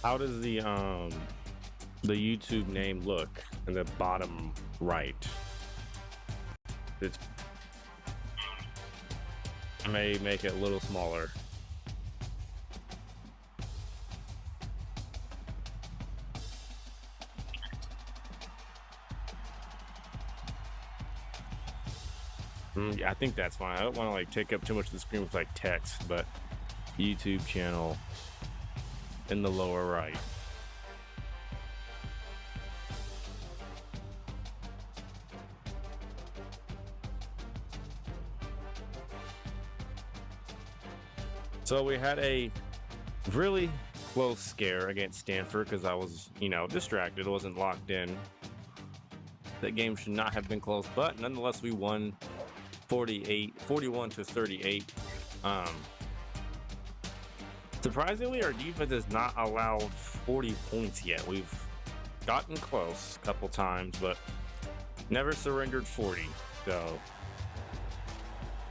How does the YouTube name look in the bottom right? It's I may make it a little smaller. Yeah, I think that's fine. I don't want to like take up too much of the screen with like text, but YouTube channel in the lower right. So we had a really close scare against Stanford because I was, distracted. I wasn't locked in. That game should not have been close, but nonetheless, we won 41 to 38. Surprisingly, our defense has not allowed 40 points yet. We've gotten close a couple times, but never surrendered 40. So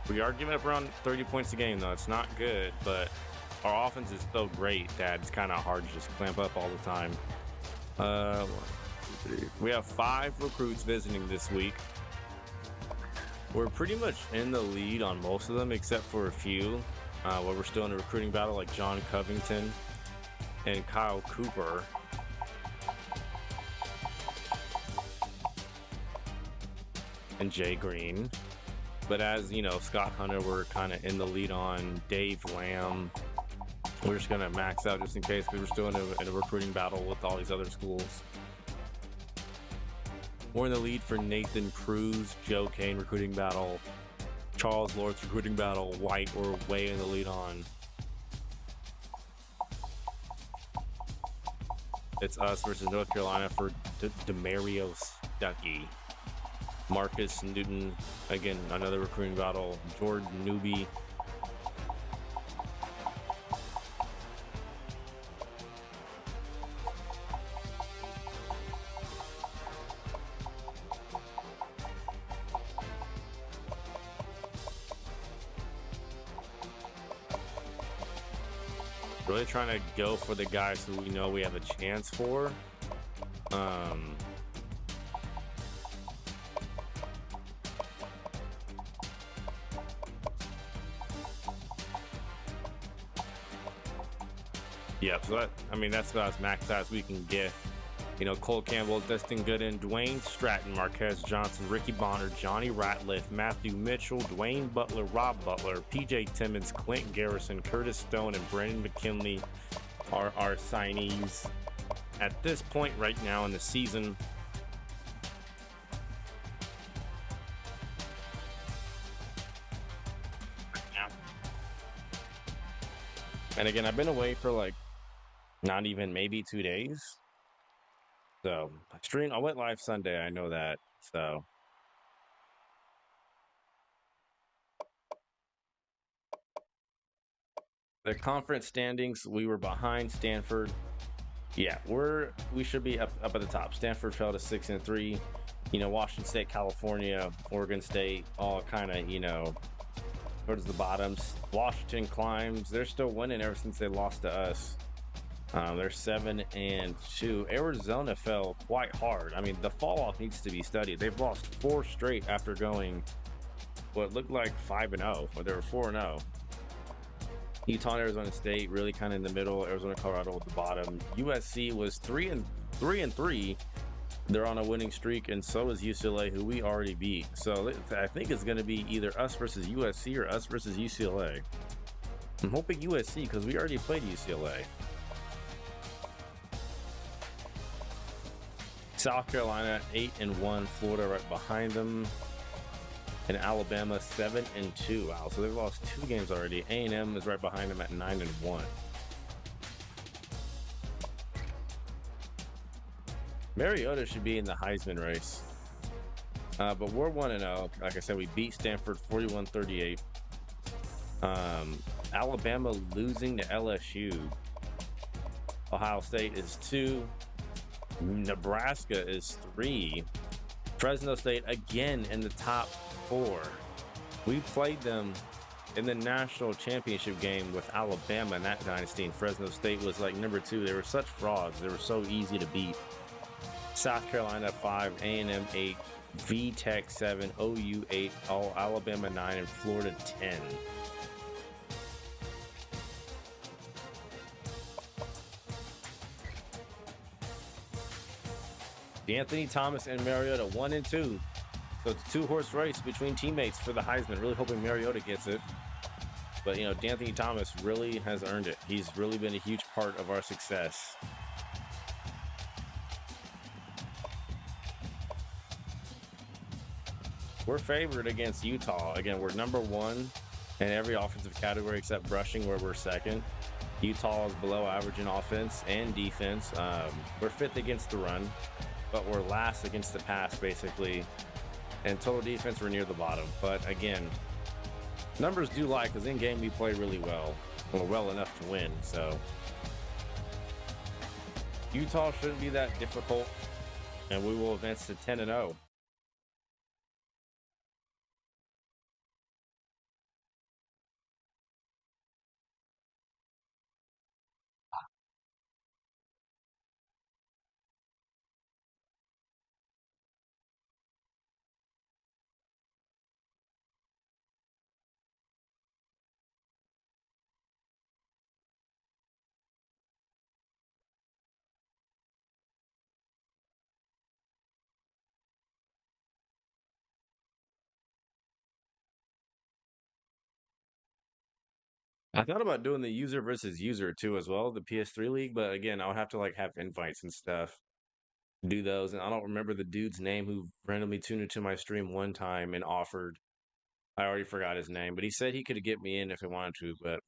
we are giving up around 30 points a game, though. It's not good, but our offense is so great that it's kind of hard to just clamp up all the time. We have 5 recruits visiting this week. We're pretty much in the lead on most of them, except for a few where we're still in a recruiting battle, like John Covington and Kyle Cooper. And Jay Green. But as you know, Scott Hunter, we're kind of in the lead on. Dave Lamb, we're just going to max out just in case because we're still in a recruiting battle with all these other schools. We're in the lead for Nathan Cruz, Joe Kane recruiting battle, Charles Lord's recruiting battle, White we're way in the lead on. It's us versus North Carolina for Demario Stuckey. Marcus Newton, again, another recruiting battle. Jordan Newby. Really trying to go for the guys who we know we have a chance for. Yeah, so that's about as maxed out as we can get. Cole Campbell, Dustin Gooden, Dwayne Stratton, Marquez Johnson, Ricky Bonner, Johnny Ratliff, Matthew Mitchell, Dwayne Butler, Rob Butler, PJ Timmons, Clint Garrison, Curtis Stone, and Brandon McKinley are our signees at this point right now in the season. And again, I've been away for like not even maybe 2 days. So I went live Sunday, I know that. So the conference standings, we were behind Stanford. Yeah, we should be up at the top. Stanford fell to 6-3. Washington State, California, Oregon State, all kind of, towards the bottoms. Washington climbs. They're still winning ever since they lost to us. They're 7-2. Arizona fell quite hard. The fall off needs to be studied. They've lost 4 straight after going what looked like 5-0, or they were 4-0. Utah and Arizona State really kind of in the middle. Arizona, Colorado at the bottom. USC was 3-3. They're on a winning streak, and so is UCLA, who we already beat. So I think it's going to be either us versus USC or us versus UCLA. I'm hoping USC because we already played UCLA. South Carolina 8-1, Florida right behind them, and Alabama 7-2. Wow, so they've lost 2 games already. A&M is right behind them at 9-1. Mariota should be in the Heisman race, but we're 1-0. Like I said, we beat Stanford 41-38. Alabama losing to LSU. Ohio State is 2. Nebraska is 3. Fresno State again in the top 4. We played them in the national championship game with Alabama in that dynasty, and Fresno State was like number 2. They were such frauds. They were so easy to beat. South Carolina 5, A&M 8, V-Tech 7, OU 8, all Alabama 9, and Florida 10. D'Anthony Thomas and Mariota 1 and 2. So it's a 2-horse race between teammates for the Heisman. Really hoping Mariota gets it. But, you know, D'Anthony Thomas really has earned it. He's really been a huge part of our success. We're favored against Utah. Again, we're number 1 in every offensive category except rushing, where we're 2nd. Utah is below average in offense and defense. We're 5th against the run, but we're last against the pass, basically. And total defense, we're near the bottom. But again, numbers do lie, because in game we play really well, or well enough to win. So Utah shouldn't be that difficult, and we will advance to 10-0. I thought about doing the user versus user too as well, the PS3 league, but again, I'll have to like have invites and stuff, do those. And I don't remember the dude's name who randomly tuned into my stream one time and offered. I already forgot his name, but he said he could get me in if he wanted to. But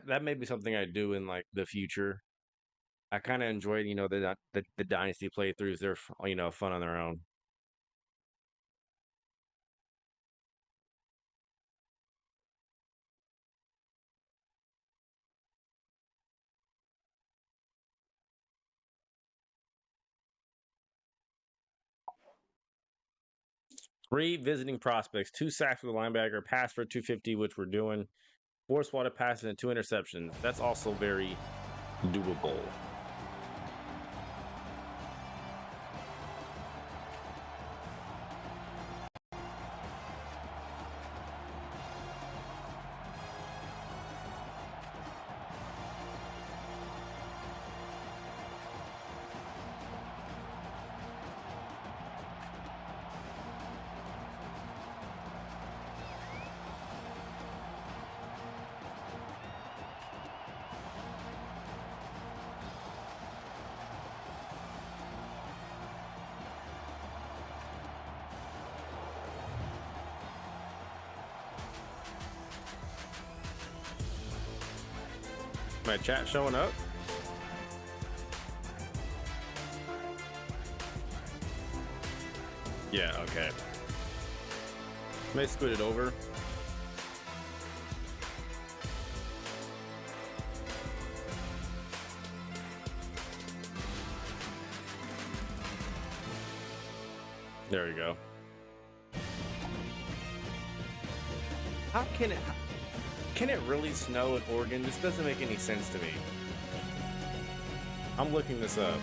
that may be something I do in like the future. I kind of enjoyed, you know, the Dynasty playthroughs. They're, you know, fun on their own. Three visiting prospects, 2 sacks for the linebacker, pass for 250, which we're doing. 4 swatted passes and 2 interceptions. That's also very doable. My chat showing up? Yeah, okay. May scoot it over. There we go. How can it really snow in Oregon? This doesn't make any sense to me. I'm looking this up.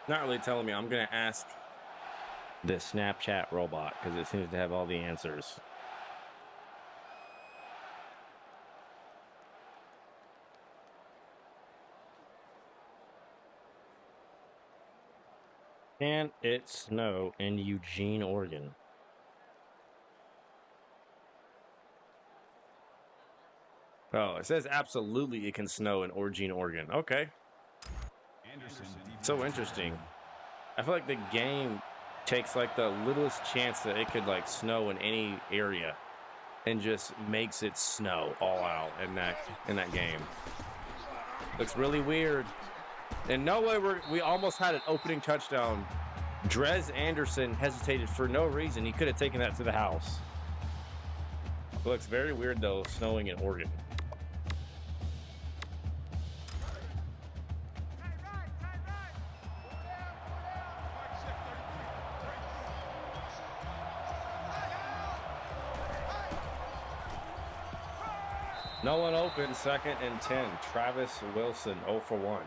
Not really telling me. I'm going to ask the Snapchat robot because it seems to have all the answers. Can it snow in Eugene, Oregon? Oh, it says absolutely it can snow in Eugene, Oregon. Okay. So interesting. I feel like the game takes like the littlest chance that it could like snow in any area. and just makes it snow all out in that game. Looks really weird. And no way we almost had an opening touchdown. Drez Anderson hesitated for no reason. He could have taken that to the house. It looks very weird though, snowing in Oregon. No one open, 2nd and 10. Travis Wilson, 0 for 1.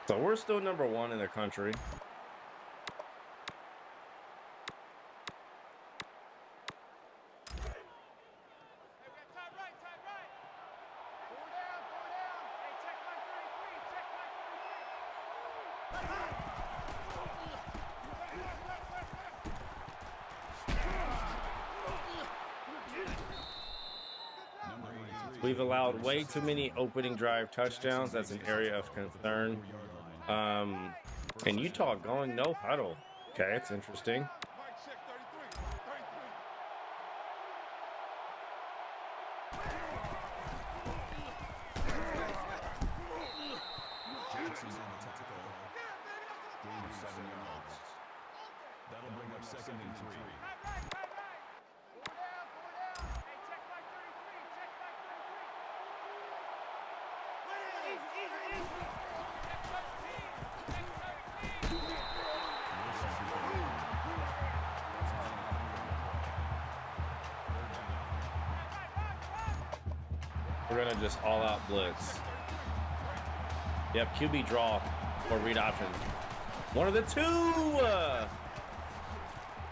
So we're still number 1 in the country. We've allowed way too many opening drive touchdowns. That's an area of concern. And Utah going no huddle. Okay, it's interesting. That'll bring up 2nd and 3. We're going to just all-out blitz. Yep, QB draw or read option. One of the two!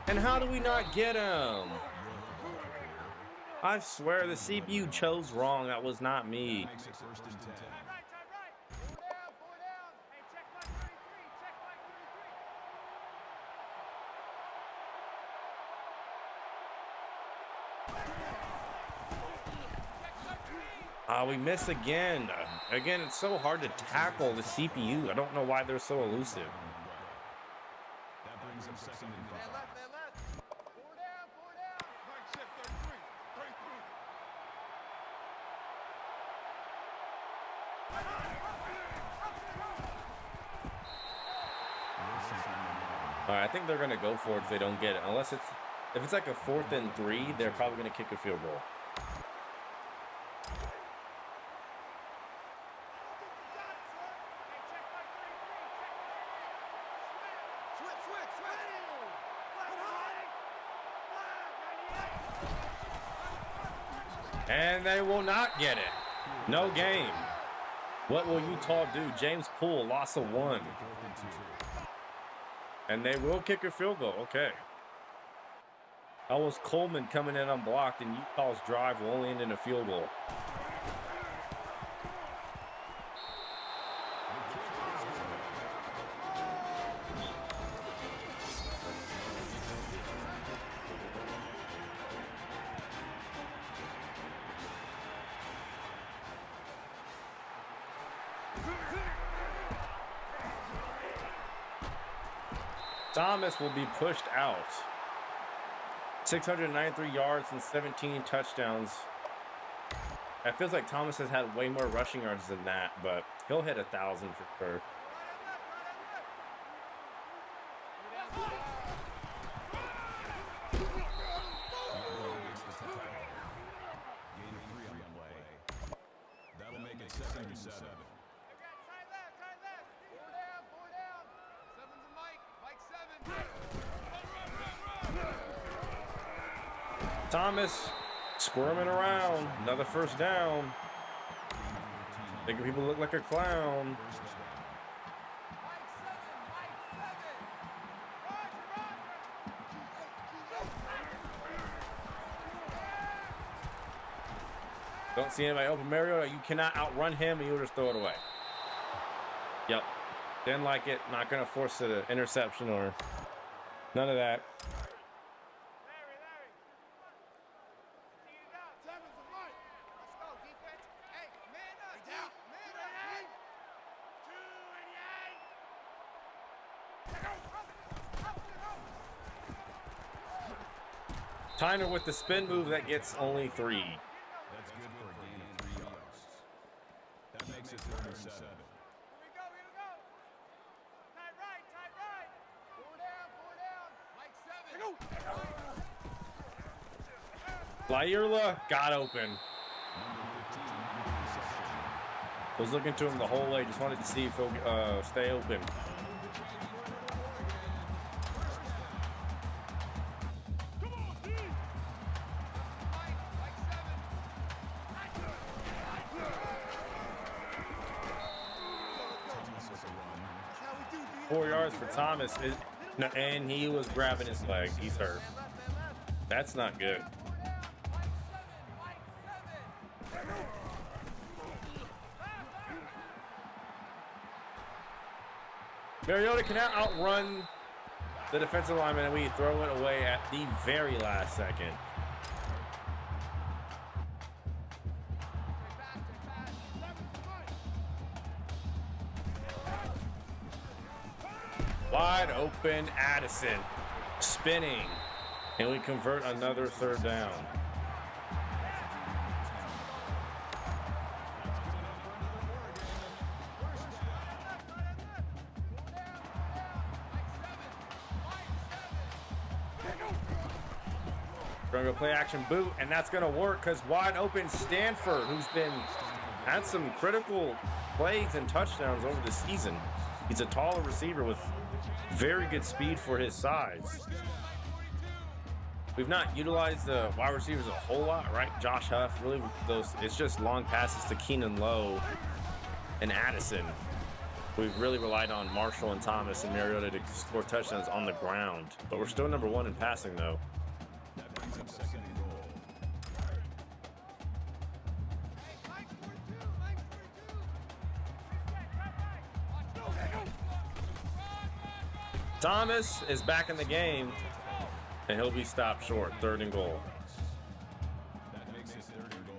And how do we not get him? I swear the CPU chose wrong. That was not me. We miss again. Again, it's so hard to tackle the CPU. I don't know why they're so elusive. That brings up 2nd and 5. All right, I think they're going to go for it if they don't get it. Unless if it's like a 4th and 3, they're probably going to kick a field goal. And they will not get it. No game. What will Utah do? James Poole, loss of 1. And they will kick a field goal. Okay. That was Coleman coming in unblocked, and Utah's drive will only end in a field goal. Thomas will be pushed out. 693 yards and 17 touchdowns. It feels like Thomas has had way more rushing yards than that, but he'll hit 1,000 for sure. That'll make it 2nd and 7. Thomas squirming around. Another first down. Making people look like a clown. Don't see anybody open. Mario, you cannot outrun him and you'll just throw it away. Yep. Didn't like it. Not going to force an interception or none of that. Tyner with the spin move that gets only 3. That's good for a gain of 3 yards. That makes it 3rd and 7. Lairla got open. Was looking to him the whole way. Just wanted to see if he'll stay open. Four yards for Thomas, and he was grabbing his leg. He's hurt. That's not good. Mariota can now outrun the defensive lineman, and we throw it away at the very last second. Wide open Addison, spinning, and we convert another 3rd down. We're gonna go play action boot, and that's gonna work because wide open Stanford, who's had some critical plays and touchdowns over the season. He's a taller receiver with very good speed for his size. We've not utilized the wide receivers a whole lot, right? Josh Huff, really it's just long passes to Keenan Lowe and Addison. We've really relied on Marshall and Thomas and Mariota to score touchdowns on the ground. But we're still number 1 in passing, though. That brings up 2nd and goal. Thomas is back in the game, and he'll be stopped short. 3rd and goal. That makes it 3rd and goal.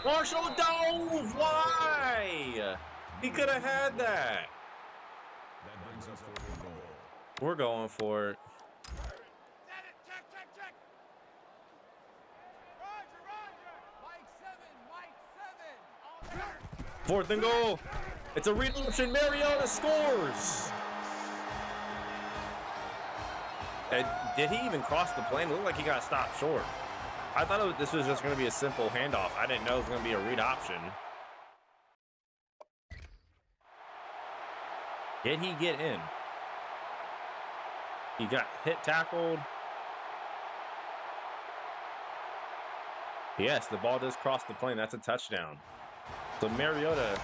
Marshall dove! Why? He could have had that. That brings up 4th and goal. We're going for it. Fourth and goal. It's a read option. Mariota scores. And did he even cross the plane? It looked like he got stopped short. I thought this was just going to be a simple handoff. I didn't know it was going to be a read option. Did he get in? He got tackled. Yes, the ball does cross the plane. That's a touchdown. So Mariota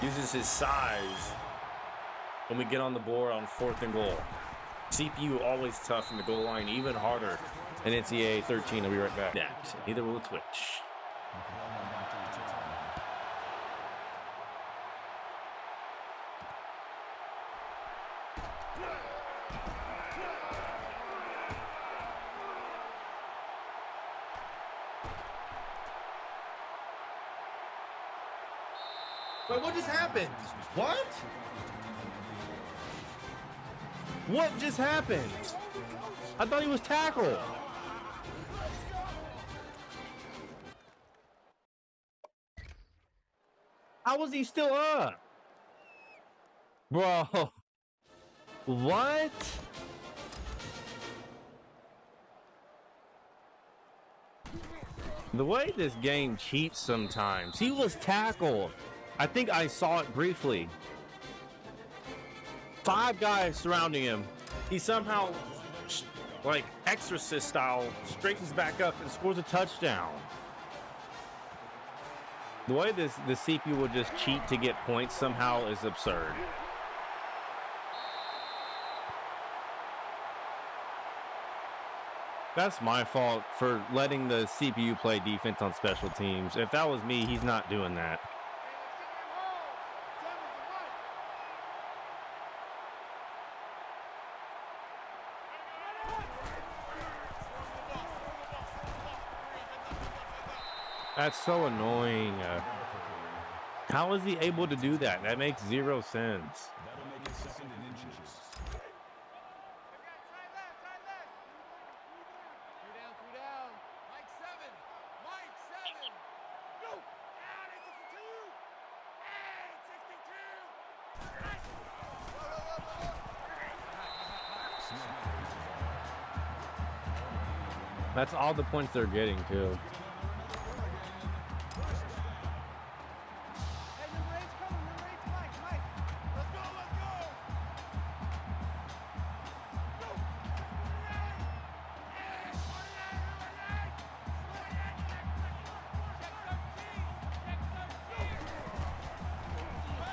uses his size when we get on the board on 4th and goal. CPU always tough from the goal line, even harder in NCAA 13. I'll be right back. Next, neither will Twitch. Wait, what just happened? What? What just happened? I thought he was tackled. How was he still up? Bro. What? The way this game cheats sometimes. He was tackled. I think I saw it briefly. 5 guys surrounding him. He somehow, like exorcist style, straightens back up and scores a touchdown. The way the CPU will just cheat to get points somehow is absurd. That's my fault for letting the CPU play defense on special teams. If that was me, he's not doing that. That's so annoying. How is he able to do that? That makes zero sense. That'll make it second and inches. That's all the points they're getting, too.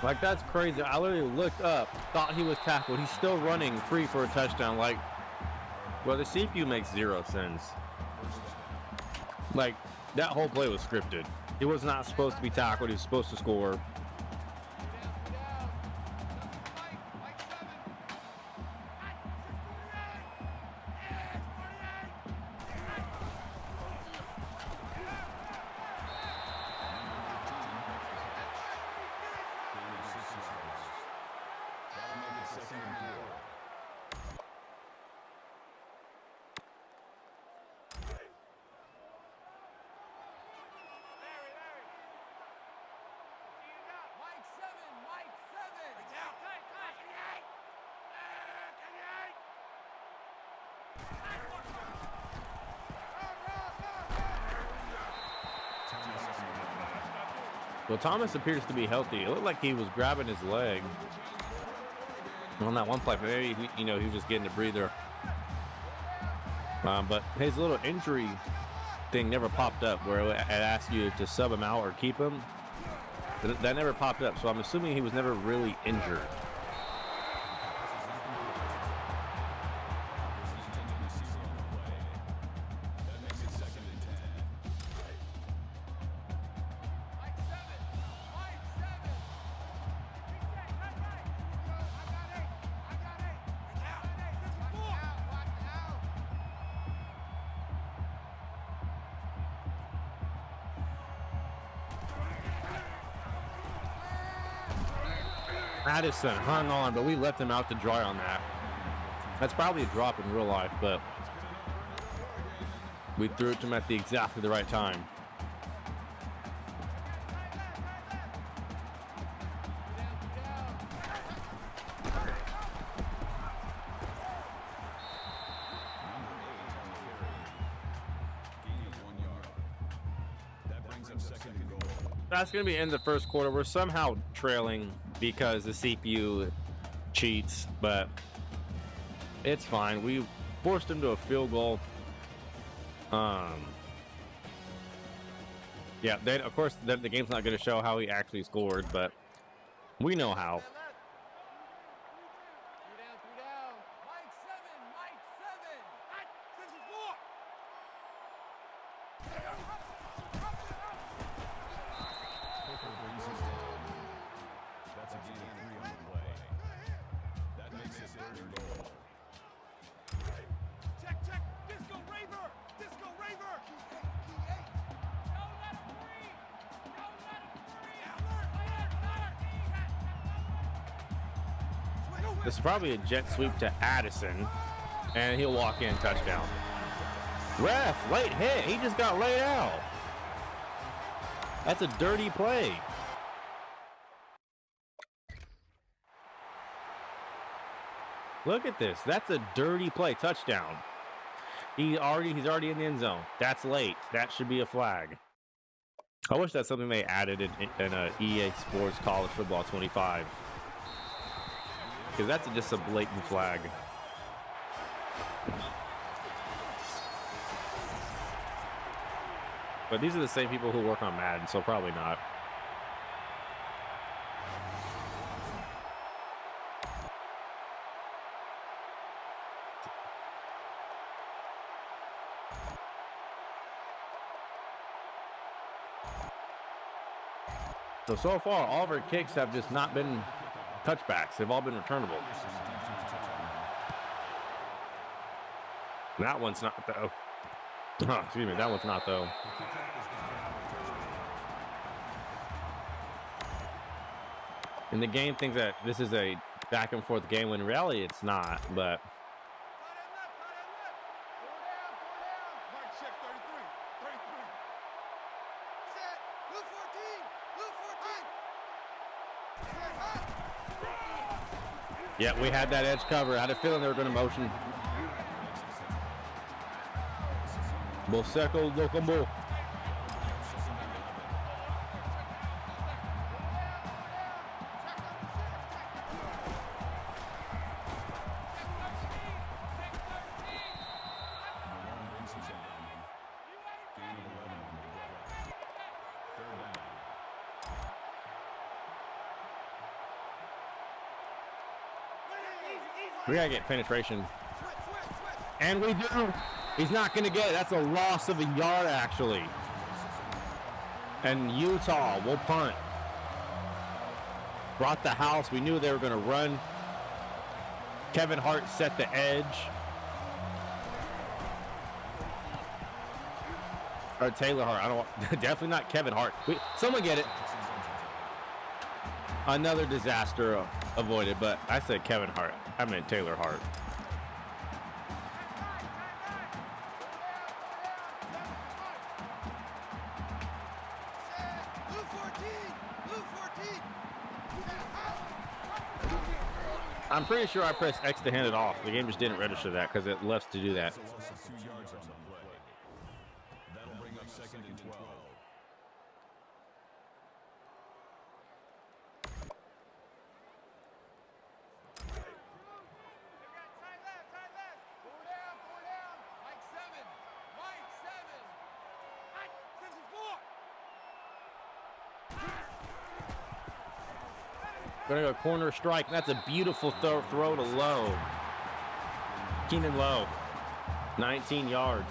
Like, that's crazy. I literally looked up, thought he was tackled. He's still running free for a touchdown. Like, well, the CPU makes zero sense. Like, that whole play was scripted. He was not supposed to be tackled. He was supposed to score. That'll make it second and 4. Well, Thomas appears to be healthy. It looked like he was grabbing his leg on that one play. Maybe, he was just getting a breather. But his little injury thing never popped up where it asked you to sub him out or keep him. That never popped up, so I'm assuming he was never really injured. That makes it second and 10. Addison hung on, but we left him out to dry on that. That's probably a drop in real life, but we threw it to him at exactly the right time. Gain of 1 yard. That brings up second and goal. That's going to be in the first quarter. We're somehow trailing because the CPU cheats, but it's fine. We forced him to a field goal. Yeah, of course, the game's not going to show how he actually scored, but we know how. That's a gain of 3 on the play. That makes it third and goal. Check, Disco Raver! Disco Raver! Don't let him free! Don't let him free! This is probably a jet sweep to Addison, and he'll walk in, touchdown. Ref, late hit. He just got laid out. That's a dirty play. Look at this. That's a dirty play. Touchdown. He's already in the end zone. That's late. That should be a flag. I wish that's something they added in EA Sports College Football 25. Because that's just a blatant flag. But these are the same people who work on Madden, so probably not. So far, all of our kicks have just not been touchbacks. They've all been returnable. That one's not, though. Excuse me, that one's not, though. And the game thinks that this is a back and forth game when in reality it's not. But Tight end left. Mark check 33. Set. Blue 14. yeah, we had that edge cover. I had a feeling they were going to motion. Boseco Locombo. We got to get penetration. And we do. He's not going to get it. That's a loss of a yard, actually. And Utah will punt. Brought the house. We knew they were going to run. Kevin Hart set the edge. Or Taylor Hart. I don't want, definitely not Kevin Hart. Someone get it. Another disaster avoided, but I said Kevin Hart. I meant Taylor Hart. I'm pretty sure I pressed X to hand it off. The game just didn't register that because it loves to do that. That'll bring up 2nd and 12. Gonna go corner strike. That's a beautiful throw to Lowe. Keenan Lowe. 19 yards.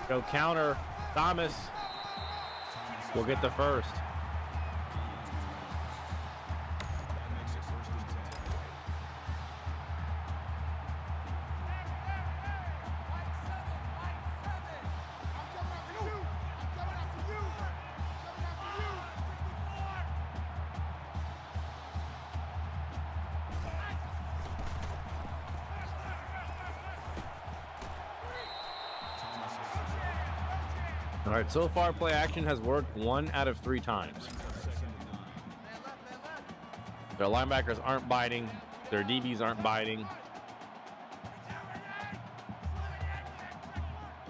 Go counter. Thomas will get the first. All right, so far play action has worked 1 out of 3 times. Their linebackers aren't biting. Their DBs aren't biting.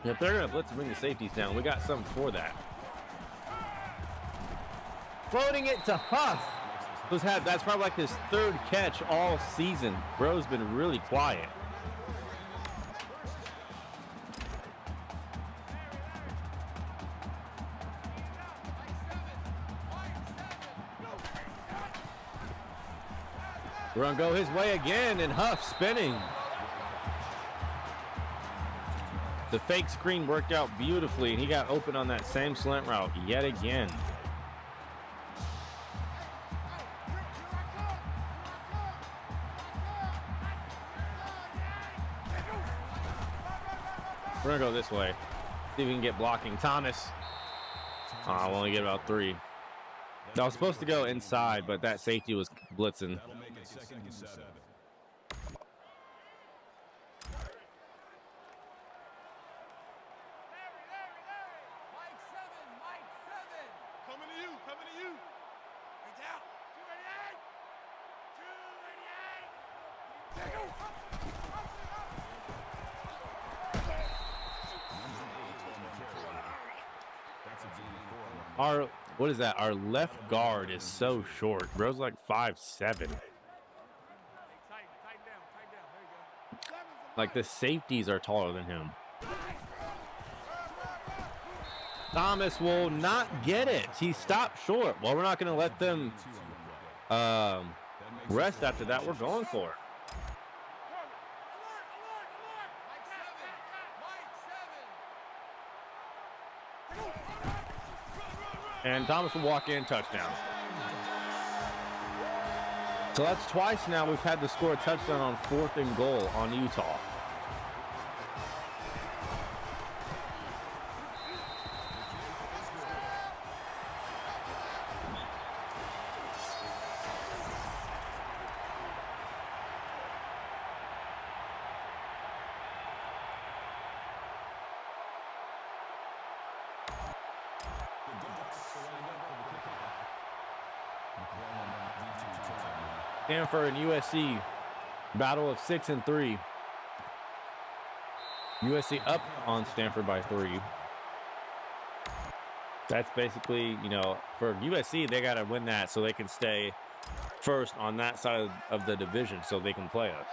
If they're going to blitz and bring the safeties down, we got something for that. Floating it to Huff. That's probably like his 3rd catch all season. Bro's been really quiet. We're going to go his way again, and Huff spinning. The fake screen worked out beautifully, and he got open on that same slant route yet again. We're going to go this way. See if we can get blocking. Thomas. We'll only get about 3. I was supposed to go inside, but that safety was blitzing. That'll make it 2nd and 7. Coming to you. Hey, down. 288. What is that? Our left guard is so short. Bro's like 5'7". Like the safeties are taller than him. Thomas will not get it. He stopped short. Well, we're not going to let them rest after that. We're going for it. And Thomas will walk in, touchdown. So that's twice now we've had to score a touchdown on 4th and goal on Utah. Stanford and USC, battle of 6 and 3. USC up on Stanford by 3. That's basically, you know, for USC, they got to win that so they can stay first on that side of the division so they can play us.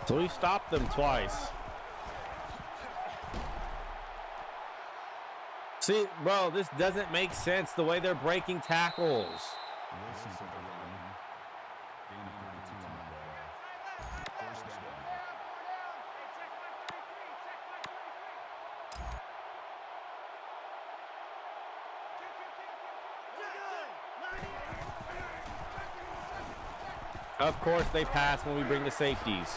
So we stopped them twice. See, bro, this doesn't make sense the way they're breaking tackles. Of course, they pass when we bring the safeties.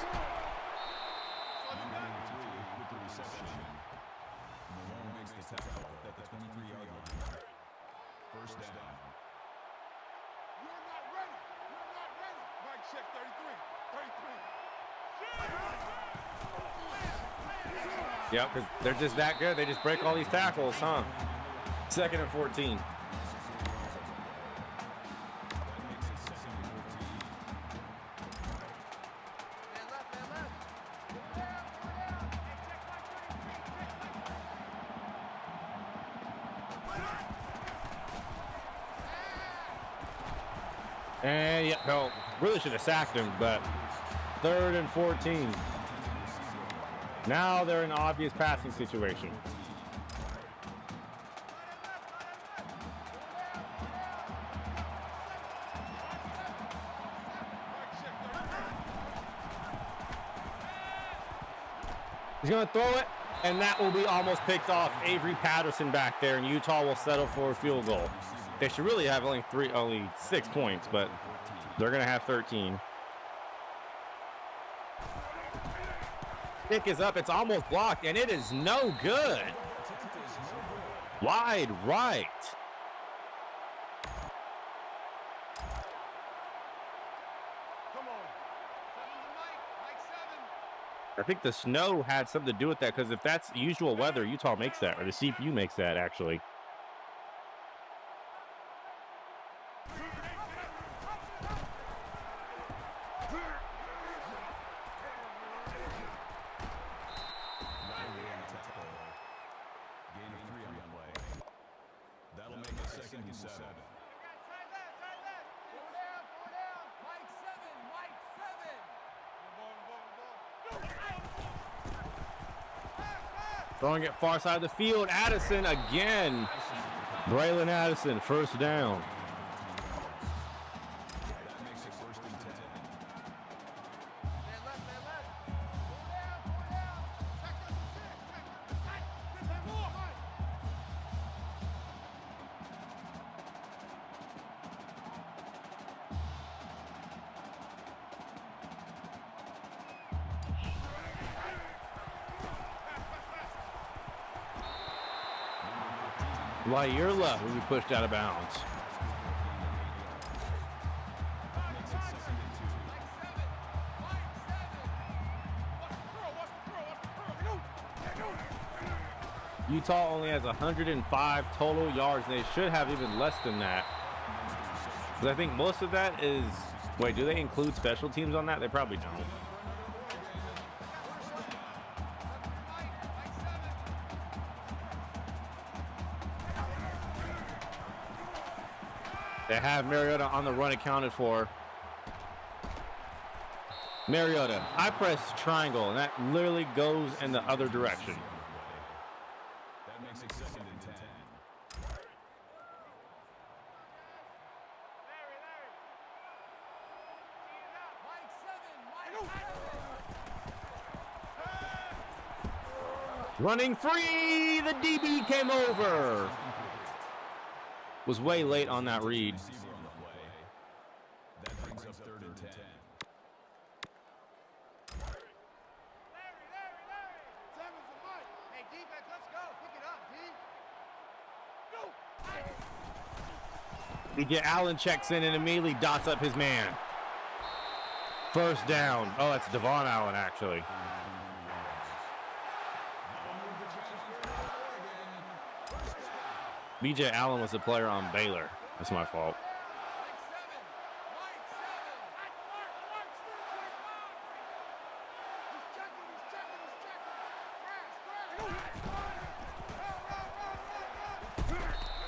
Yep, because they're just that good. They just break all these tackles, huh? 2nd and 14. And yeah, no, really should have sacked him, but 3rd and 14. Now they're in an obvious passing situation. He's going to throw it, and that will be almost picked off. Avery Patterson back there, and Utah will settle for a field goal. They should really have only 6 points, but they're going to have 13. Kick is up. It's almost blocked, and it is no good. Wide right. I think the snow had something to do with that, because if that's usual weather, Utah makes that, or the CPU makes that, actually. Throwing it far side of the field. Addison again. Braylon Addison, first down. Lyerla will be pushed out of bounds. Utah only has 105 total yards. They should have even less than that. Because I think most of that is... Wait, do they include special teams on that? They probably don't. They have Mariota on the run accounted for. Mariota, I press triangle, and that literally goes in the other direction. That makes it 2nd and 10. Running free, the DB came over. Was way late on that read. Receiver on the play. That brings up 3rd and 10. Seven's the mic. Hey, defense, let's go. Pick it up, D. Go. DJ Allen checks in and immediately dots up his man. First down. Oh, that's Devon Allen, actually. BJ Allen was the player on Baylor. That's my fault.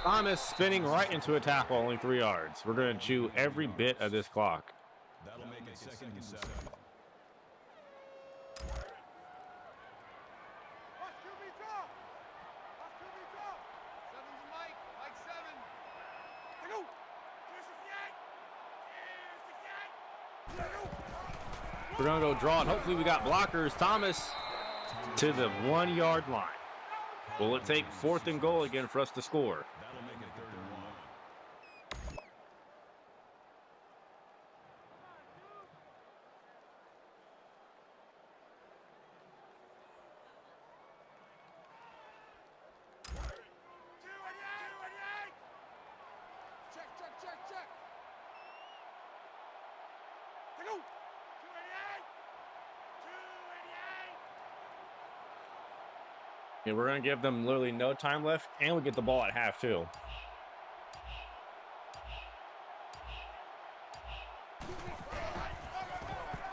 Thomas spinning right into a tackle, only 3 yards. We're going to chew every bit of this clock. That'll make it 2nd and 7. Watch QB drop. Watch QB drop. Seven's the mic. Mike 7. They go. Here's 68. Here's 68. We're going to go draw it. Hopefully we got blockers. Thomas to the 1-yard line. Will it take 4th and goal again for us to score? That'll make it 3rd and 1. Check, check, check, check. They go. 288. 288. Yeah, we're going to give them literally no time left, and we get the ball at half, too.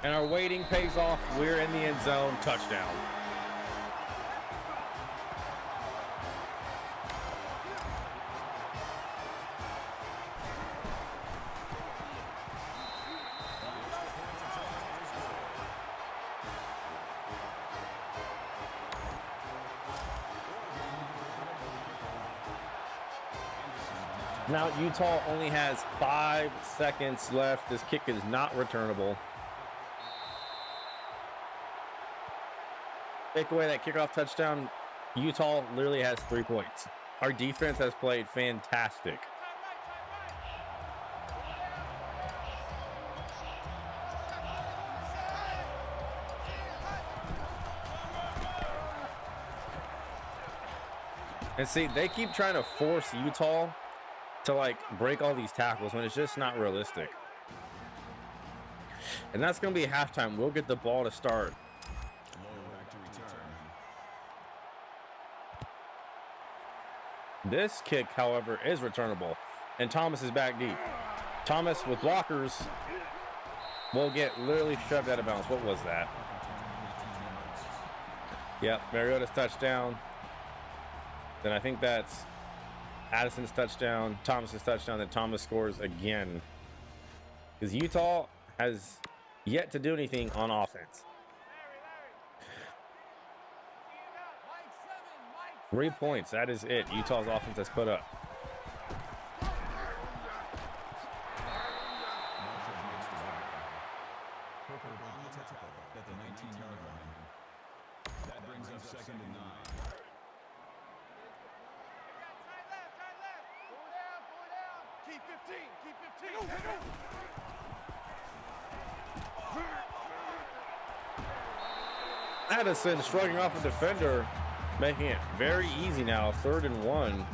And our waiting pays off. We're in the end zone. Touchdown. Now, Utah only has 5 seconds left. This kick is not returnable. Take away that kickoff touchdown, Utah literally has 3 points. Our defense has played fantastic. And see, they keep trying to force Utah to like break all these tackles when it's just not realistic. And that's going to be halftime. We'll get the ball to start. This kick, however, is returnable. And Thomas is back deep. Thomas with blockers will get literally shoved out of bounds. What was that? Yep, Mariota's touchdown. Then I think that's Addison's touchdown, Thomas's touchdown, then Thomas scores again. Because Utah has yet to do anything on offense. 3 points, that is it. Utah's offense has put up. At the 19-yard line. That brings up 2nd and 9. Keep 15. Keep 15. Addison shrugging off a defender, making it very easy now. 3rd and 1.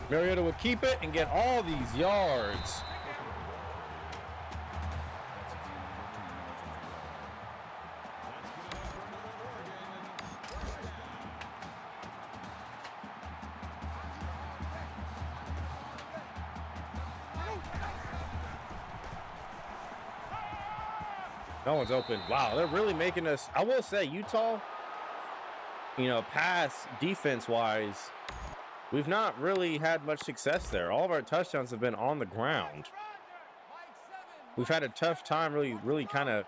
Mariota would keep it and get all these yards. No one's open. Wow, they're really making us. I will say, Utah, pass defense-wise, we've not really had much success there. All of our touchdowns have been on the ground. We've had a tough time really kind of,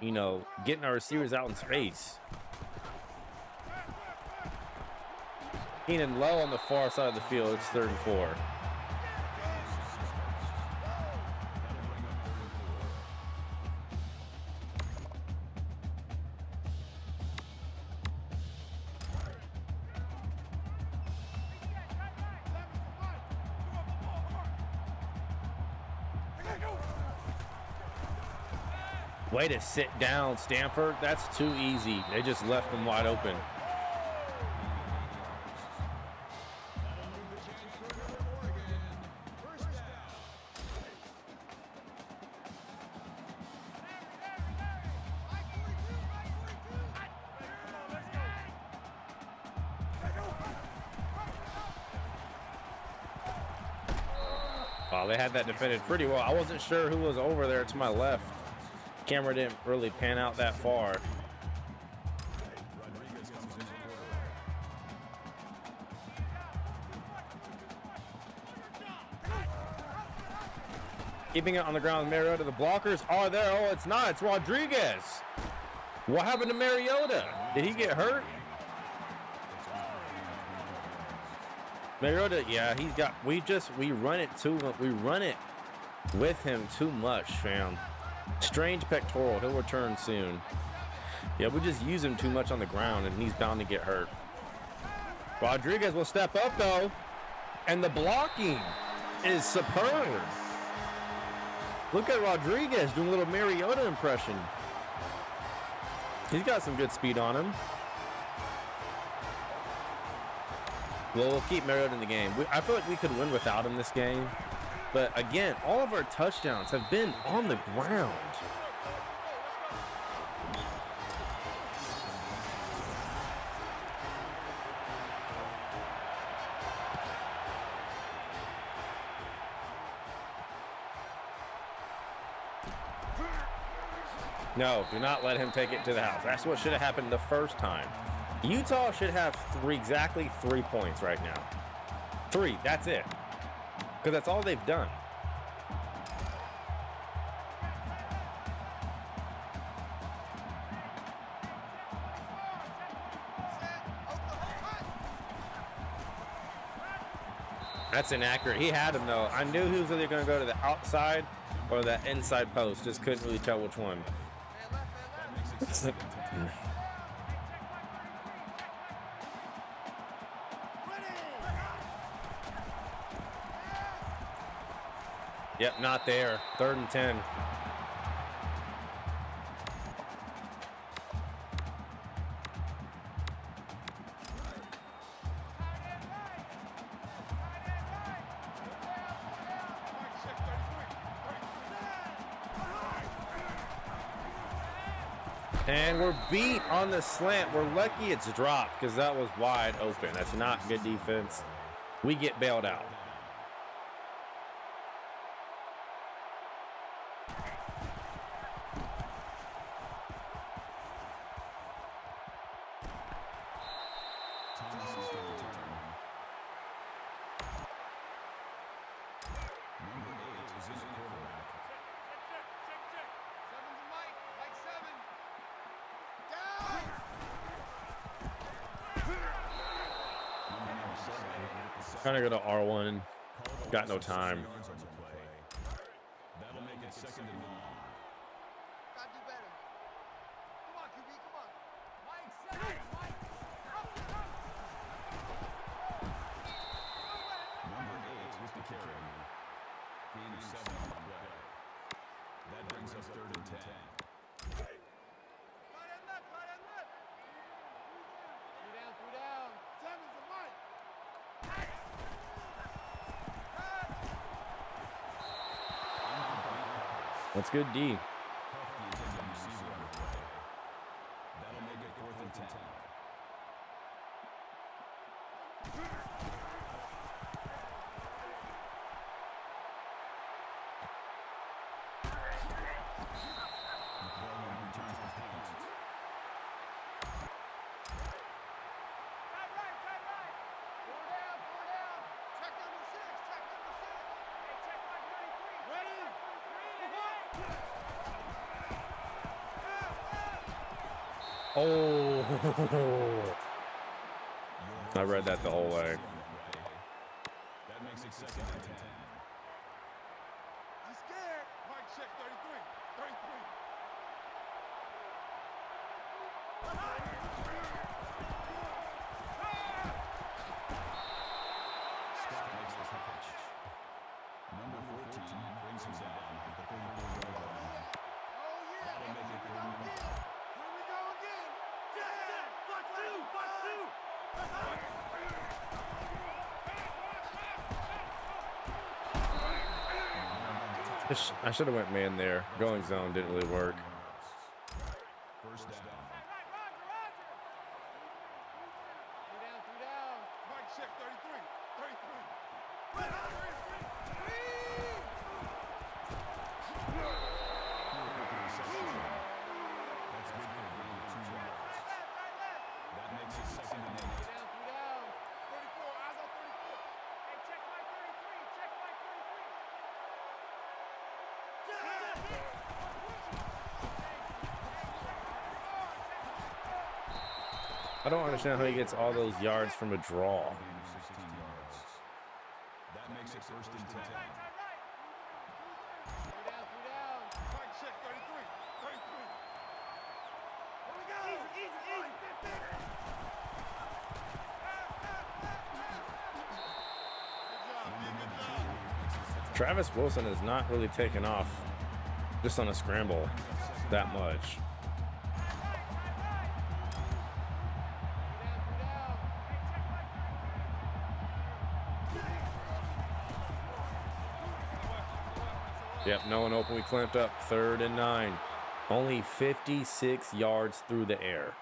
getting our receivers out in space. Keenan low on the far side of the field. It's 3rd and 4. Way to sit down, Stanford. That's too easy. They just left them wide open. Wow, they had that defended pretty well. I wasn't sure who was over there to my left. Camera didn't really pan out that far. Keeping it on the ground with Mariota. The blockers are there. Oh, it's not. It's Rodriguez. What happened to Mariota? Did he get hurt? Mariota, yeah, he's got. We run it too. We run it with him too much, fam. Strange pectoral. He'll return soon. Yeah, we just use him too much on the ground, and he's bound to get hurt. Rodriguez will step up though, and the blocking is superb. Look at Rodriguez doing a little Mariota impression. He's got some good speed on him. Well, we'll keep Mariota in the game. I feel like we could win without him this game. But again, all of our touchdowns have been on the ground. No, do not let him take it to the house. That's what should have happened the first time. Utah should have exactly 3 points right now. 3, that's it. Because that's all they've done. That's inaccurate. He had him though. I knew he was either going to go to the outside or that inside post. Just couldn't really tell which one. Yep, not there. 3rd and 10. And we're beat on the slant. We're lucky it's dropped because that was wide open. That's not good defense. We get bailed out. Trying to go to R1. Got no time. That'll make it 2nd and long. Gotta do better. Come on, QB, come on. Mike, seven, Mike. Number 8 with the carry. Gain of 7 on the play. That brings us 3rd and 10. Tight end left, tight end left. 3 down, 3 down. Seven's a Mike. That's good D. That'll make it 4th and 10. McClellan returns the punt. Right. 4 down. Check number 6, check number 6. Hey, check Mike 93. Ready? Oh. I read that the whole way. That makes it 2nd and 10. He's scared. Mike, check 33. 33. Scott makes the catch. Number 14 brings him down. I should have went man there. Going zone didn't really work. First down. Three down. Mike check 33. 33. That's good for a gain of 2 yards. That makes it second and 8. Three down. 34. Eyes on 34. Hey, check my 33. Check my 33. I don't understand how he gets all those yards from a draw. Gain of 16 yards. That makes it first and 10. Three down. Mike check 33. 33. Here we go. Easy. Good job. Travis Wilson has not really taken off just on a scramble that much. Yep, no one open. We clamped up 3rd and 9. Only 56 yards through the air.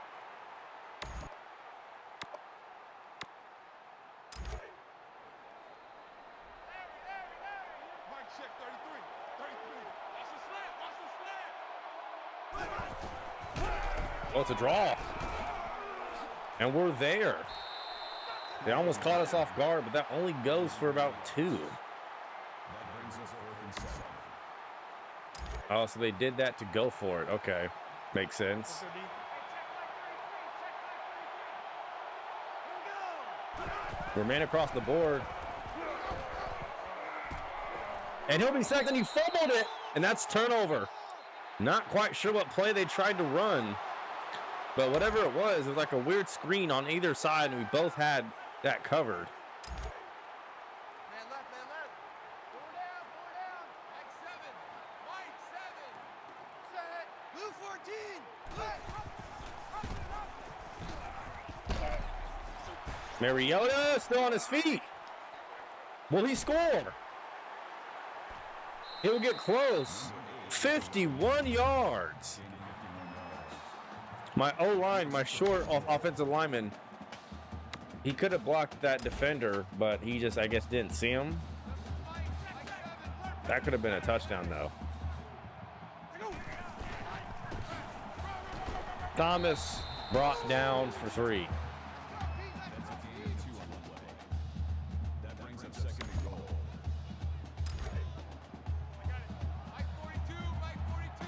Mike check 33. 33. Watch the slant. Oh, it's a draw. And we're there. They almost caught us off guard, but that only goes for about 2. That brings us 4th and 7. Oh, so they did that to go for it. Okay. Makes sense. We're man across the board. And he'll be sacked, and he fumbled it. And that's turnover. Not quite sure what play they tried to run. But whatever it was like a weird screen on either side, and we both had that covered. Man left. 4 down. Mike 7. Mike 7. Set. Blue 14. Mariota still on his feet. Will he score? He'll get close. 51 yards. My O-line, my short offensive lineman, he could have blocked that defender, but he just, I guess, didn't see him. That could have been a touchdown, though. Thomas brought down for 3. That's a gain of 2 on the play. That brings up 2nd and goal. Mike 42. Mike 42.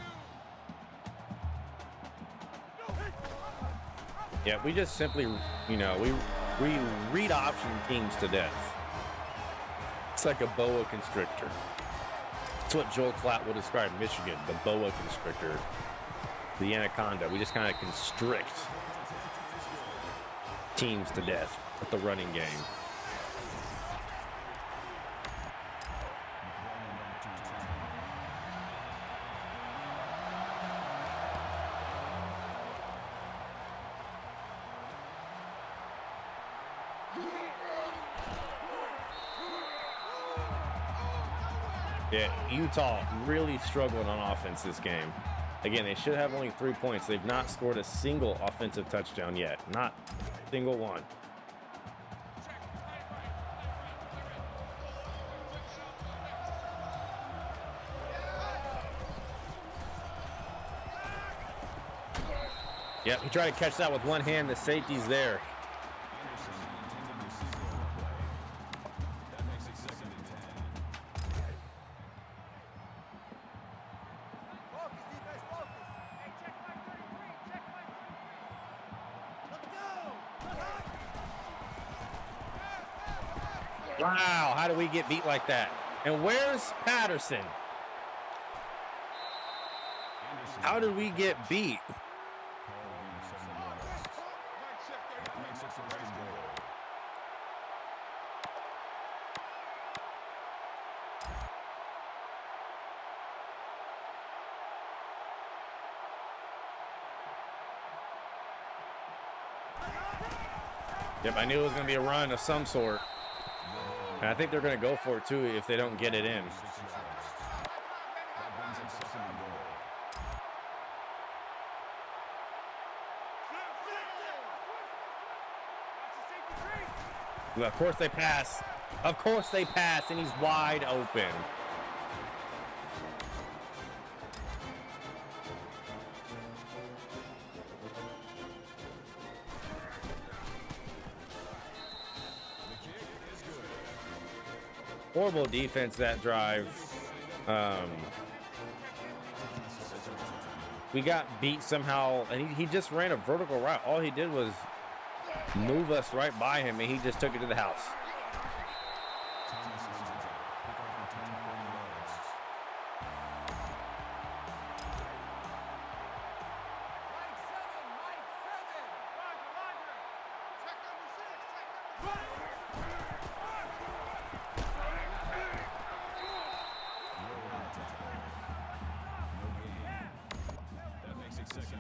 Yeah, we just simply, we read option teams to death. It's like a boa constrictor. That's what Joel Klatt will describe Michigan, the boa constrictor, the anaconda. We just kind of constrict teams to death with the running game. Yeah, Utah really struggled on offense this game. Again, they should have only 3 points. They've not scored a single offensive touchdown yet. Not a single one. Yep, he tried to catch that with one hand. The safety's there. That makes it 2nd and 10. Focus, defense, focus. Hey, check Mike 33. Check Mike 33. Let's go. Wow, how do we get beat like that? And where's Patterson? How did we get beat? Mike check 33. That makes it 1st and goal. Yep, I knew it was going to be a run of some sort. And I think they're going to go for it, too, if they don't get it in. That brings up second and goal. Well, of course they pass. Of course they pass, and he's wide open. Horrible defense that drive. We got beat somehow, and he just ran a vertical route. All he did was move us right by him, and he just took it to the house.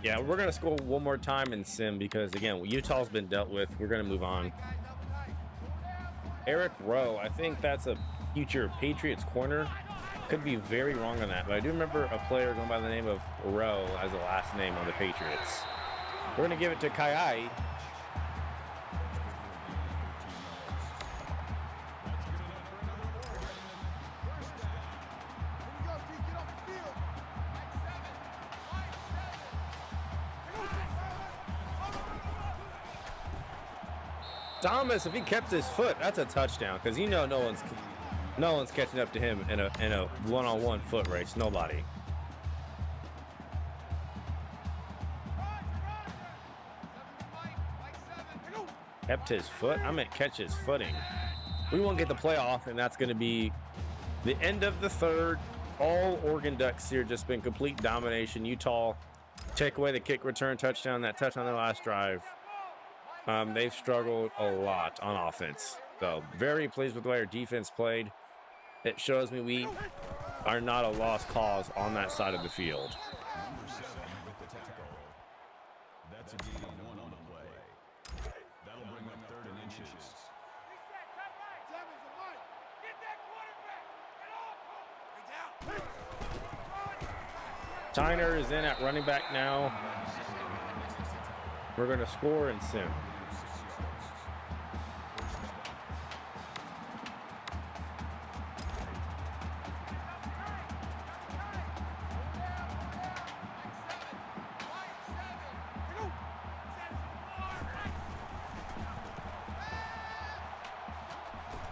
Yeah, we're going to score one more time in sim because, again, Utah's been dealt with. We're going to move on. Eric Rowe, I think that's a future Patriots corner. Could be very wrong on that, but I do remember a player going by the name of Rowe as a last name on the Patriots. We're going to give it to Kai. Thomas, if he kept his foot, that's a touchdown because no one's catching up to him in a one-on-one foot race. Nobody. Kept his foot. I meant catch his footing. We won't get the playoff, and that's going to be the end of the third. All Oregon Ducks here just been complete domination. Utah take away the kick return touchdown. That touchdown on their last drive. They've struggled a lot on offense. So very pleased with the way our defense played. It shows me we are not a lost cause on that side of the field. Number 7 with the tackle. That's a gain of 1 on the play. That'll bring up 3rd and inches. Tyner is in at running back now. We're going to score in sim.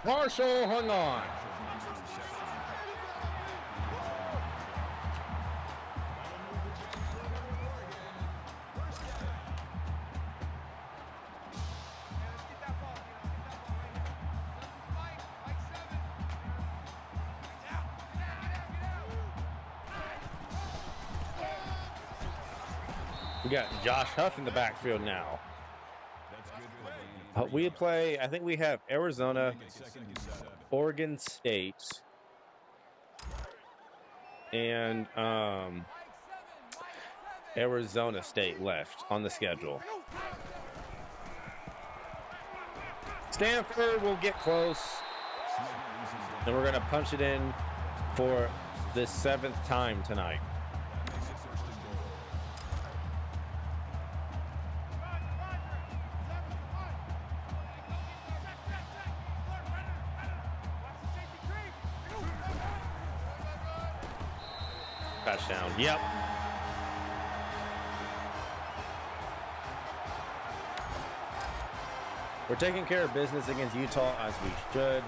Marshall hung on. We got Josh Huff in the backfield now. We play, I think we have Arizona, Oregon State, and Arizona State left on the schedule. Stanford will get close, and we're going to punch it in for the 7th time tonight. Touchdown. Yep. We're taking care of business against Utah as we should.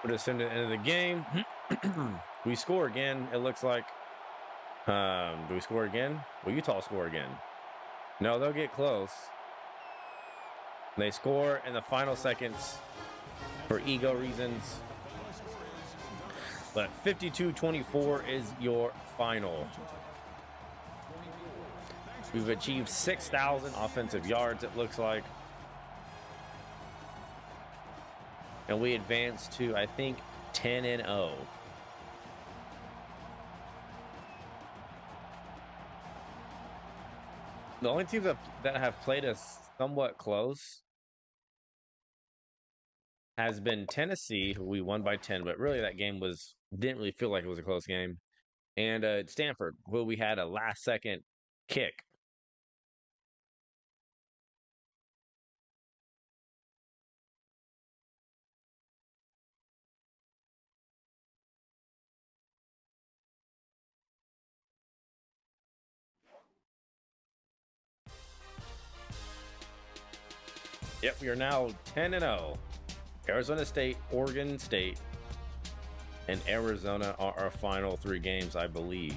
We're just into the end of the game. We score again, it looks like. Do we score again? Will Utah score again? No, they'll get close. They score in the final seconds for ego reasons. But 52-24 is your final. We've achieved 6,000 offensive yards, it looks like. and we advanced to, I think, 10-0. The only teams that have played us somewhat close has been Tennessee, who we won by 10, but really that game didn't really feel like it was a close game. And Stanford, who we had a last-second kick. Yep, we are now 10-0. Arizona State, Oregon State, and Arizona are our final 3 games, I believe.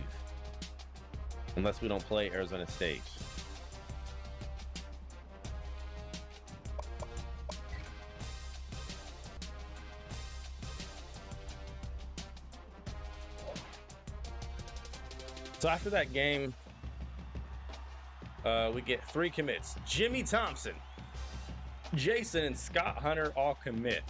Unless we don't play Arizona State. So after that game, we get 3 commits. Jimmy Thompson, Jason, and Scott Hunter all commit.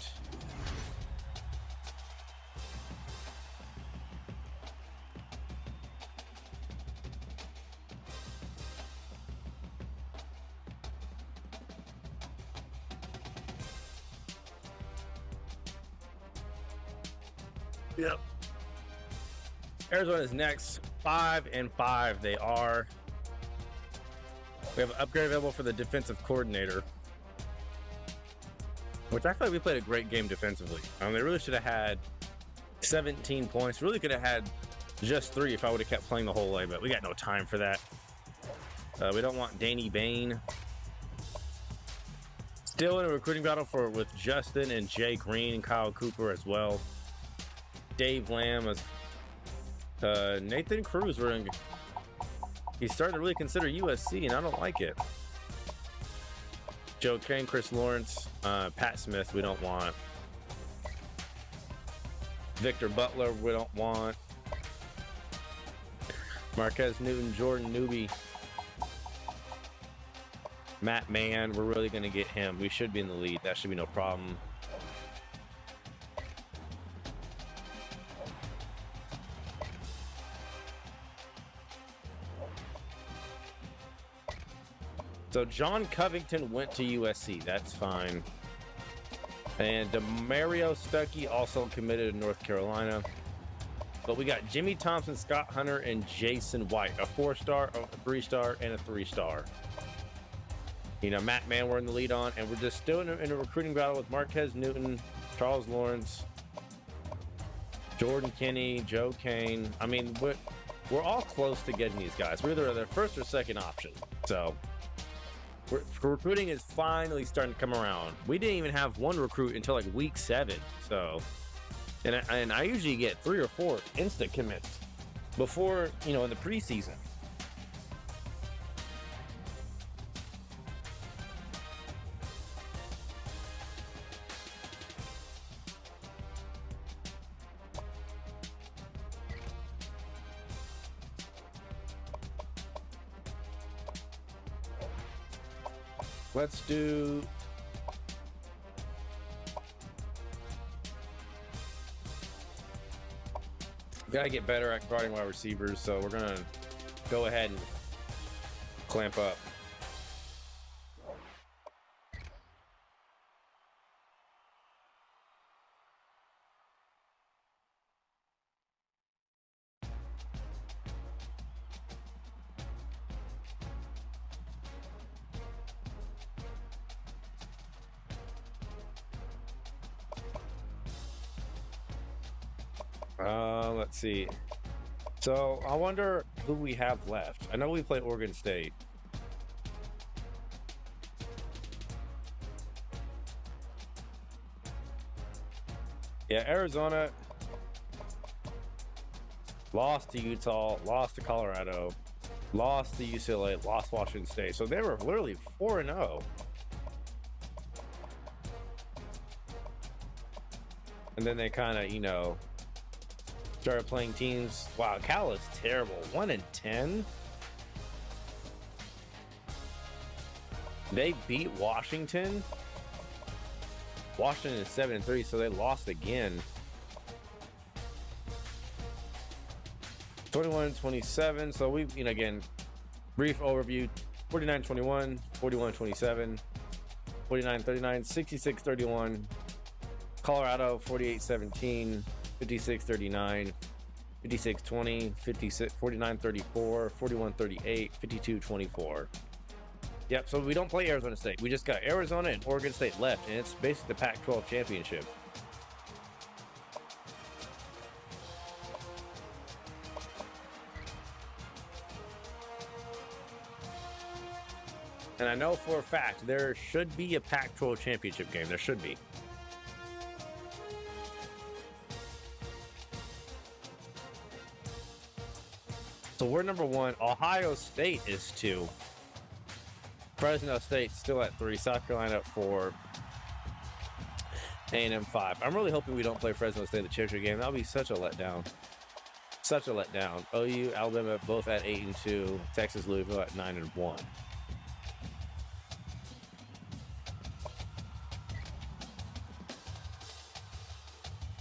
Yep. Arizona's next, 5-5. They are. We have an upgrade available for the defensive coordinator, which I feel like we played a great game defensively. They really should have had 17 points. Really could have had just 3 if I would have kept playing the whole way, but we got no time for that. We don't want Danny Bain. Still in a recruiting battle with Justin and Jay Green and Kyle Cooper as well. Dave Lamb, Nathan Cruz. He's starting to really consider USC, and I don't like it. Joe Kane, Chris Lawrence, Pat Smith, we don't want. Victor Butler, we don't want. Marquez Newton, Jordan Newby, Matt Mann, we're really going to get him. We should be in the lead. That should be no problem. So John Covington went to USC. That's fine. And Demario Stuckey also committed to North Carolina. But we got Jimmy Thompson, Scott Hunter, and Jason White. A 4-star, a 3-star, and a 3-star. You know, Matt Mann we're in the lead on. And we're just still in a recruiting battle with Marquez Newton, Charles Lawrence, Jordan Kinney, Joe Kane. I mean, we're all close to getting these guys. We're either their first or second option. So recruiting is finally starting to come around. We didn't even have 1 recruit until like week 7. So, and I usually get 3 or 4 instant commits before, in the preseason. Let's do. Gotta get better at guarding wide receivers, so we're gonna go ahead and clamp up. Let's see. So I wonder who we have left. I know we play Oregon State. Yeah, Arizona lost to Utah, lost to Colorado, lost to UCLA, lost Washington State. So they were literally 4-0. And then they kind of, started playing teams. Wow, Cal is terrible. 1-10. They beat Washington. Washington is 7-3, so they lost again. 21-27. So we, again, brief overview: 49-21, 41-27, 49-39, 66-31. Colorado 48-17, 56-39, 56-20, 49-34, 41-38, 52-24. Yep, so we don't play Arizona State. We just got Arizona and Oregon State left, and it's basically the Pac-12 championship. And I know for a fact there should be a Pac-12 championship game. There should be. So we're number 1. Ohio State is 2. Fresno State still at 3. South Carolina at 4. A&M 5. I'm really hoping we don't play Fresno State in the championship game. That'll be such a letdown. Such a letdown. OU, Alabama both at 8-2. Texas, Louisville at 9-1.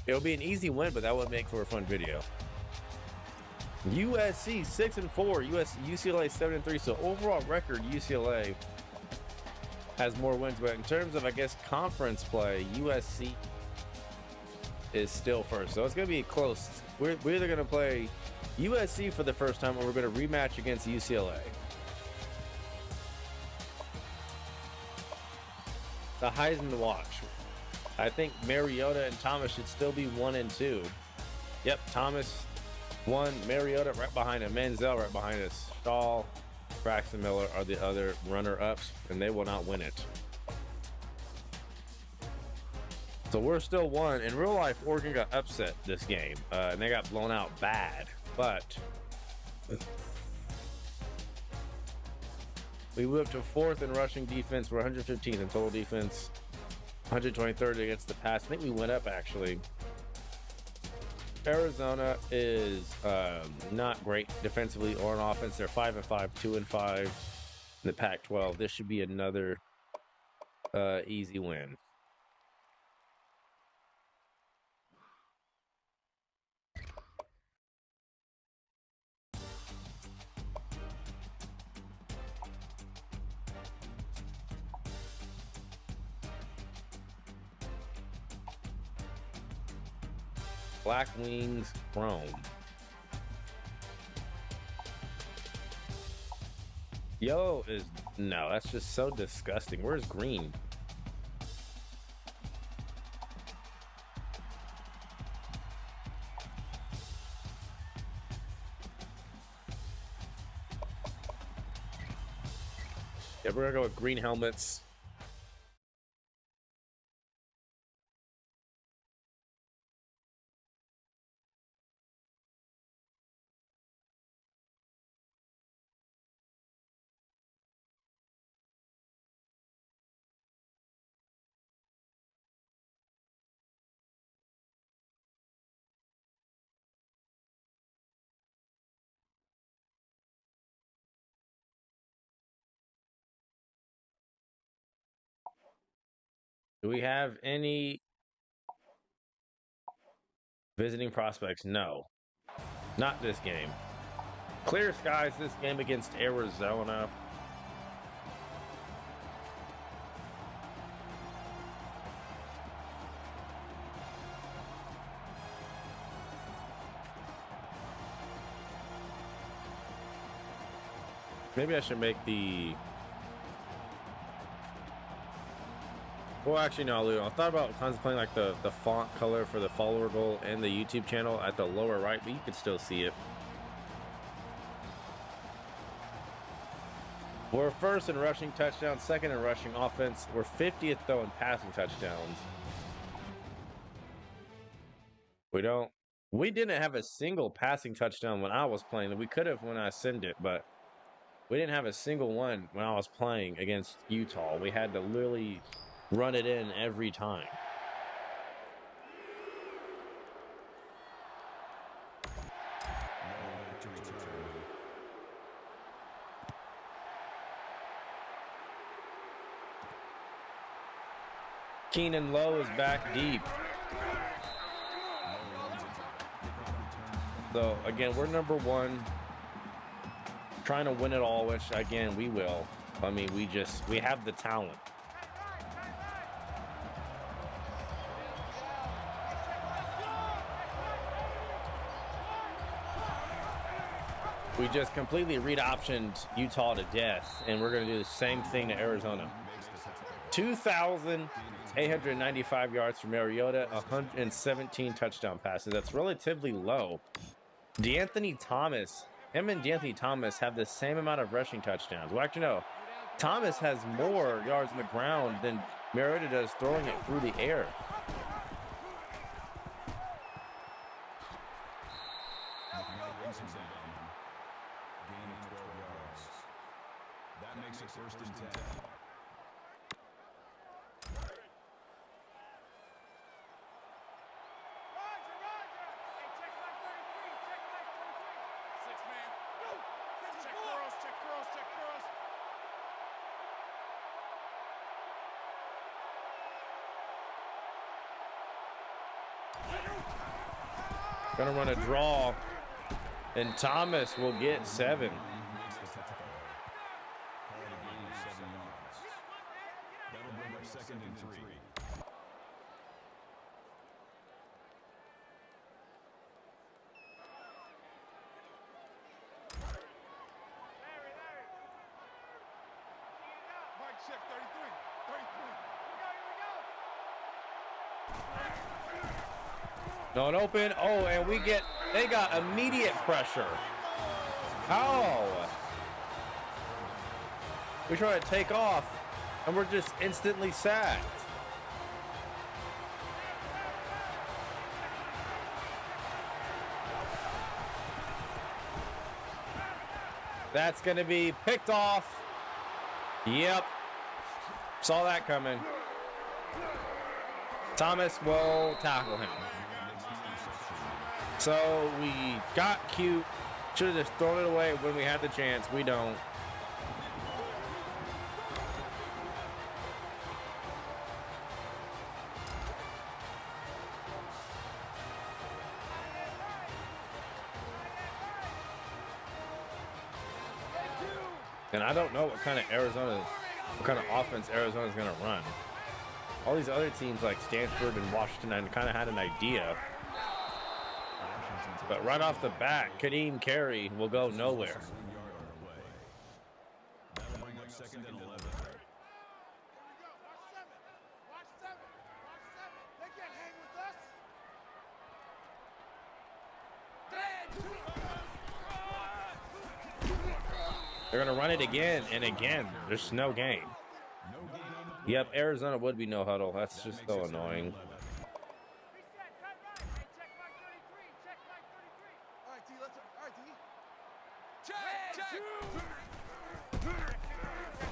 It'll be an easy win, but that would make for a fun video. USC 6-4, UCLA 7-3. So overall record, UCLA has more wins, but in terms of, I guess, conference play, USC is still first. So it's going to be close. We're either going to play USC for the first time, or we're going to rematch against UCLA. The Heisman watch. I think Mariota and Thomas should still be 1 and 2. Yep, Thomas 1, Mariota right behind him, Manziel right behind us. Stahl, Braxton Miller are the other runner-ups, and they will not win it. So we're still 1. In real life, Oregon got upset this game, and they got blown out bad. But we moved to 4th in rushing defense. We're 115th in total defense, 123rd against the pass. I think we went up, actually. Arizona is not great defensively or on offense. They're 5-5, 2-5 in the Pac-12. This should be another easy win. Black Wings Chrome. Yellow is, no, that's just so disgusting. Where's green? Yeah, we're gonna go with green helmets. Do we have any visiting prospects? No, not this game. Clear skies this game against Arizona. Maybe I should make the... Well, actually, no, Lou. I thought about contemplating like the font color for the follower goal and the YouTube channel at the lower right, but you can still see it. We're 1st in rushing touchdowns, 2nd in rushing offense. We're 50th, though, in passing touchdowns. We didn't have a single passing touchdown when I was playing. We could have when I sent it, but we didn't have a single one when I was playing against Utah. We had to literally run it in every time. Keenan Lowe is back deep. So, again, we're number one. Trying to win it all, which, again, we will. I mean, we have the talent. We just completely read-optioned Utah to death, and we're going to do the same thing to Arizona. 2,895 yards from Mariota, 117 touchdown passes. That's relatively low. D'Anthony Thomas, him and D'Anthony Thomas have the same amount of rushing touchdowns. Well, actually, no. Thomas has more yards on the ground than Mariota does throwing it through the air. That makes it first and 10. Gonna run a draw, and Thomas will get 7. That'll bring up second and 3. Mike, check 33. 33. No, an open. Oh, and they got immediate pressure. How? We try to take off, and we're just instantly sacked. That's going to be picked off. Yep. Saw that coming. Thomas will tackle him. So we got cute. Should have just thrown it away when we had the chance. We don't. And I don't know what kind of offense Arizona's going to run. All these other teams like Stanford and Washington, I kind of had an idea. But right off the bat, Kadeem Carey will go nowhere. That'll bring up second and 11. Watch 7. They can't hang with us. They're going to run it again and again. There's no game. Yep, Arizona would be no huddle. That's just so annoying.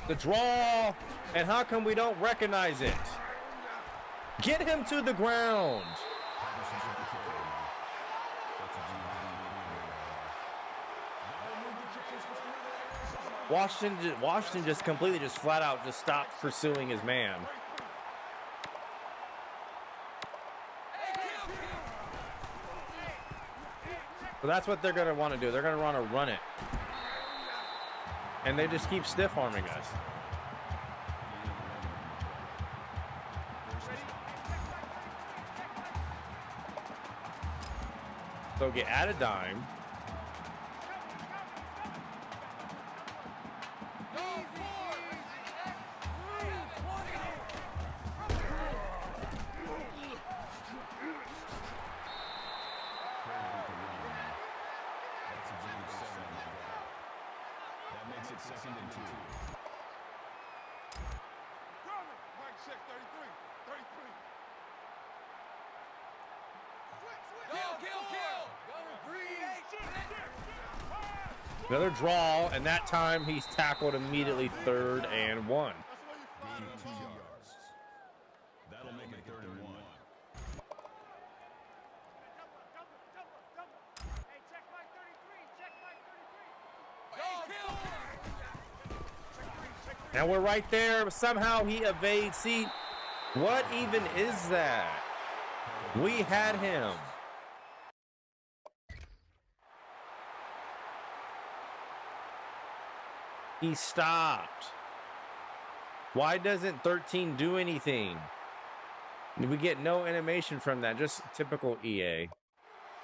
The draw, and how come we don't recognize it? Get him to the ground. Washington just completely just flat out just stopped pursuing his man. So that's what they're going to want to do. They're going to want to run it. And they just keep stiff-arming us. So get at a dime. Second and 2. Mike, check 33. 33. Another draw, and that time he's tackled immediately, 3rd and 1. Gain of 2 yards. That'll make it 3rd and 1. Hey, check Mike 33. Check Mike 33. And we're right there. Somehow he evades. See, What even is that? We had him. He stopped. Why doesn't 13 do anything? We get no animation from that. Just typical EA.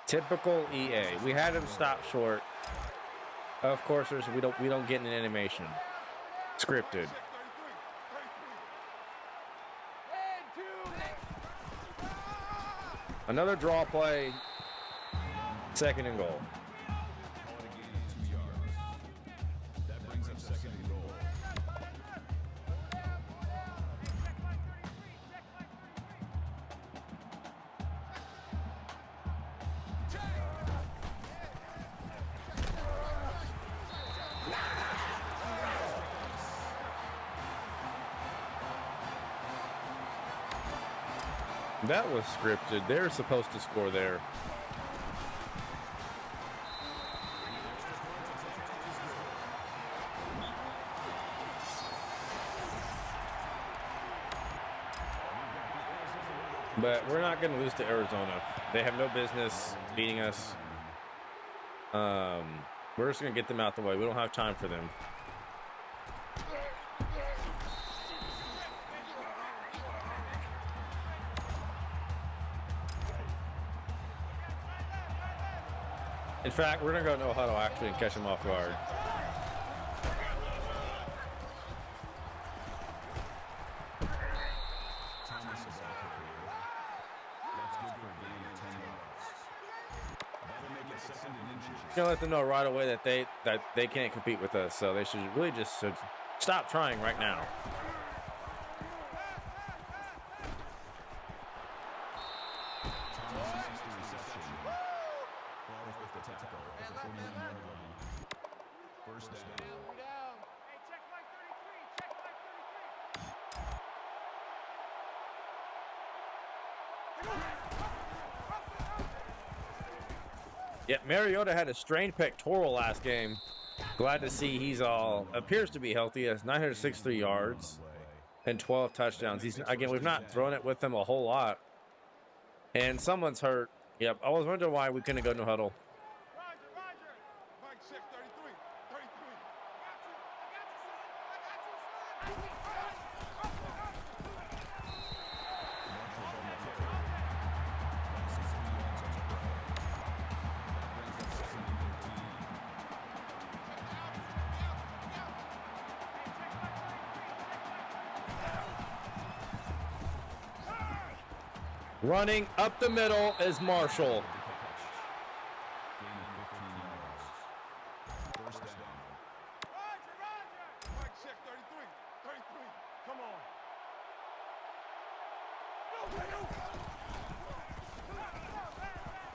Typical EA. We had him stop short. Of course, we don't get an animation. Scripted. Another draw play. Second and goal. Call it a gain of 2 yards. That brings up second and goal. That was scripted. They're supposed to score there. But we're not going to lose to Arizona. They have no business beating us. We're just going to get them out the way. We don't have time for them. In fact, we're going to go no huddle actually and catch them off guard. Thomas is out here. That's good for a gain of 10 yards. That'll make it second and inches. Gonna let them know right away that they can't compete with us, so they should really just stop trying right now. Thomas makes the reception. Flowers with the tackle at the 49-yard line. First down. Hey, check my 33. Check my 33. Yeah, Mariota had a strained pectoral last game. Glad to see he's appears to be healthy. Has 963 yards and 12 touchdowns. Again, we've not thrown it with him a whole lot. And someone's hurt. Yep, I was wondering why we couldn't go no huddle. Roger. Mike, check 33. 33. I got you, son. Running up the middle is Marshall. Gain of 15 yards. First down. Roger. Mike, check 33. 33. Come on.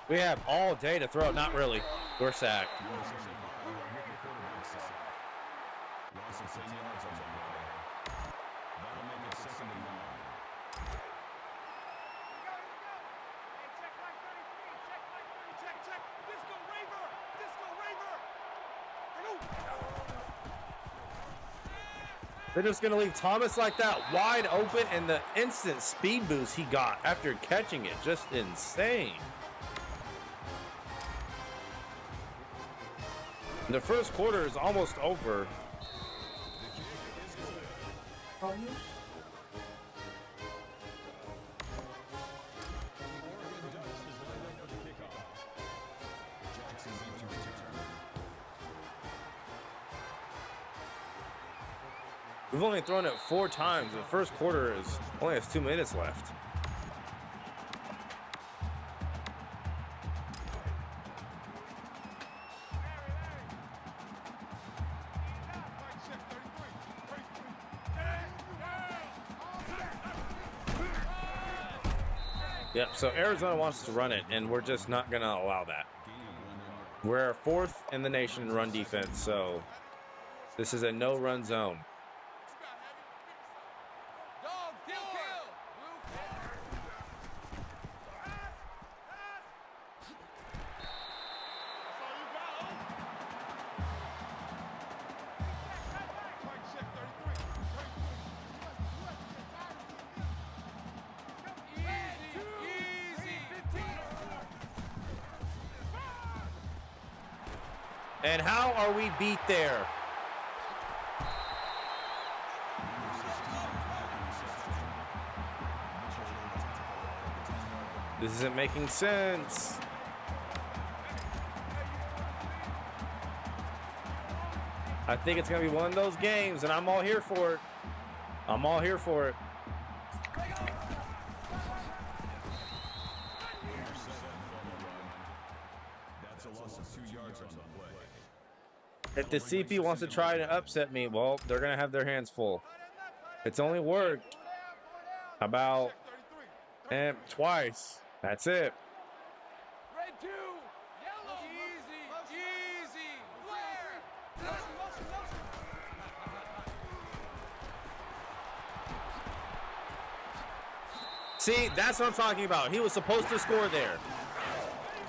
We have all day to throw it. Not really. We're sacked. Loss of 10 yards on the play. That'll make it second and 9. Check. Disco Raver. They're just going to leave Thomas like that wide open, and the instant speed boost he got after catching it, just insane. The first quarter is almost over. We've only thrown it 4 times. The first quarter only has 2 minutes left. Yep, so Arizona wants to run it, and we're just not going to allow that. We're 4th in the nation in run defense, so this is a no-run zone. And how are we beat there? This isn't making sense. I think it's going to be one of those games, and I'm all here for it. I'm all here for it. That's a loss of 2 yards on the play. If the CP wants to try to upset me, well, they're going to have their hands full. It's only worked about twice. That's it. Red 2. Yellow. Easy. Easy. Flare. Motion, motion, motion. See, that's what I'm talking about. He was supposed to score there.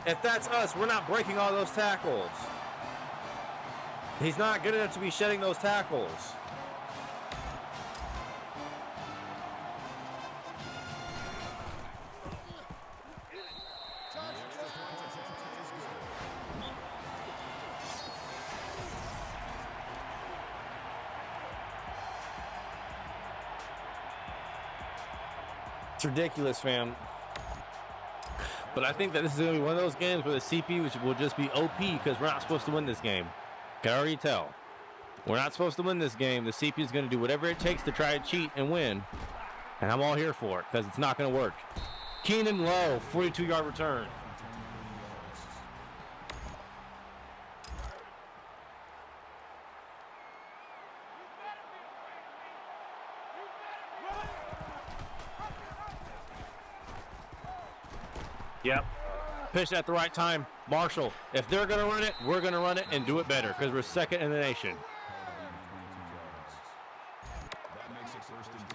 If that's us, we're not breaking all those tackles. He's not good enough to be shedding those tackles. It's ridiculous, fam. But I think that this is going to be one of those games where the CP will just be OP because we're not supposed to win this game. Can already tell. We're not supposed to win this game. The CP is going to do whatever it takes to try to cheat and win. And I'm all here for it because it's not going to work. Keenan Lowe, 42-yard return. Yep. Pitched at the right time. Marshall, if they're going to run it, we're going to run it and do it better because we're second in the nation. That makes it 1st and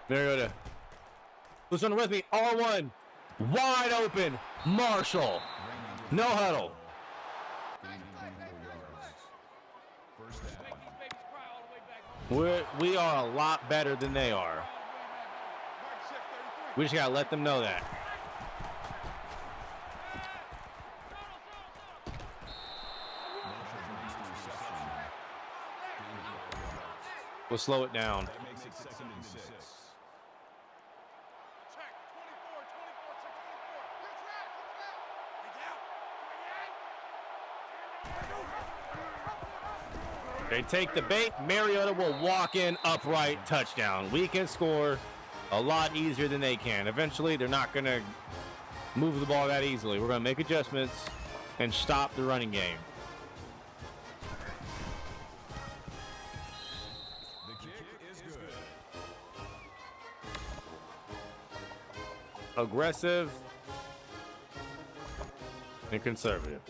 10. Mariota. Who's on with me? R1. Wide open. Marshall. No huddle. We are a lot better than they are. We just got to let them know that. We'll slow it down. That makes it 2nd and 6. Check. 24, 24. Check 24. They take the bait. Mariota will walk in upright touchdown. We can score a lot easier than they can. Eventually, they're not going to move the ball that easily. We're going to make adjustments and stop the running game. The kick is good. Aggressive and conservative.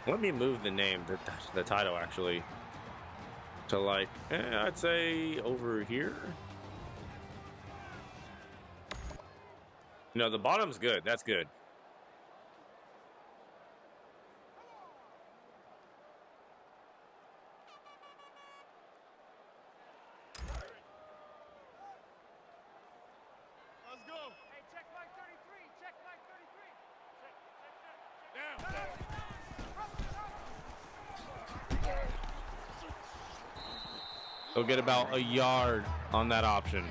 Let me move the name, the title actually, to like, I'd say over here. No, the bottom's good. That's good. Let's go. Hey, check line 33. Check line 33. Check. They'll get about a yard on that option.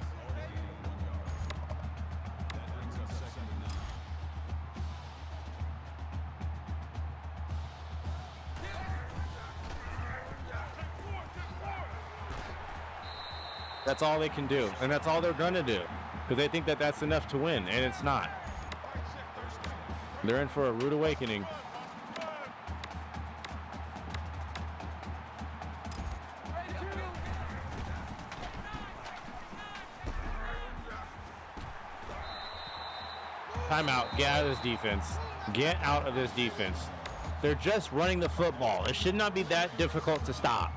That's all they can do, and that's all they're going to do, because they think that that's enough to win, and it's not. They're in for a rude awakening. Timeout. Get out of this defense. Get out of this defense. They're just running the football. It should not be that difficult to stop.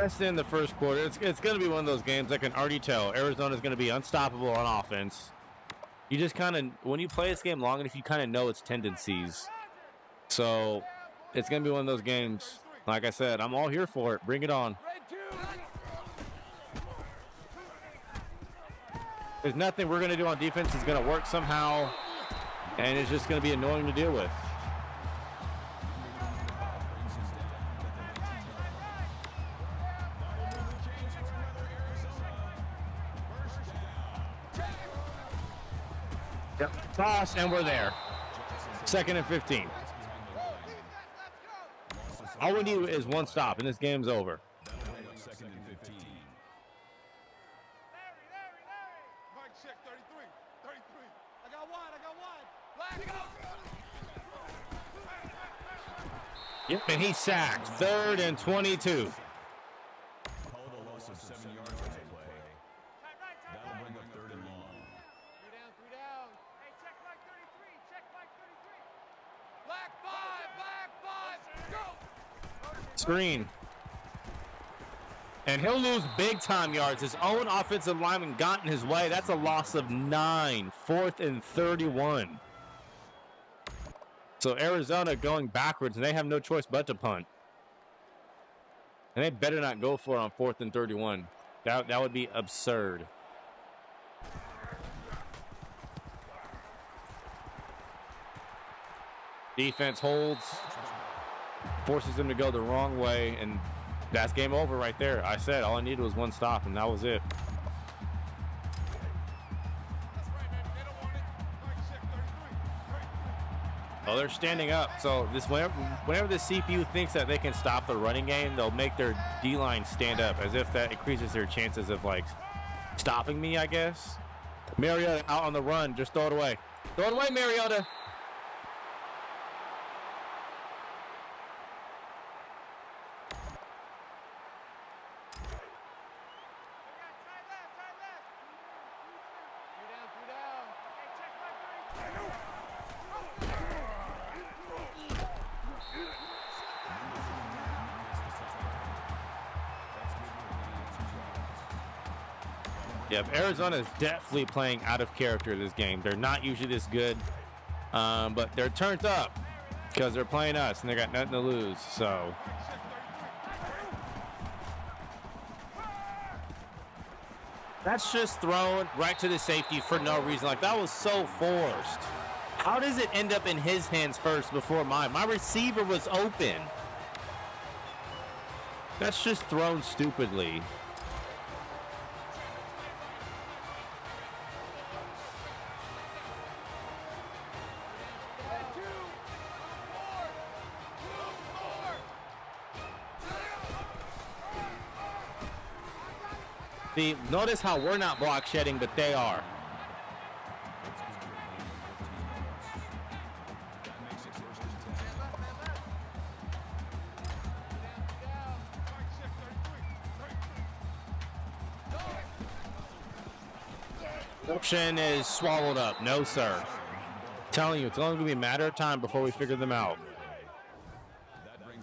Especially in the first quarter. It's going to be one of those games I can already tell. Arizona's going to be unstoppable on offense. You just kind of, when you play this game long enough, you kind of know its tendencies. So it's going to be one of those games. Like I said, I'm all here for it. Bring it on. There's nothing we're going to do on defense that's going to work somehow, and it's just going to be annoying to deal with. Yep. Toss, and we're there. 2nd and 15. All we need is one stop, and this game's over. That'll bring up 2nd and 15. Mike, check 33. 33. I got one. Black, go! Yep, and he's sacked. 3rd and 22. Call it a loss of 7 yards on the play. That'll bring up 3rd and long. 3 down. Hey, check Mike 33. Check Mike 33. Black 5. Go! Screen. And he'll lose big-time yards. His own offensive lineman got in his way. That's a loss of 9. 4th and 31. So Arizona going backwards, and they have no choice but to punt. And they better not go for it on 4th and 31. That would be absurd. Defense holds, forces them to go the wrong way, and that's game over right there. I said all I needed was one stop, and that was it. That's right, man. They don't want it. Mike, check 33. Oh, they're standing up. So this whenever the CPU thinks that they can stop the running game, they'll make their D-line stand up, as if that increases their chances of, like, stopping me, I guess. Mariota out on the run. Just throw it away. Throw it away, Mariota. Yep, Arizona is definitely playing out of character this game. They're not usually this good, but they're turned up because they're playing us, and they got nothing to lose. So that's just thrown right to the safety for no reason. Like, that was so forced. How does it end up in his hands first before mine? My receiver was open. That's just thrown stupidly. See, notice how we're not block shedding, but they are. Option is swallowed up. No, sir. Telling you, it's only going to be a matter of time before we figure them out.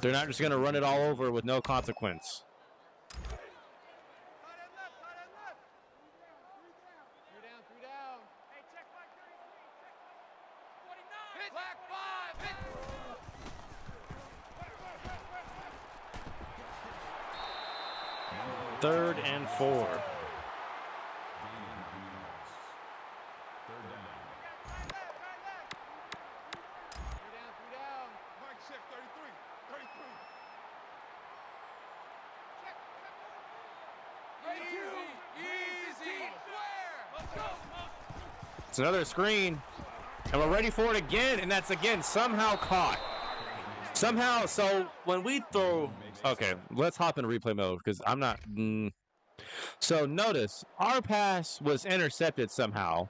They're not just going to run it all over with no consequence. Third and 4. It's another screen, and we're ready for it again, and that's again somehow caught. Somehow, so when we throw, okay, let's hop into replay mode because I'm not. So notice our pass was intercepted somehow,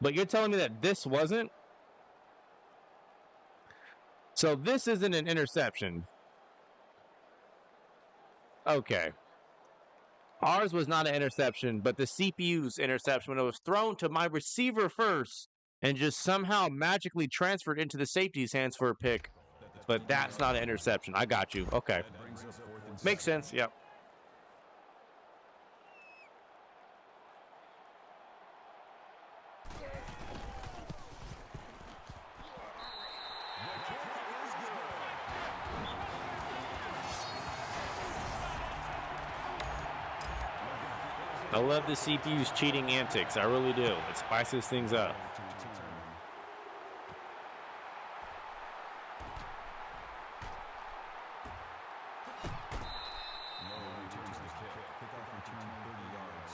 but you're telling me that this wasn't? So this isn't an interception. Okay. Ours was not an interception, but the CPU's interception when it was thrown to my receiver first and just somehow magically transferred into the safety's hands for a pick. But that's not an interception. I got you. Okay. Makes sense. Yep. I love the CPU's cheating antics. I really do. It spices things up. To return. Lowe returns the kick. Kickoff return 30 yards.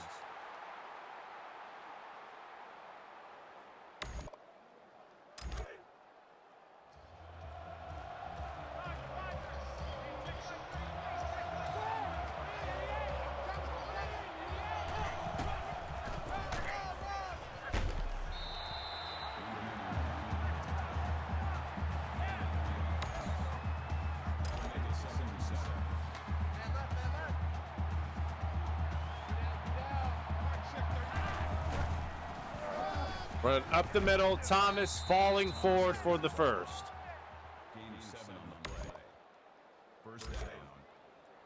Make it 7-7. Man left, man left. Run up the middle. Thomas falling forward for the first. Gain of 7 on the play. First down.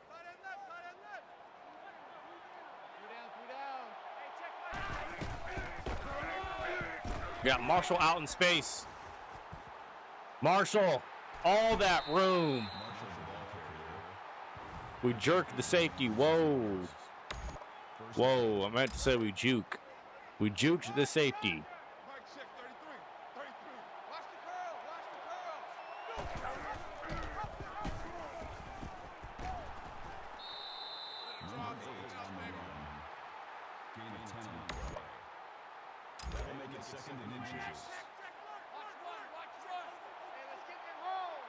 Tight end left, tight end left. Two down. We got Marshall out in space. Marshall, all that room. Marshall's the ball carrier. We jerked the safety. Whoa. First Whoa. I meant to say we juke. We juked the safety. Mike check 33. 33. Watch the curl, watch the curl. Number 8 on the run. Gain of 10 on the play. That'll make it 2nd and inches. Watch run, watch run. Hey, let's get them holes.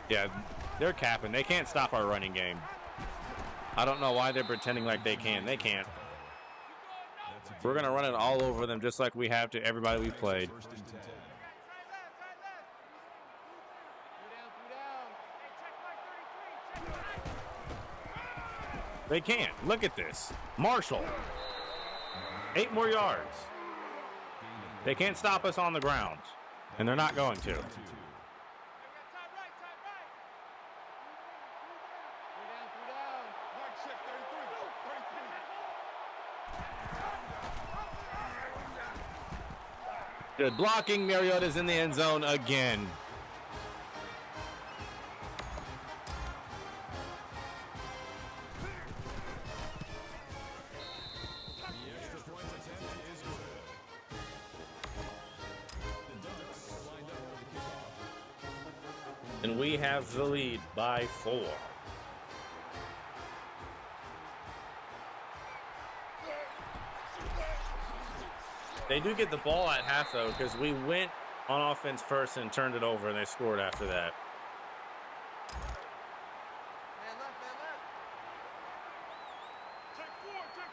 Yeah, they're capping. They can't stop our running game. I don't know why they're pretending like they can. They can't. That's a We're going to run it all over them just like we have to everybody we've played. 1st and 10. Tight left, tight left. Two down. Hey, check Mike 33. Check Mike. They can't. Look at this. Marshall. 8 more yards. They can't stop us on the ground. And they're not going to. Hey, we got top right, top right. Two down. Mike check 33. 33. Good blocking. Mariota's in the end zone again. The extra point attempt is good. The Ducks lined up for the kickoff. And we have the lead by 4. They do get the ball at half, though, because we went on offense first and turned it over, and they scored after that. Man left, man left. Check 4, check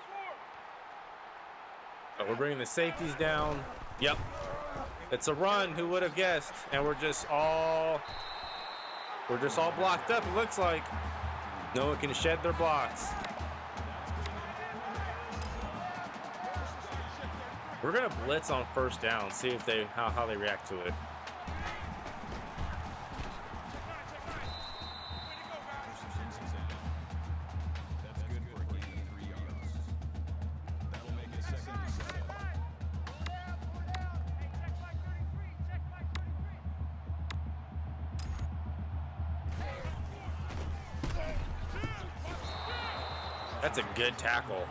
4. But we're bringing the safeties down. Yep. It's a run. Who would have guessed? And we're just all blocked up, it looks like. No one can shed their blocks. We're going to blitz on first down, see if they how they react to it. That's good for a gain of 3 yards. That'll make it 2nd and 7. That's a good tackle.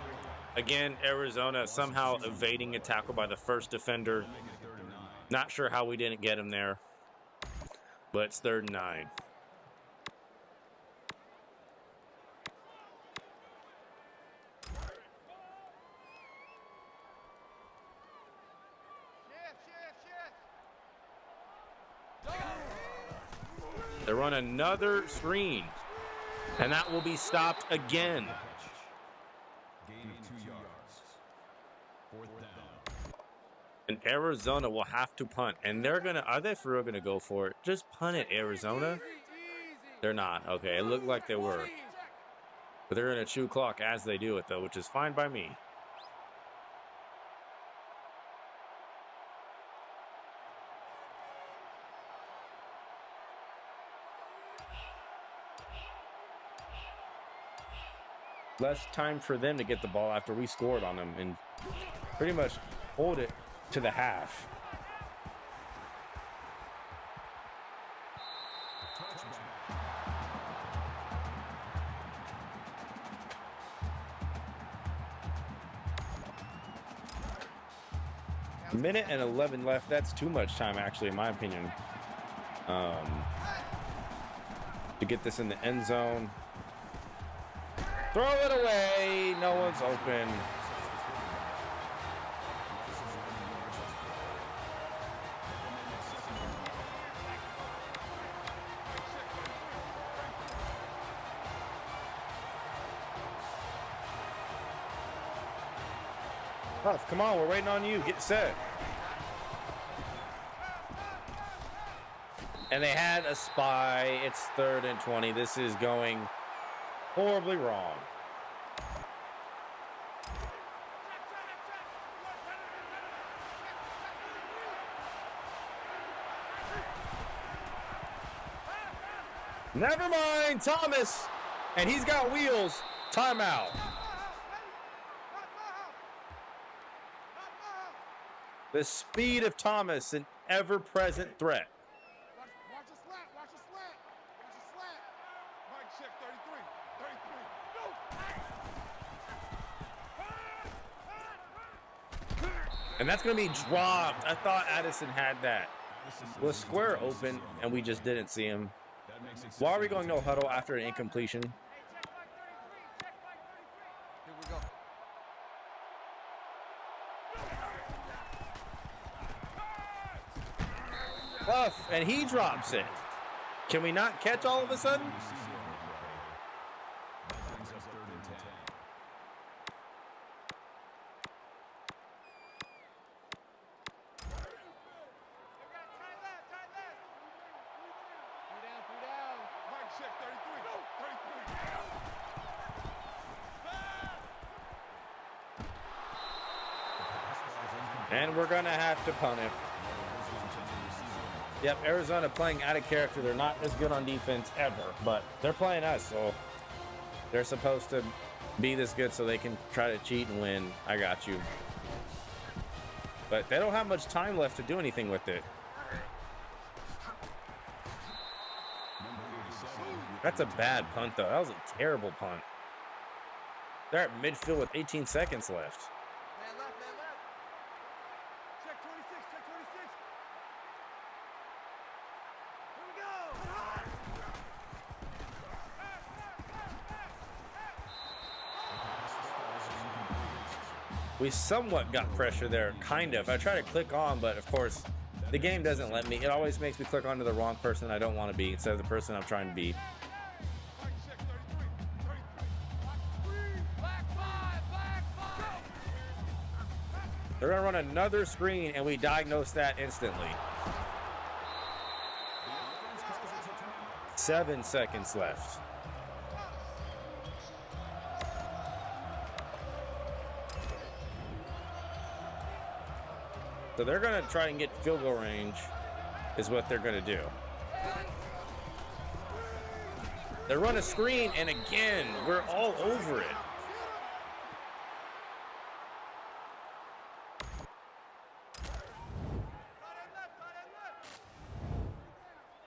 Again, Arizona somehow evading a tackle by the first defender. Make it 3rd and 9. Not sure how we didn't get him there, but it's 3rd and 9. They run another screen, and that will be stopped again. Gain of 2 yards. 4th down. And Arizona will have to punt, and are they for real gonna go for it? Just punt it, Arizona. They're not. Okay, it looked like they were. But they're gonna chew clock as they do it, though, which is fine by me. Less time for them to get the ball after we scored on them and pretty much hold it to the half. Minute and 11 left. That's too much time, actually, in my opinion, to get this in the end zone. Throw it away. No one's open. Huff, come on, we're waiting on you. Get set. And they had a spy. It's 3rd and 20. This is going horribly wrong. Never mind, Thomas. And he's got wheels. Timeout. The speed of Thomas, an ever-present threat. Watch a slant. Watch a slant. Watch a slant. Mike, check 33. 33. Go. And that's going to be dropped. I thought Addison had that. Was square open, and we just didn't see him. Why are we going no huddle after an incompletion? Here we go. Buff, and he drops it. Can we not catch all of a sudden? And we're going to have to punt it. Yep, Arizona playing out of character. They're not as good on defense ever, but they're playing us, so they're supposed to be this good so they can try to cheat and win. I got you. But they don't have much time left to do anything with it. That's a bad punt, though. That was a terrible punt. They're at midfield with 18 seconds left. Man left, man left. Check 26, check 26. Here we go. We somewhat got pressure there, kind of. I try to click on, but of course, the game doesn't let me. It always makes me click onto the wrong person I don't want to be instead of the person I'm trying to be. Mike, check 33, 33. Black 5, black 5. They're going to run another screen, and we diagnose that instantly. 7 seconds left. So they're going to try and get field goal range, is what they're going to do. They run a screen, and again, we're all over it.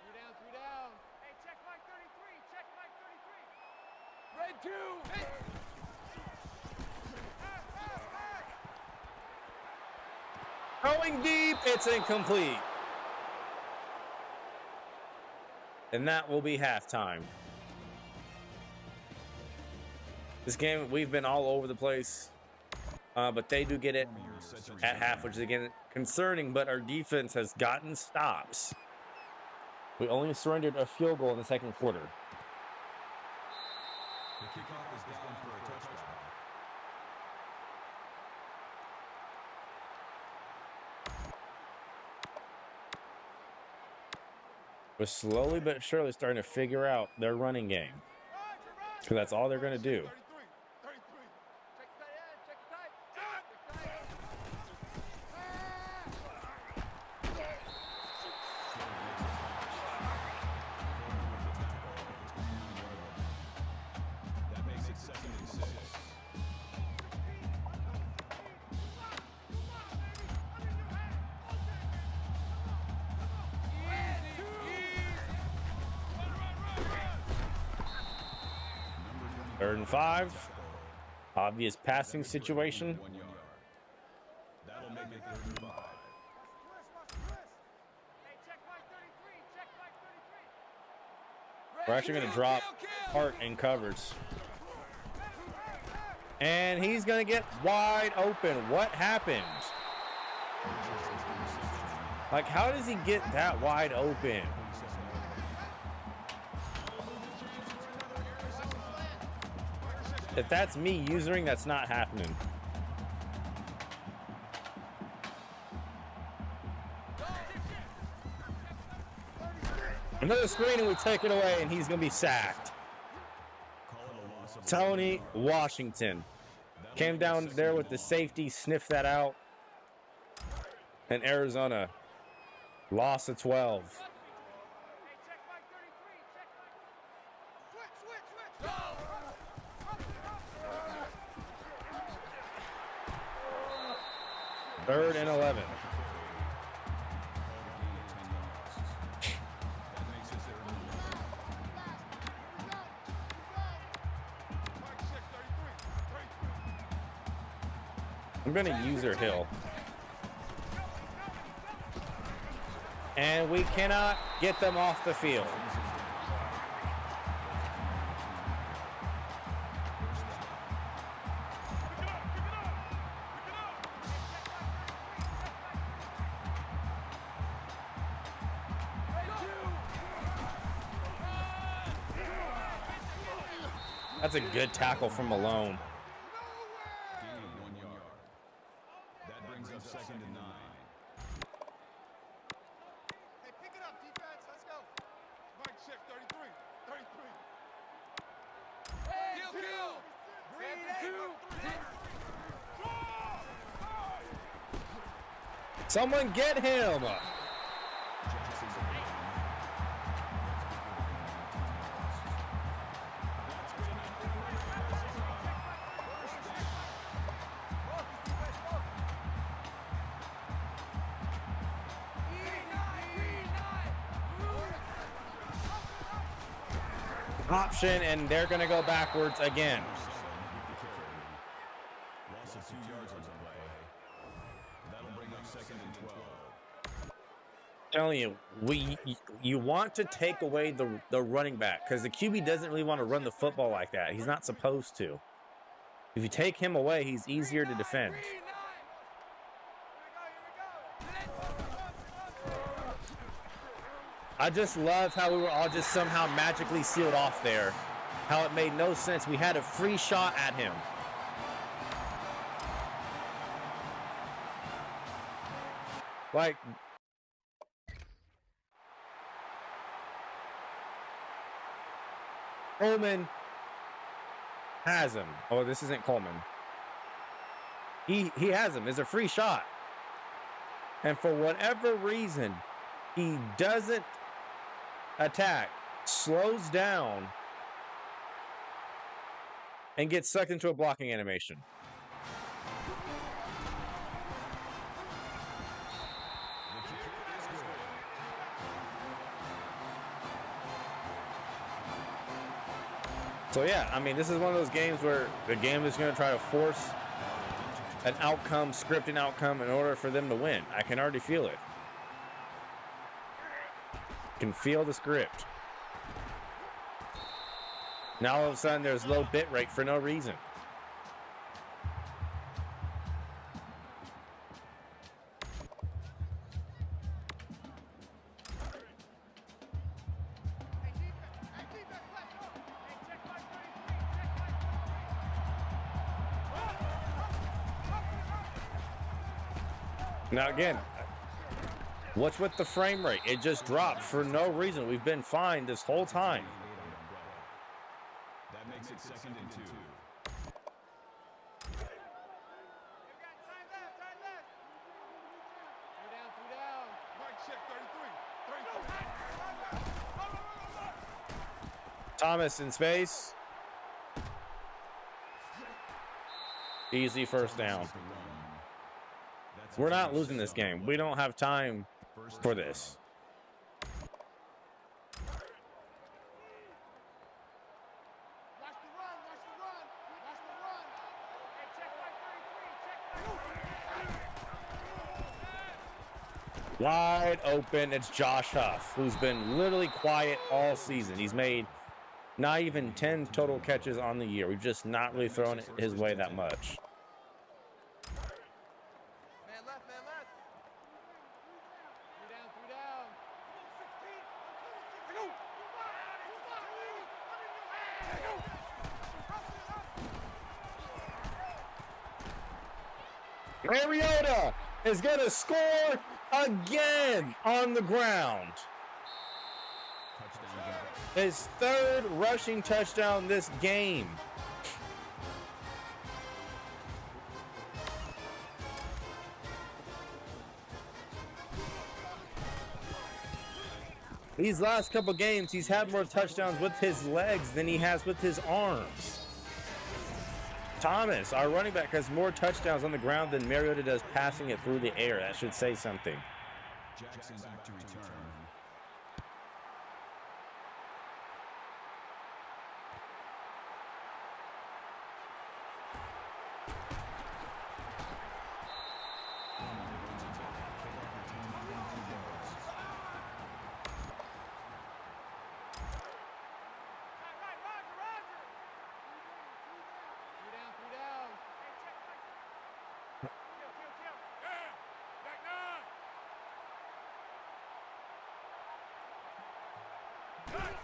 Three down. Hey, check Mike 33, check Mike 33. Red 2. Hey. Going deep, it's incomplete. And that will be halftime. This game, we've been all over the place, but they do get it at half, which is, again, concerning, but our defense has gotten stops. We only surrendered a field goal in the second quarter. The kickoff is down for a touchdown. We're slowly but surely starting to figure out their running game, because that's all they're going to do. 33, 33. Check the tight end, check the tight. Check the tight end. That makes it 2nd and 6. Third and 5. Obvious passing situation. 1 yard. That'll make it 3rd and 5. We're actually going to drop Hart in covers. And he's going to get wide open. What happened? Like, how does he get that wide open? If that's me usering, that's not happening. Another screen and we take it away, and he's going to be sacked. Tony Washington came down there with the safety, sniffed that out. And Arizona lost to 12. Third and 11. I'm going to user Hill. And we cannot get them off the field. That's a good tackle from Malone. That brings up 2nd and 9. Hey, pick it up, defense. Let's go. Mike, check 33. 33. Kill. Someone get him. Option, and they're going to go backwards again. Loss of 2 yards on the play. That'll bring up 2nd and 12. Telling you, you want to take away the running back because the QB doesn't really want to run the football like that. He's not supposed to. If you take him away, he's easier to defend. I just love how we were all just somehow magically sealed off there. How it made no sense. We had a free shot at him. Like, Coleman has him. Oh, this isn't Coleman. He has him. It's a free shot. And for whatever reason, he doesn't attack, slows down, and gets sucked into a blocking animation. So yeah, I mean, this is one of those games where the game is going to try to force an outcome, script an outcome in order for them to win. I can already feel it. Can feel the script. Now all of a sudden there's low bit rate for no reason. Now again, what's with the frame rate? It just dropped for no reason. We've been fine this whole time. That makes it 2nd and 2. Mike, check 33. Thomas in space. Easy first down. We're not losing this game. We don't have time for this. Watch the run. Hey, check 33. Wide open. It's Josh Huff, who's been literally quiet all season. He's made not even 10 total catches on the year. We've just not really thrown it his way that much. Man left, man left. Three down. Mariota is going to score again on the ground. His third rushing touchdown this game. These last couple games, he's had more touchdowns with his legs than he has with his arms. Thomas, our running back, has more touchdowns on the ground than Mariota does passing it through the air. That should say something. Jackson back to return.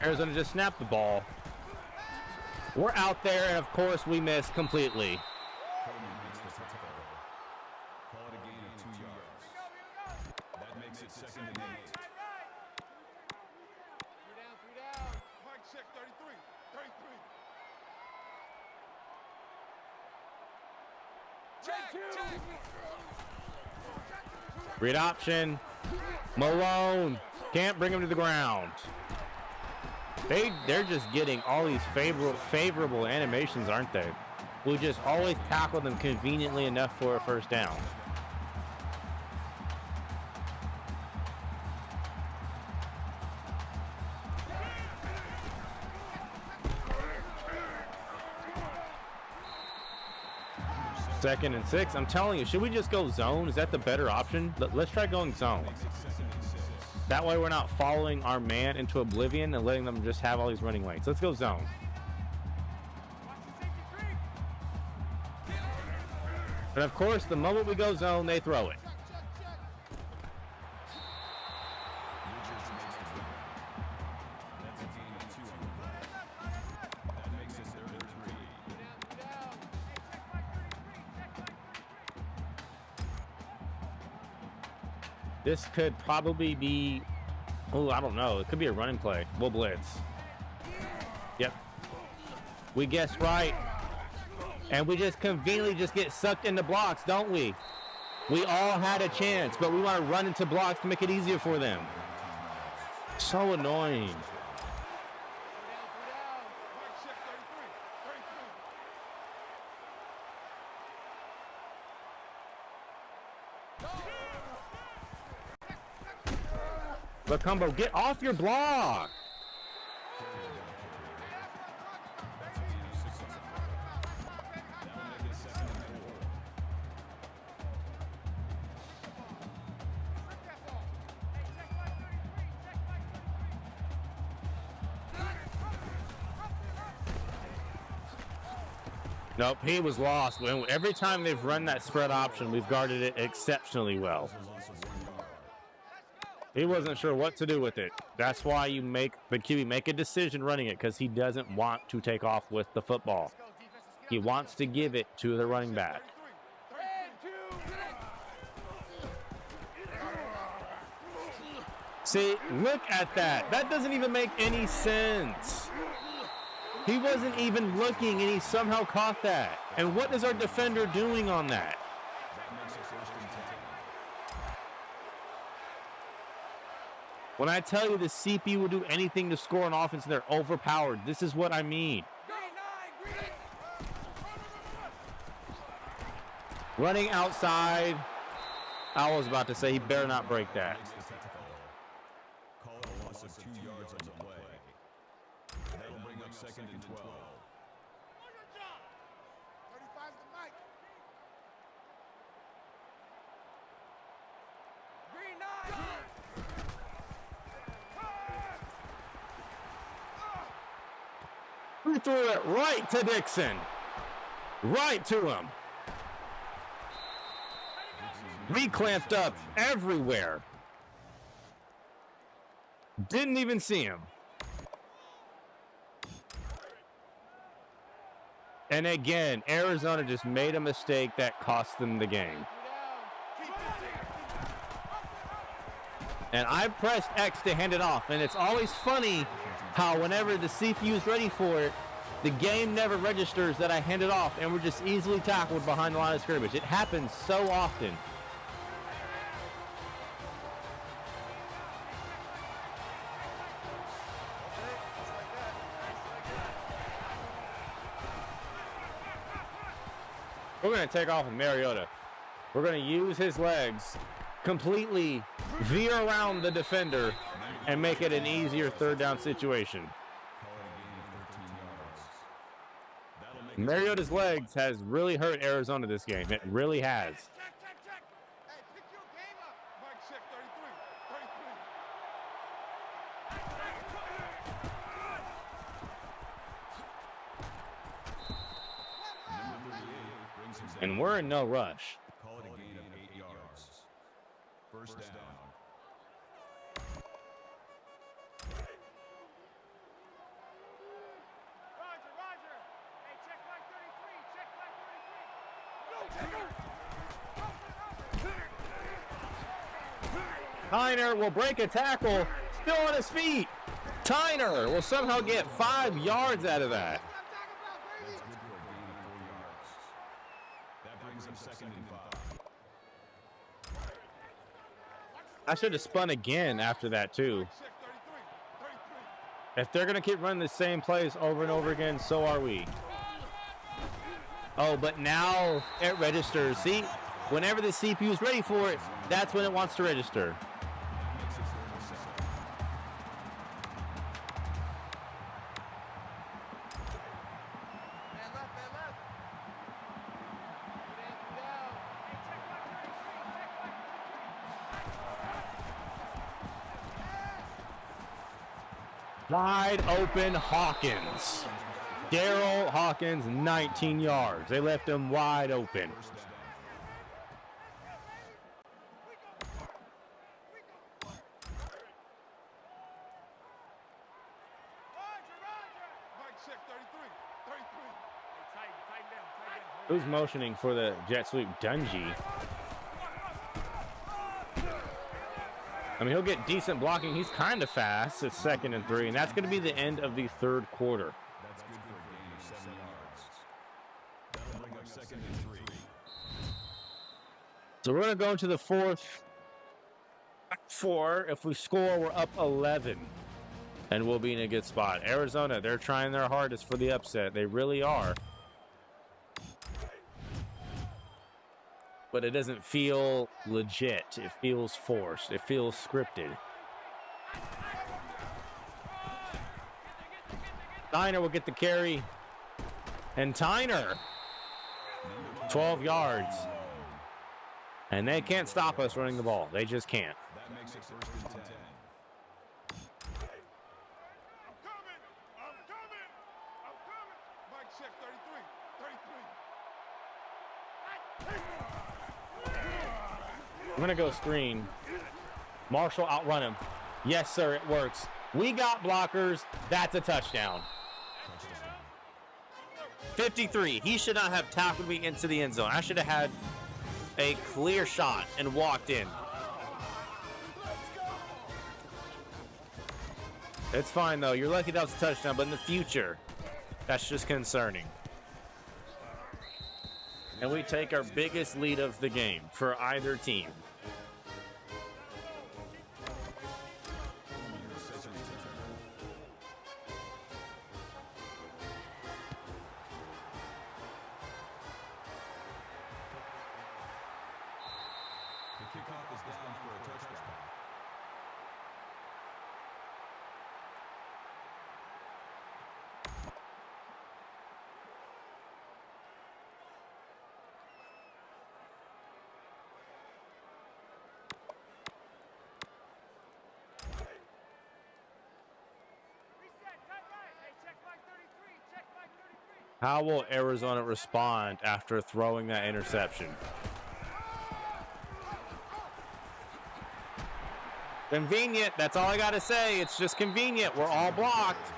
Arizona just snapped the ball. We're out there, and of course we miss completely. Coleman makes the tackle. Call it a gain of 2 yards. That makes it 2nd and 8. Three down. Mike check 33. 33. Check. Read option. Malone can't bring him to the ground. They're just getting all these favorable animations, aren't they? We just always tackle them conveniently enough for a first down. Second and 6. I'm telling you, should we just go zone? Is that the better option? Let's try going zone. That way we're not following our man into oblivion and letting them just have all these running lanes. Let's go zone. And of course, the moment we go zone, they throw it. That's a gain of 2 on the play. That makes it 3rd and 3. This could probably be, oh, I don't know. It could be a running play. We'll blitz. Yep. We guessed right. And we just conveniently just get sucked into blocks, don't we? We all had a chance, but we want to run into blocks to make it easier for them. So annoying. Mike check 33. Lacumbo, get off your block. That's a gain of 6 on the play. That'll make it 2nd and 4. Nope, he was lost. Every time they've run that spread option, we've guarded it exceptionally well. A loss of 1 yard. He wasn't sure what to do with it. That's why you make the QB make a decision running it, because he doesn't want to take off with the football. He wants to give it to the running back. See, look at that. That doesn't even make any sense. He wasn't even looking, and he somehow caught that. And what is our defender doing on that? That makes it 1st and 10. When I tell you the CP will do anything to score an offense, they're overpowered. This is what I mean. Running outside. I was about to say he better not break that. Makes the tackle. Call it a loss of 2 yards on the play. That'll bring up 2nd and 12. 35's the Mike. Green 9. He threw it right to Dixon. Right to him. We clamped up everywhere. Didn't even see him. And again, Arizona just made a mistake that cost them the game. And I pressed X to hand it off. And it's always funny how whenever the CPU is ready for it, the game never registers that I hand it off, and we're just easily tackled behind the line of scrimmage. It happens so often. We're going to take off with Mariota. We're going to use his legs, completely veer around the defender, and make it an easier third down situation. Mariota's legs has really hurt Arizona this game. It really has. Check. Hey, pick your game up. Mike, check 33. And we're in no rush. Call it a gain of 8 yards. First down. Roger. Hey, check Mike 33. Tyner will break a tackle, still on his feet. Tyner will somehow get 5 yards out of that. That's good for a gain of 4 yards. That brings up 2nd and 5. I should have spun again after that, too. Check 33. If they're going to keep running the same plays over and over again, so are we. Oh, but now it registers. See, whenever the CPU is ready for it, that's when it wants to register. Man left. Wide open Hawkins. Daryl Hawkins, 19 yards. They left him wide open. Mike, check 33. Tighten down. Who's motioning for the jet sweep? Dungy. I mean, he'll get decent blocking. He's kind of fast. It's 2nd and 3, and that's going to be the end of the third quarter. That's good for a gain of 7 yards. That'll bring up 2nd and 3. So we're going to go into the fourth. 4. If we score, we're up 11, and we'll be in a good spot. Arizona, they're trying their hardest for the upset. They really are. But it doesn't feel legit. It feels forced. It feels scripted. Tyner will get the carry. And Tyner, 12 yards. And they can't stop us running the ball. They just can't. That makes it 1st and 10. I'm coming. Mike, check 33. I'm going to go screen. Marshall outrun him. Yes, sir, it works. We got blockers. That's a touchdown. 53. He should not have tackled me into the end zone. I should have had a clear shot and walked in. It's fine, though. You're lucky that was a touchdown, but in the future, that's just concerning. And we take our biggest lead of the game for either team. The kickoff is down for a touchdown. Reset, tight right. Hey, check Mike 33. Check How will Arizona respond after throwing that interception? Convenient. That's all I got to say. It's just convenient. We're all blocked.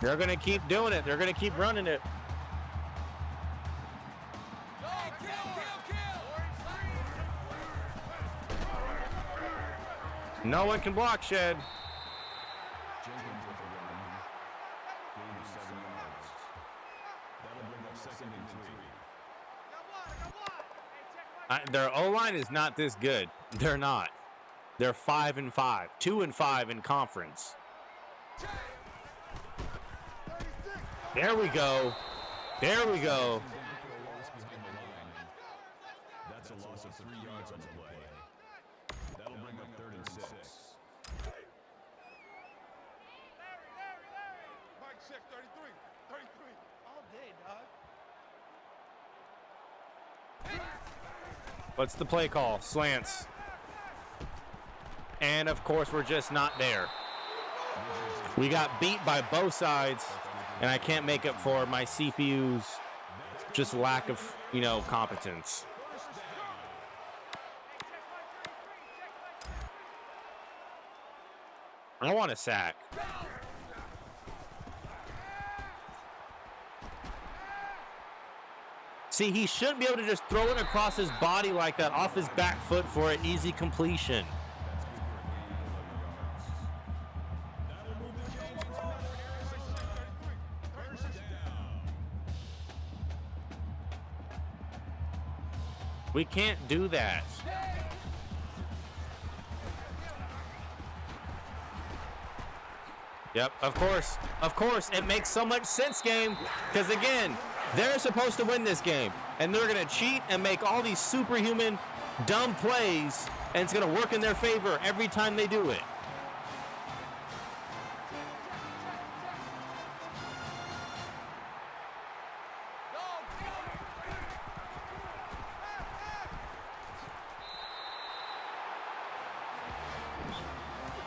They're going to keep doing it. They're going to keep running it. No one can block, Shed. Jenkins with a run. Gain of 7 yards. That'll bring up 2nd and 3. Their O-line is not this good. They're not. They're 5-5, 2-5 in conference. There we go. There we go. That's a loss of 3 yards on the play. That'll bring up 3rd and 6. Mike, check 33. 33. All day, dog. What's the play call? Slants. And, of course, we're just not there. We got beat by both sides, and I can't make up for my CPU's just lack of, competence. I want a sack. See, he shouldn't be able to just throw it across his body like that off his back foot for an easy completion. We can't do that. Yep, of course, it makes so much sense, game, because again, they're supposed to win this game, and they're going to cheat and make all these superhuman, dumb plays, and it's going to work in their favor every time they do it.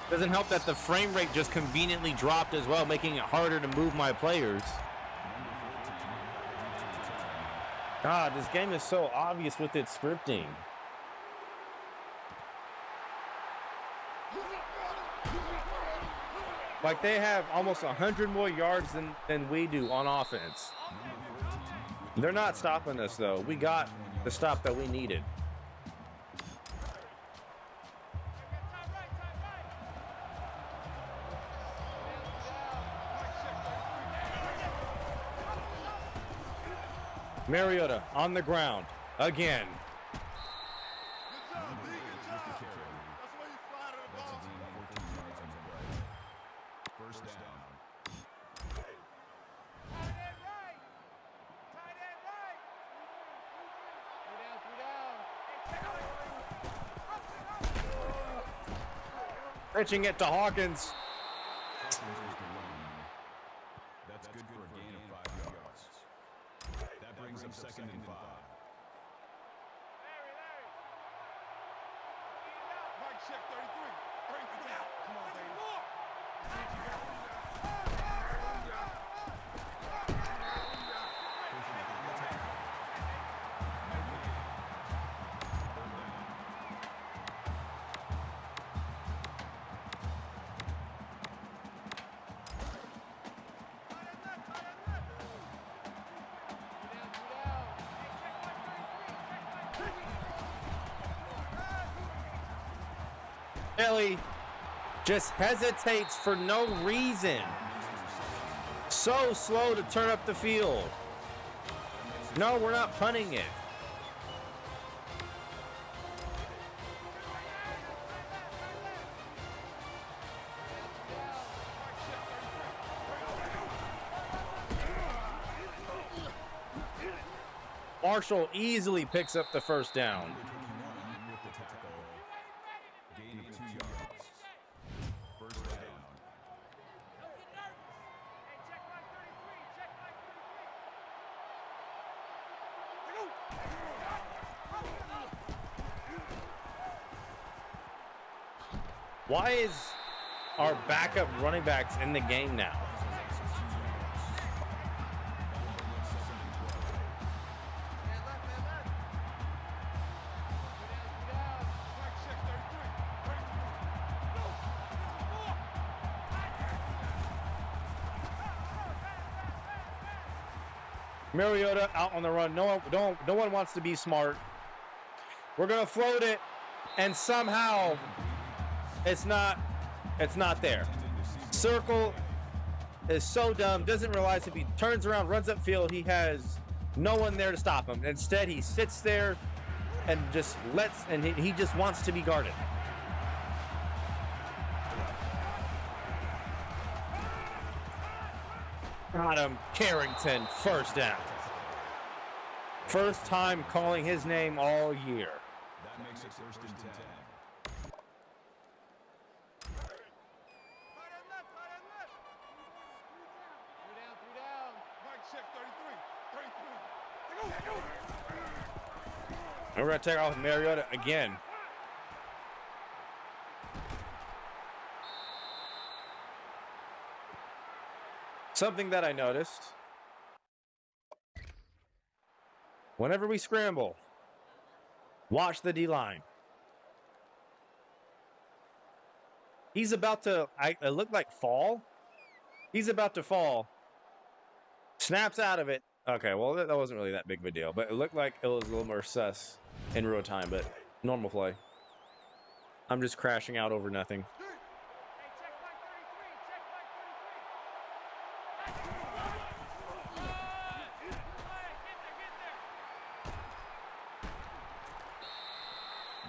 Doesn't help that the frame rate just conveniently dropped as well, making it harder to move my players. God, this game is so obvious with its scripting. Like, they have almost 100 more yards than we do on offense. They're not stopping us, though. We got the stop that we needed. Mariota on the ground again. Good job, D. Good job. That's why you fly to the That's a ball. gain of 14 yards on the play. 1st down. Pitching it to Hawkins. Hawkins with the run. That's good for a gain of 5 yards. That brings up 2nd and 5. Mike, check 33. 33. Come on, baby. Billy just hesitates for no reason. So slow to turn up the field. No, we're not punting it. Marshall easily picks up the first down. Number 21 with the tackle. Gain of 2 yards. 1st down. Why is our backup running backs in the game now? Mariota out on the run. No one wants to be smart. We're gonna float it, and somehow it's not there. Circle is so dumb. Doesn't realize if he turns around, runs upfield, he has no one there to stop him. Instead, he sits there and just he just wants to be guarded. Got him. Carrington, first down. First time calling his name all year. That makes it first and 10. And we're going to take off Mariota again. Something that I noticed. Whenever we scramble, watch the D-line. He's about to, it looked like fall. He's about to fall. Snaps out of it. Okay, well, that wasn't really that big of a deal. But it looked like it was a little more sus in real time, but normal play. I'm just crashing out over nothing.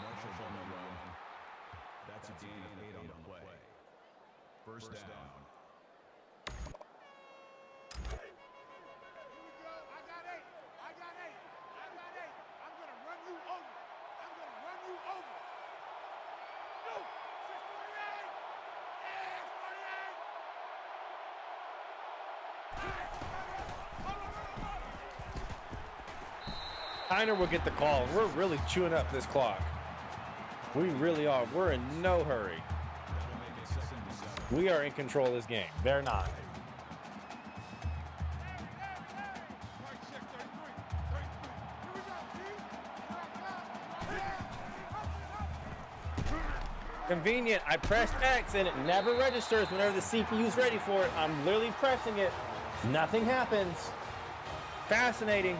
Marshall's on the run. That's a gain of 8 on the play. First down. Tyner will get the call. We're really chewing up this clock. We really are. We're in no hurry. We are in control of this game. They're not. Convenient. I pressed X and it never registers whenever the CPU is ready for it. I'm literally pressing it. Nothing happens. Fascinating.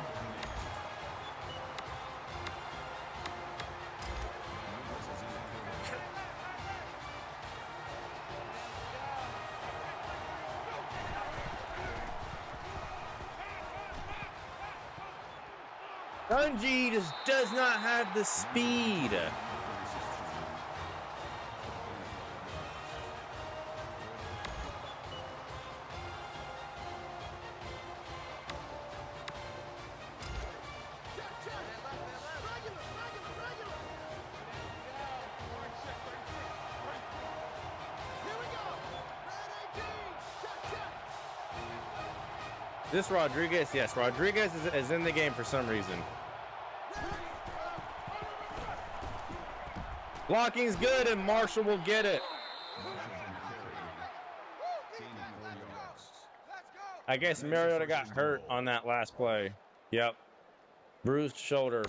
Dungy just does not have the speed. This Rodriguez, yes, Rodriguez is in the game for some reason. Blocking's good, and Marshall will get it. I guess Mariota got hurt on that last play. Yep. Bruised shoulder.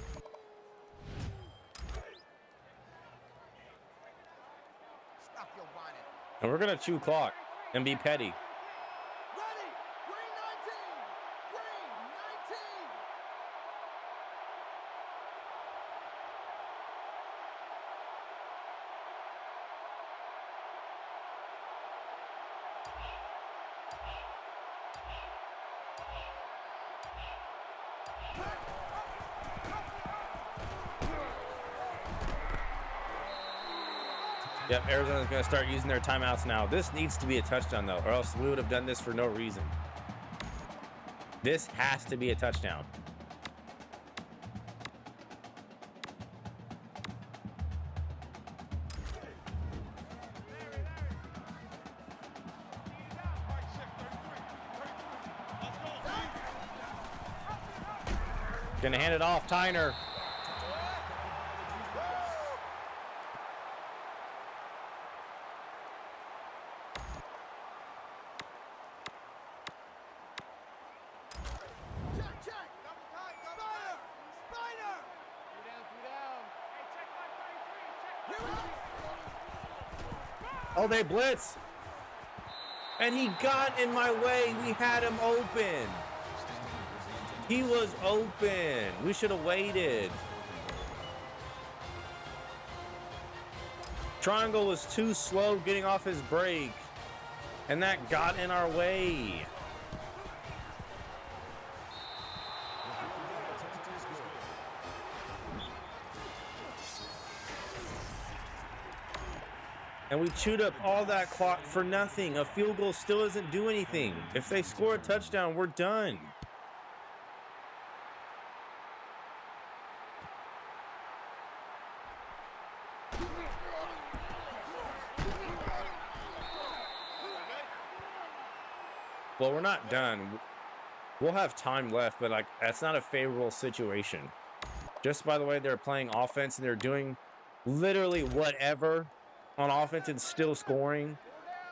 And we're going to chew clock and be petty. Yep, Arizona's going to start using their timeouts now. This needs to be a touchdown, though, or else we would have done this for no reason. This has to be a touchdown. Going to hand it off, Tyner. Oh, they blitz. And he got in my way. We had him open. He was open. We should have waited. Triangle was too slow getting off his break. And that got in our way. And we chewed up all that clock for nothing. A field goal still doesn't do anything. If they score a touchdown, we're done. Well, we're not done. We'll have time left, but like that's not a favorable situation. Just by the way, they're playing offense and they're doing literally whatever on offense and still scoring.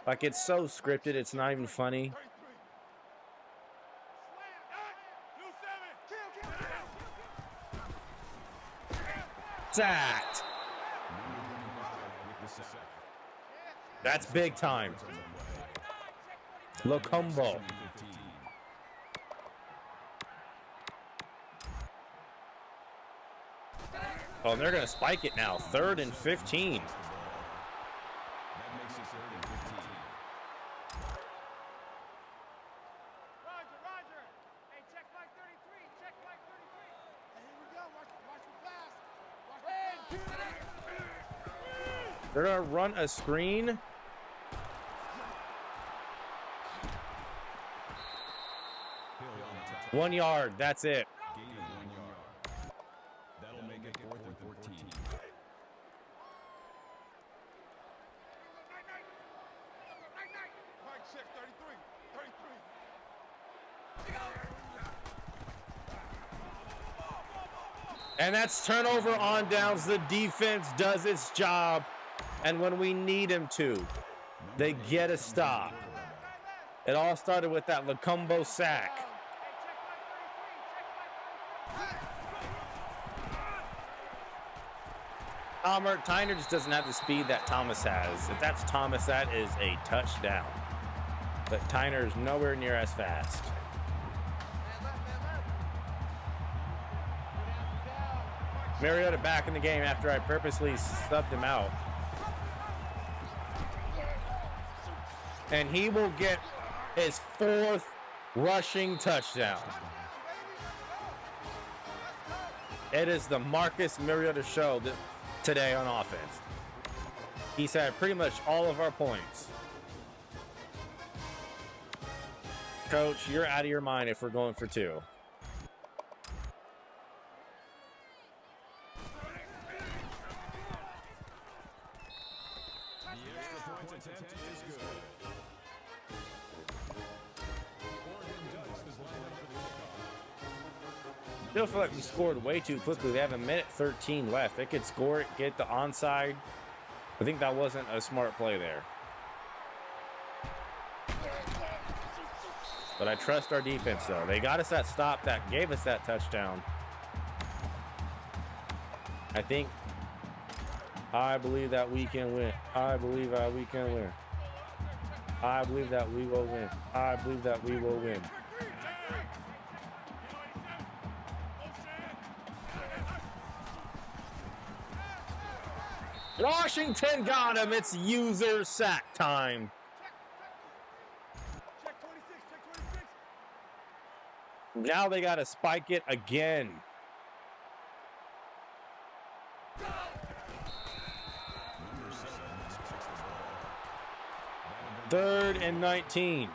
Like it's so scripted, it's not even funny. Sacked. That's big time. Locumbo. Oh, and they're going to spike it now. 3rd and 15. They're going to run a screen. One yard. That's it. That'll make it 4th and 14. And that's turnover on downs. The defense does its job. And when we need them to, they get a stop. It all started with that Locumbo sack. Tyner just doesn't have the speed that Thomas has. If that's Thomas, that is a touchdown. But Tyner is nowhere near as fast. Mariota back in the game after I purposely subbed him out. And he will get his 4th rushing touchdown. It is the Marcus Mariota show today on offense. He's had pretty much all of our points. Coach, you're out of your mind if we're going for 2. Still feel like we scored way too quickly. They have 1:13 left. They could score it, get the onside. I think that wasn't a smart play there. But I trust our defense, though. They got us that stop that gave us that touchdown. I believe that we can win. I believe that we can win. I believe that we will win. I believe that we will win. Washington got him. It's user sack time. Now they got to spike it again. Third and 19.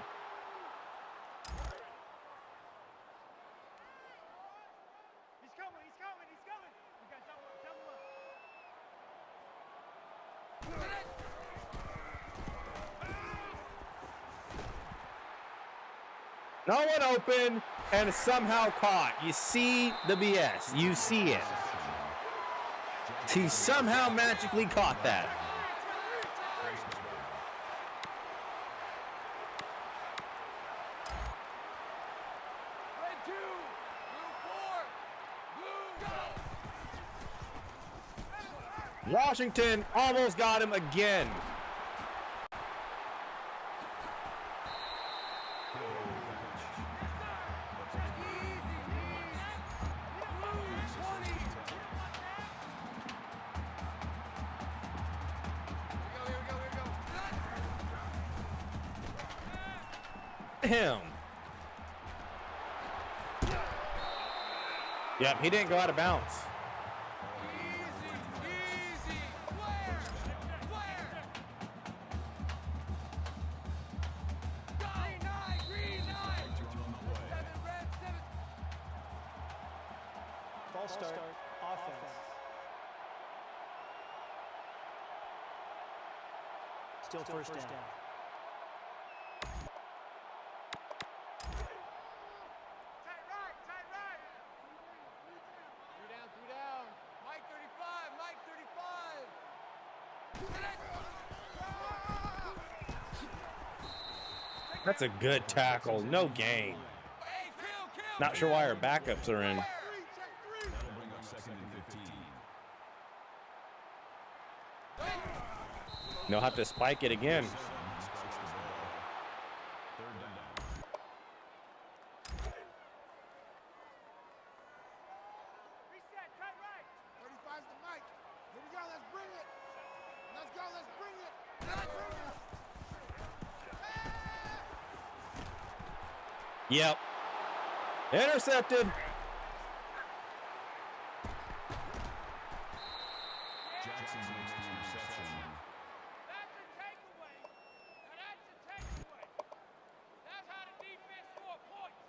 No one open and somehow caught. You see the BS. You see it. He somehow magically caught that. Washington almost got him again. him. Yep, he didn't go out of bounds. Easy. Flare. Green 9. 7 red 7. False start. Offense. Still first down. Tight right. 3 down. Mike 35. That's a good tackle. No gain. Hey, kill. Not sure why our backups are in. Check 3. That'll bring up 2nd and 15. They'll have to spike it again. Spikes the ball. 3rd down. Reset, tight right. 35's the Mike. Here we go, let's bring it. Let's bring it. Yep. Intercepted. Jackson makes the interception. That's a takeaway. Now that's a takeaway. That's how the defense score points.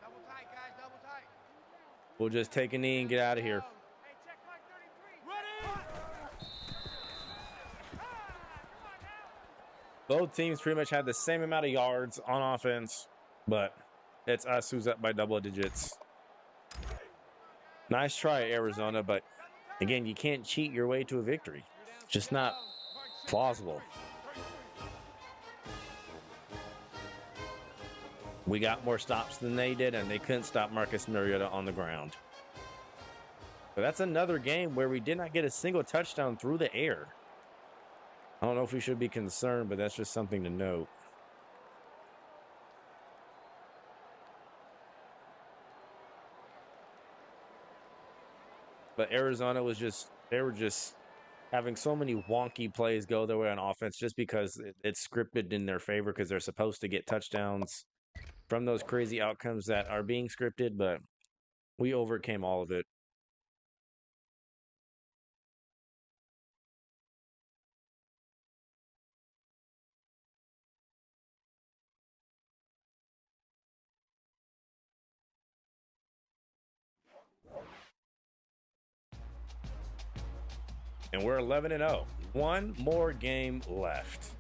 Double tight, guys, double tight. We'll just take a knee and get out of here. Hey, check Mike 33. Ready? Come on now. Both teams pretty much had the same amount of yards on offense, but it's us who's up by double digits. Nice try, Arizona, but again, you can't cheat your way to a victory. It's just not plausible. We got more stops than they did, and they couldn't stop Marcus Mariota on the ground. But that's another game where we did not get a single touchdown through the air. I don't know if we should be concerned, but that's just something to note. But Arizona was they were just having so many wonky plays go their way on offense just because it's scripted in their favor because they're supposed to get touchdowns from those crazy outcomes that are being scripted, but we overcame all of it. And we're 11-0. One more game left.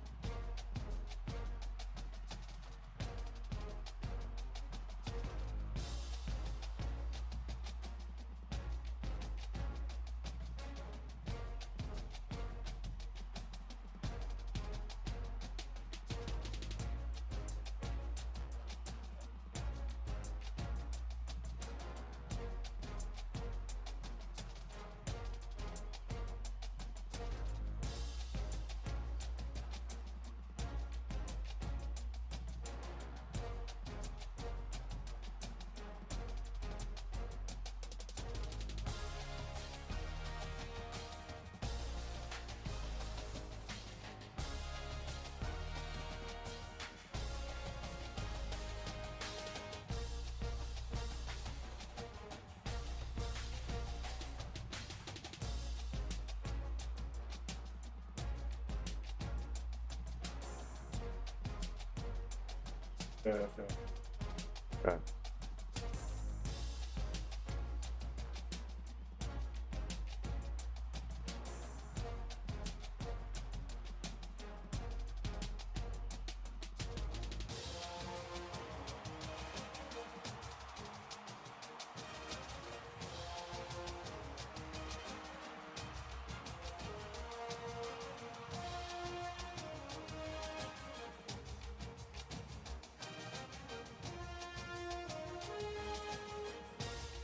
Okay.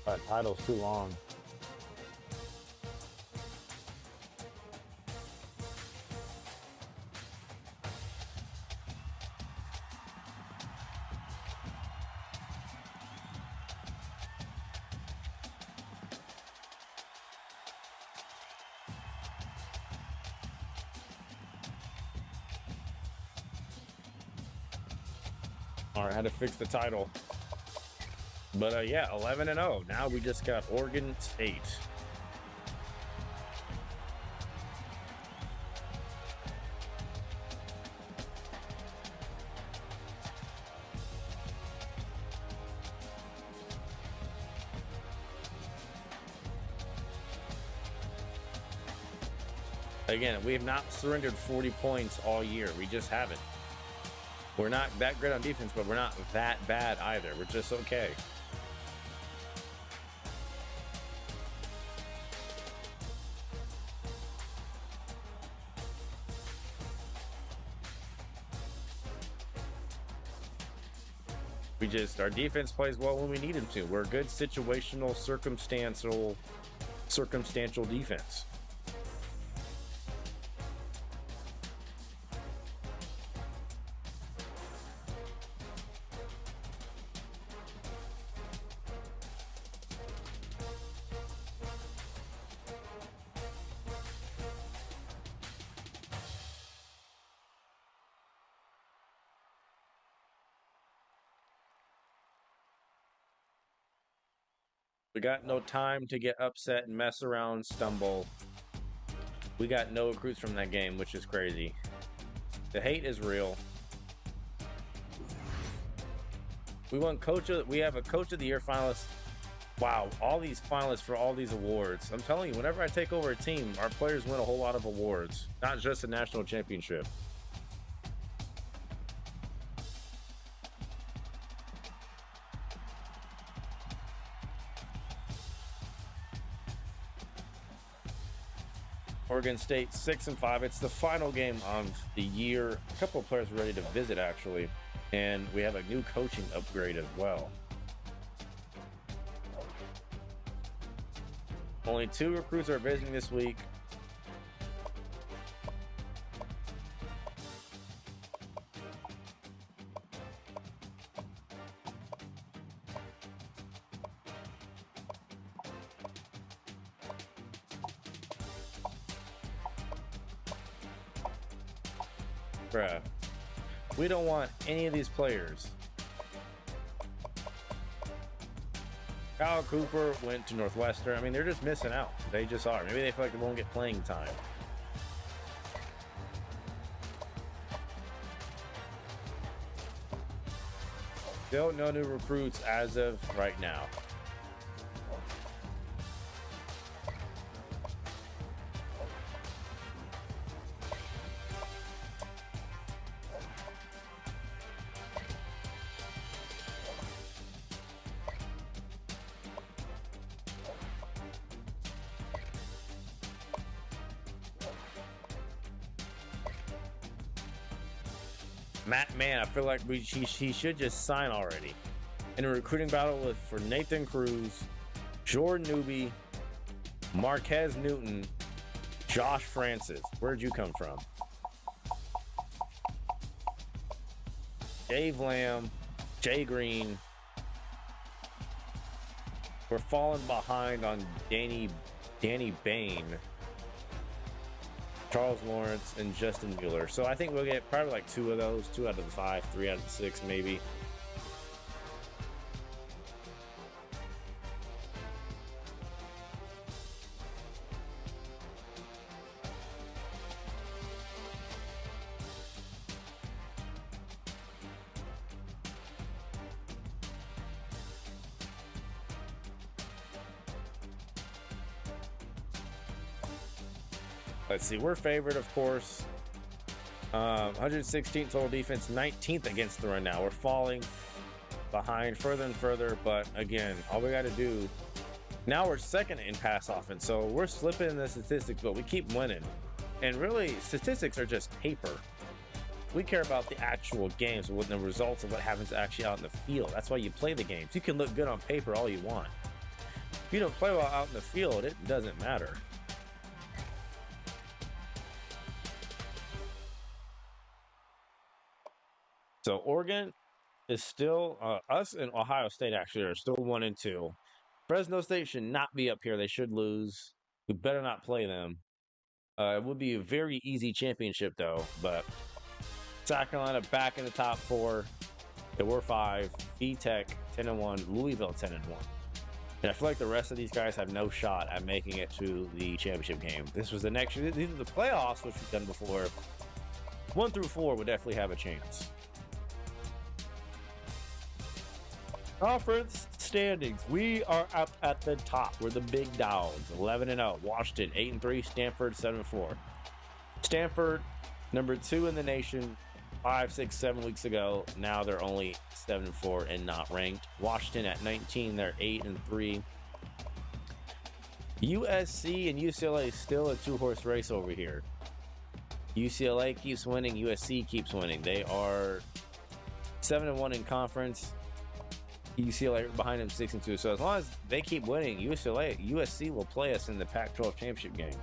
That title's too long. All right, had to fix the title. But yeah, 11-0. Now we just got Oregon State. Again, we have not surrendered 40 points all year. We just haven't. We're not that great on defense, but we're not that bad either. We're just okay. Our defense plays well when we need them to. We're a good situational, circumstantial defense. We got no time to get upset and mess around, stumble. We got no recruits from that game, which is crazy. The hate is real. We have a Coach of the Year finalist. Wow, all these finalists for all these awards. I'm telling you, whenever I take over a team, our players win a whole lot of awards, not just a national championship. Oregon State 6-5. It's the final game of the year. A couple of players are ready to visit, actually, and we have a new coaching upgrade as well. Only 2 recruits are visiting this week. Bruh, we don't want any of these players. Kyle Cooper went to Northwestern. I mean, they're just missing out. They just are. Maybe they feel like they won't get playing time. Still no new recruits as of right now. Matt Mann, I feel like he should just sign already. In a recruiting battle for Nathan Cruz, Jordan Newby, Marquez Newton, Josh Francis. Where'd you come from? Dave Lamb, Jay Green. We're falling behind on Danny Bain, Charles Lawrence, and Justin Mueller. So I think we'll get probably like 2 of those, 2 out of the 5, 3 out of the 6 maybe. Let's see, we're favored, of course. 116th total defense, 19th against the run now. We're falling behind further and further, but again, all we got to do... Now we're second in pass offense, so we're slipping in the statistics, but we keep winning. And really, statistics are just paper. We care about the actual games, with the results of what happens actually out in the field. That's why you play the games. You can look good on paper all you want. If you don't play well out in the field, it doesn't matter. So Oregon is still, us and Ohio State actually are still 1-2. Fresno State should not be up here. They should lose. We better not play them. It would be a very easy championship though, but South Carolina back in the top 4. There were 5. VTech 10-1. Louisville 10-1. And I feel like the rest of these guys have no shot at making it to the championship game. This was the next. These are the playoffs, which we've done before. 1 through 4 would definitely have a chance. Conference standings. We are up at the top. We're the big dogs. 11-0. Washington 8-3. Stanford 7-4. Stanford, number 2 in the nation, 5, 6, 7 weeks ago. Now they're only 7-4 and not ranked. Washington at 19. They're 8-3. USC and UCLA still a 2-horse race over here. UCLA keeps winning. USC keeps winning. They are 7-1 in conference. UCLA behind them 6-2. So as long as they keep winning, USC will play us in the Pac-12 championship game.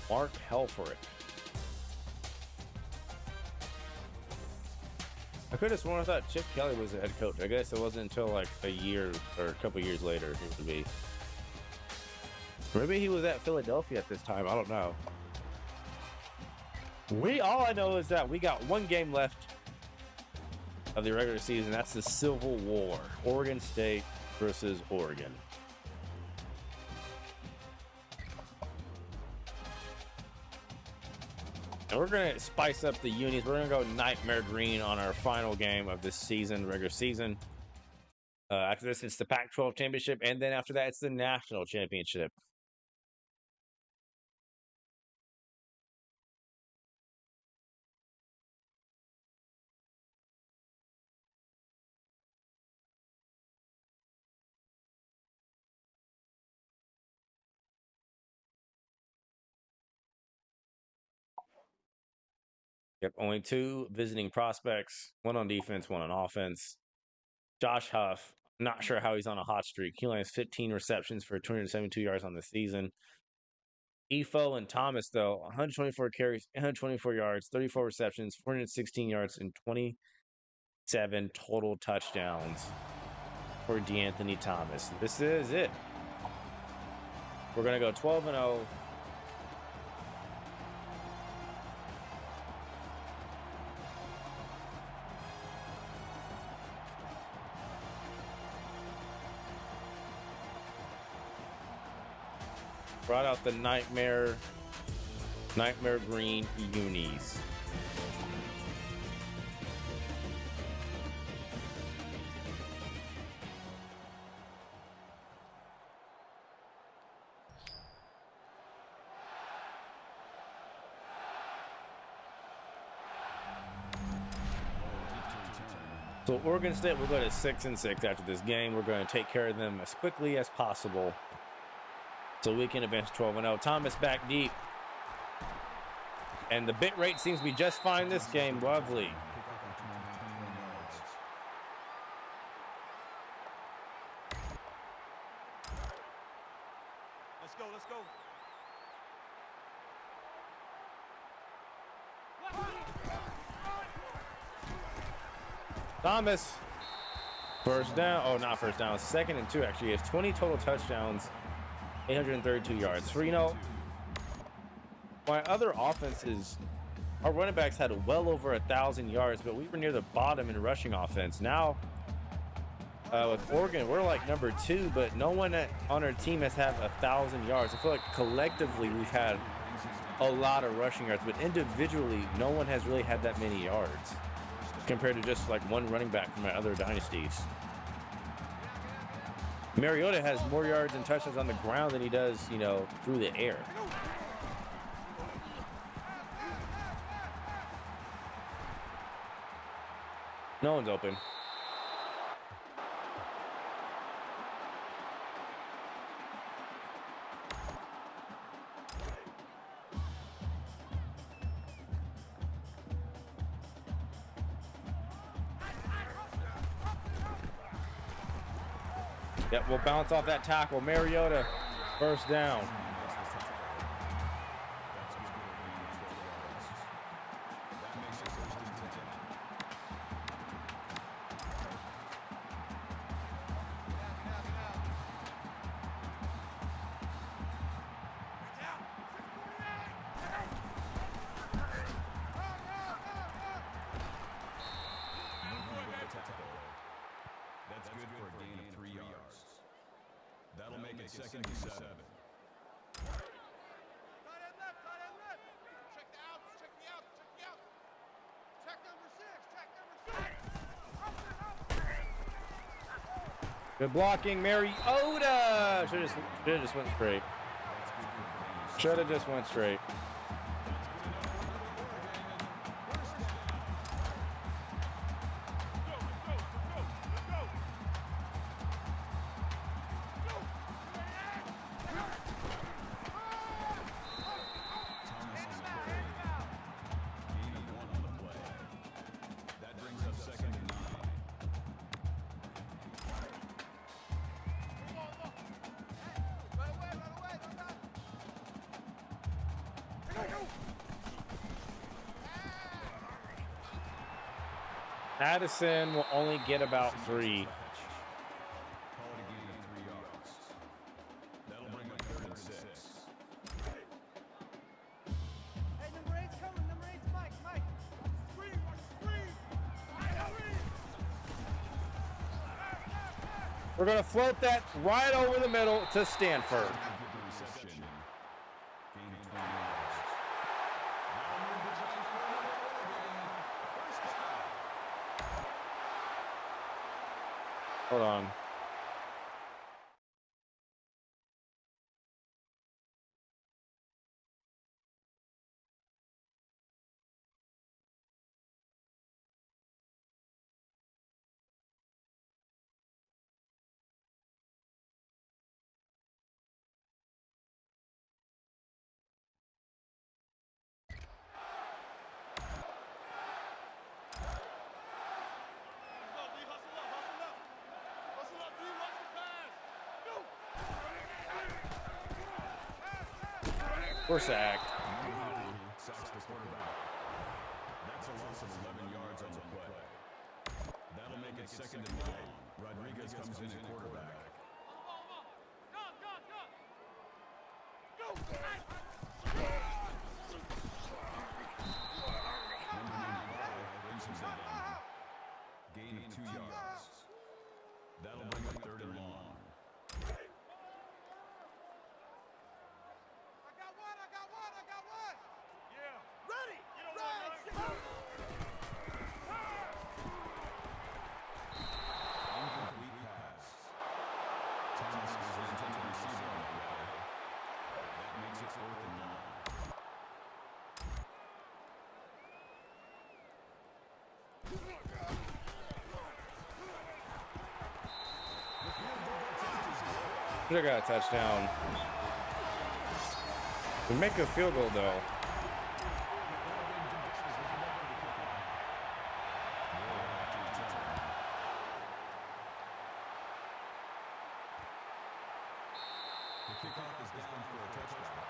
Mark Helfrich. I could have sworn I thought Chip Kelly was the head coach. I guess it wasn't until like a year or a couple years later it would be. Maybe he was at Philadelphia at this time. I don't know. All I know is that we got 1 game left of the regular season. That's the Civil War. Oregon State versus Oregon. And we're going to spice up the unis. We're going to go Nightmare Green on our final game of this season, regular season. After this, it's the Pac-12 championship. And then after that, it's the national championship. Yep, only 2 visiting prospects, 1 on defense, 1 on offense. Josh Huff, not sure how he's on a hot streak. He only has 15 receptions for 272 yards on the season. Efo and Thomas, though, 124 carries, 124 yards, 34 receptions, 416 yards, and 27 total touchdowns for DeAnthony Thomas. This is it. We're going to go 12-0. Brought out the Nightmare Green unis. So Oregon State will go to 6-6 after this game. We're going to take care of them as quickly as possible so we can advance 12-0. Thomas back deep. And the bit rate seems to be just fine this game. Lovely. Let's go, let's go. Thomas, first down. Oh, not first down. 2nd and 2, actually. He has 20 total touchdowns, 832 yards. For, my other offenses, our running backs had well over 1,000 yards, but we were near the bottom in rushing offense. Now, with Oregon, we're like number 2, but no one on our team has had 1,000 yards. I feel like collectively we've had a lot of rushing yards, but individually, no one has really had that many yards compared to just like one running back from my other dynasties. Mariota has more yards and touchdowns on the ground than he does, through the air. No one's open. Yep, we'll bounce off that tackle. Mariota, first down. That's good for a gain of 3 yards. That'll make it 2nd and 7. Tight end left, tight end left. Check the outs, check the outs, check the outs. Check number 6, check number 6. Good blocking, Mariota. Should have just went straight. Should have just went straight. Addison will only get about 3. Call it a gain of 3 yards. That'll bring up 3rd and 6. Hey, number 8's coming. Number 8's Mike. Mike. Screen, watch the screen. We're going to float that right over the middle to Stanford. Good reception. Gain of 20 yards. Hold on. We're sacked. Sacks the quarterback. That's a loss of 11 yards on the play. That'll make it 2nd and 9. Rodriguez comes in at quarterback. Number 95 brings him down. Gain of 2 yards. That'll bring up 3rd and long. Incomplete pass. Thomas is the intended receiver on the play. That makes it 4th and long. Should have got a touchdown. We make a field goal, though. The kickoff is down for a touchdown.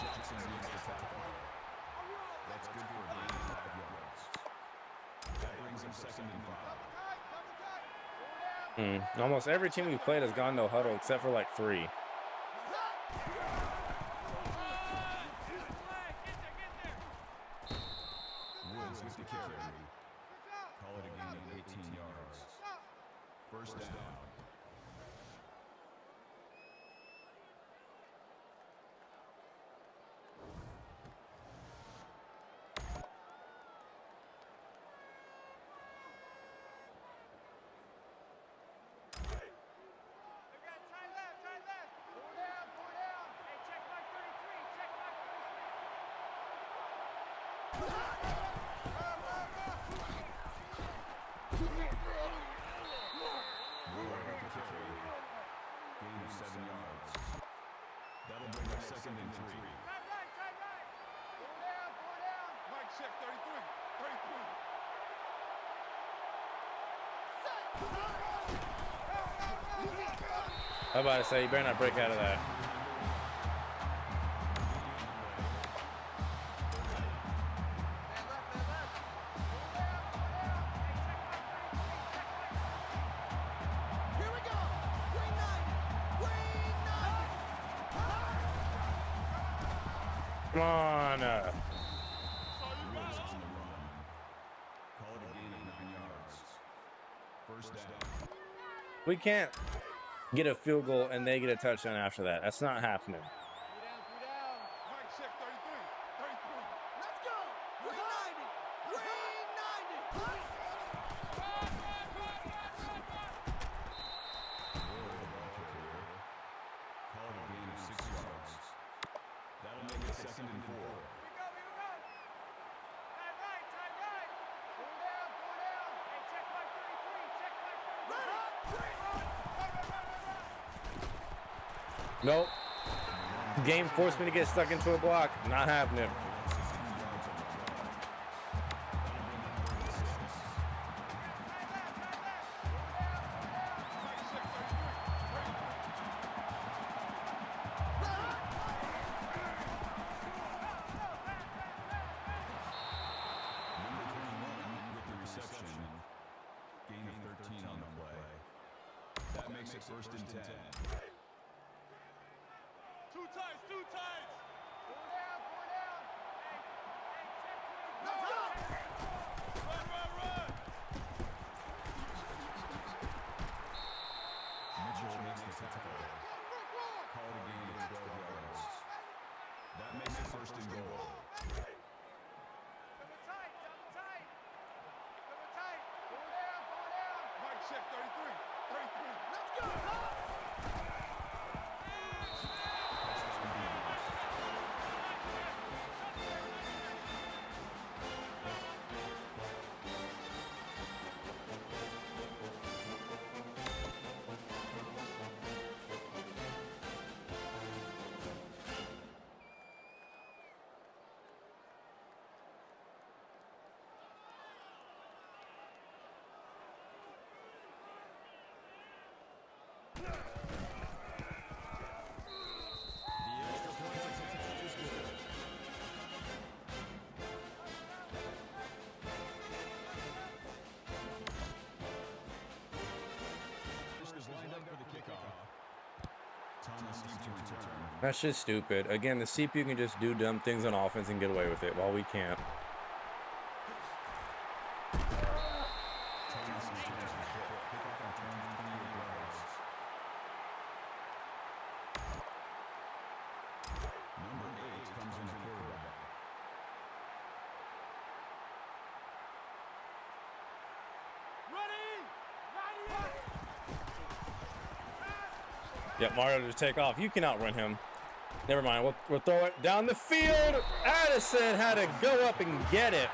Jackson makes the tackle. That's good for a gain of 5 yards. That brings him 2nd and 5. Almost every team we played has gone no huddle except for like 3. Woods with the carry. Call it a gain of 18 yards. First down. Gain of 7 yards. That'll bring up second and 3. Tight right, tight right. Four down, four down. Mike, check 33, 33. I'm about to say, you better not break out of that. Here we go. Green 90. Green 90. Come on. Risks on the run. Call it a gain of 9 yards. First down. We can't get a field goal and they get a touchdown after that. That's not happening. Three down. Mike, check 33, 33. Let's go. Green 90. Green 90. Call it a gain of 6 yards. That'll make it second and 4. Here we go, here we go. Tight right, tight right. Four down, four down. Hey, check Mike 33, check Mike 33. Run, Nope. Game forced me to get stuck into a block. Not happening. Number 21 with the reception. Gain of 13 on the play. That makes it first and 10. Two tights, two tights. Four down, four down. Hey, check 23. Let's go. Run, run, run. Mitchell makes the tackle. Call it a gain of 12 yards. That makes it first and goal. Double tight, double tight. Double tight. Four down, four down. Mike, check 33, 33. Let's go. The extra point attempt is good. Is lined up for the kickoff. Thomas needs to return. That's just stupid. Again, the CPU can just do dumb things on offense and get away with it while we can't. Thomas returns the kick. Kickoff return 28 yards. Number 8 comes in at quarterback. Yep, Mario to take off. You can outrun him. Never mind. We'll throw it down the field. Addison had to go up and get it.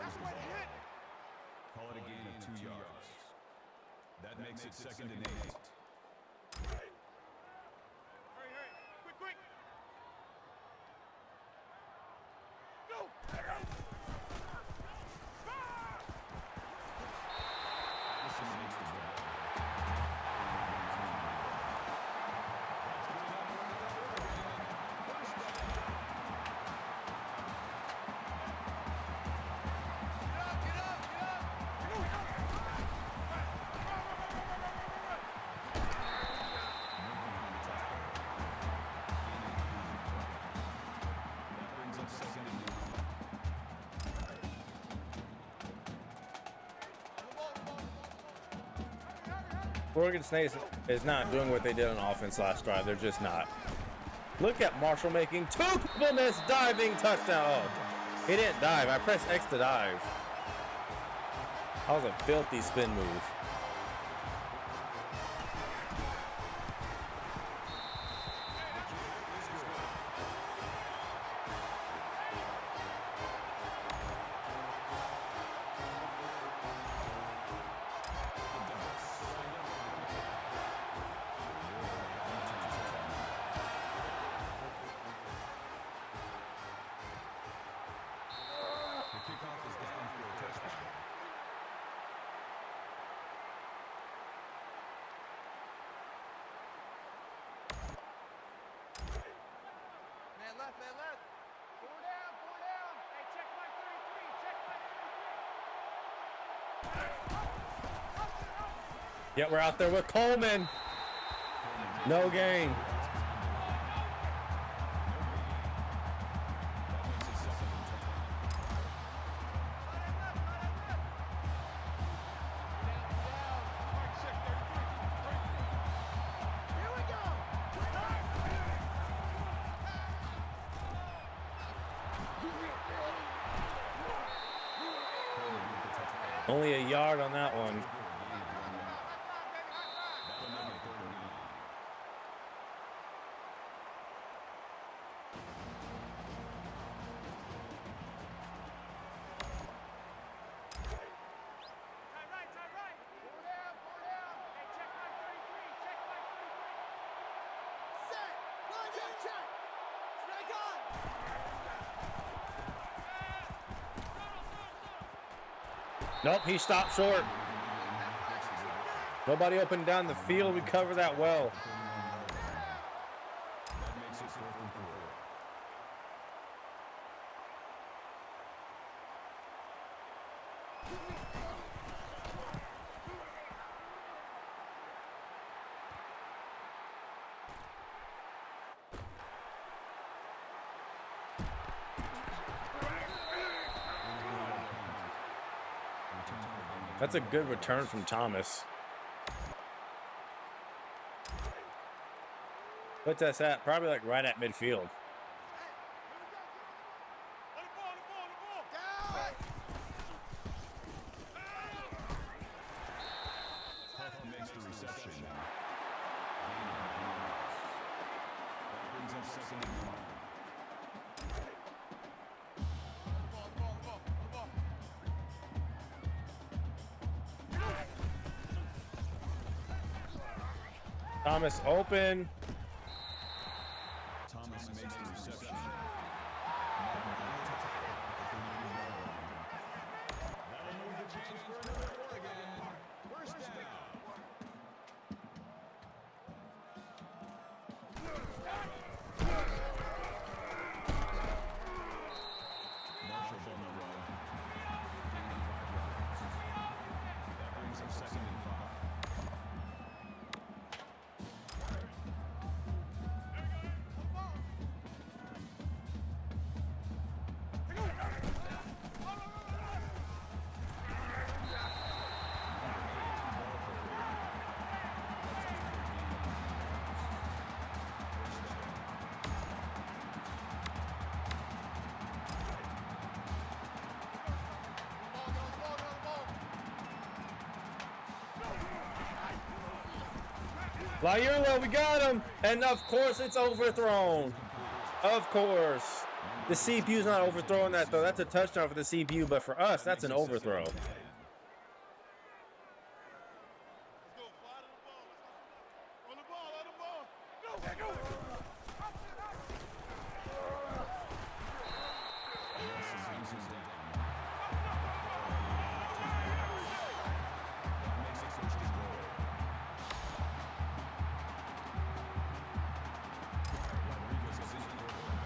That's what he hit. Call it a gain of 2 yards. That makes it second and 8. Hurry, quick, quick. Go. Addison makes the grab. Get up, get up, get up. That brings up second and 9. Oregon State is not doing what they did on offense last drive. They're just not. Look at Marshall making two people miss diving touchdown. Oh. He didn't dive. I pressed X to dive. That was a filthy spin move. Man left. Four down. Hey, check my 33. Yeah, we're out there with Coleman. No gain. Here we go. Only a yard on that one. Right. Four down. Hey, check my 33. Set. Run your check. Strike on. Nope, he stopped short. Nobody opened down the field. We cover that well. That makes it 4th and 4. That's a good return from Thomas. What's that at? Probably like right at midfield. On the ball. Down. Huff makes the reception. Gain of 9 yards. That brings up 2nd and 1. Thomas open. Thomas makes the reception. That'll move the chains for another Oregon. 1st down. Marshall on the run. Gaining 5 yards. That brings him 2nd and 5. Laiula, we got him. And of course it's overthrown. Of course. The CPU's not overthrowing that though. That's a touchdown for the CPU, but for us, that's an overthrow. Let's go. Fly to the ball. On the ball. Go. Nelson brings him down. That makes it 1st and goal. Rodriguez is in the quarterback.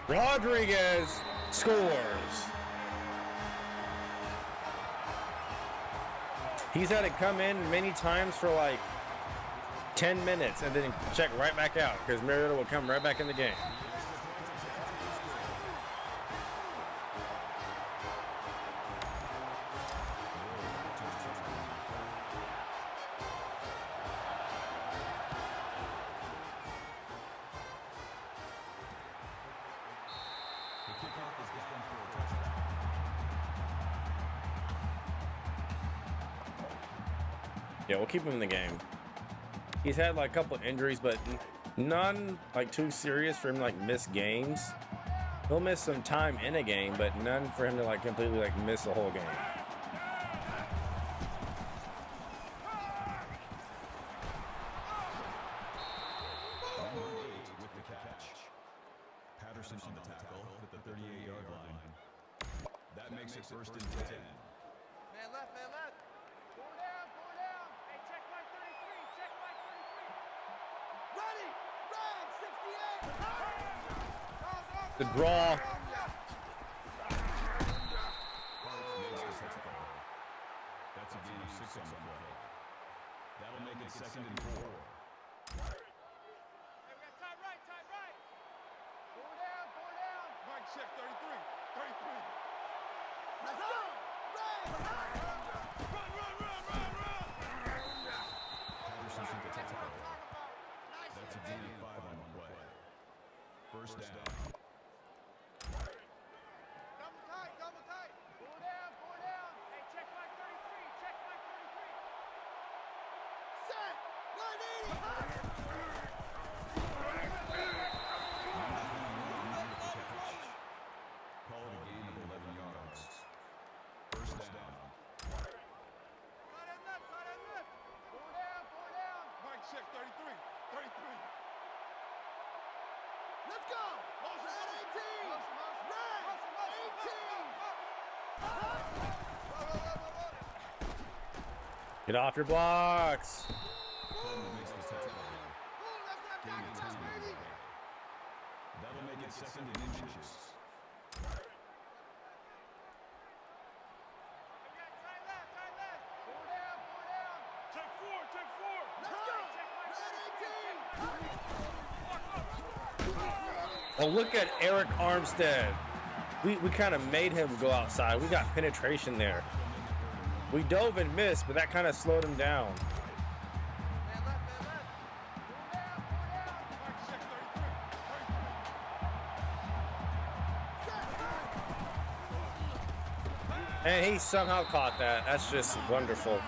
Rodriguez scores. He's had it come in many times for like 10 minutes and then check right back out because Mariota will come right back in the game. Yeah, we'll keep him in the game. He's had like a couple injuries, but none like too serious for him to like miss games. He'll miss some time in a game, but none for him to like completely like miss the whole game. With the catch. Patterson on the tackle at the 38-yard line. That makes it first and 10. Man left, man left. Four down, four down. Hey, check my 33, check my 33. Ready! Red 68! The draw. That's a gain of 6 on the play. That'll make it second and 4. Hey, we got time right, time right. Four down, four down. Mike, check 33, 33. Let's go! Red! Run, run, run, run, run. Patterson's at the tackle. Nice. That's a gain of 5 on the play. First down. Double tight, double tight. Four down, four down. Hey, check my 33, check my 33. Set! 180! Call it a gain of 11 yards. First down. Tight end left, tight end left. Four down, four down. Mike, check 33, 33. Let's go! Motion, Red motion. 18! Motion, motion. Red Motion, motion. 18! Get off your blocks. Coleman makes the tackle. Oh, that's what I'm Gain talking of about, 10 on the baby. play. That'll make it second and inches. We got tight left, tight left. Four down, four down. Check four, check four. Let's go! Check my Red 18! Oh, look at Eric Armstead. We kind of made him go outside. We got penetration there. We dove and missed, but that kind of slowed him down. Man left, man left. Four down, four down. Mike, check 33, 33. And he somehow caught that. That's just wonderful.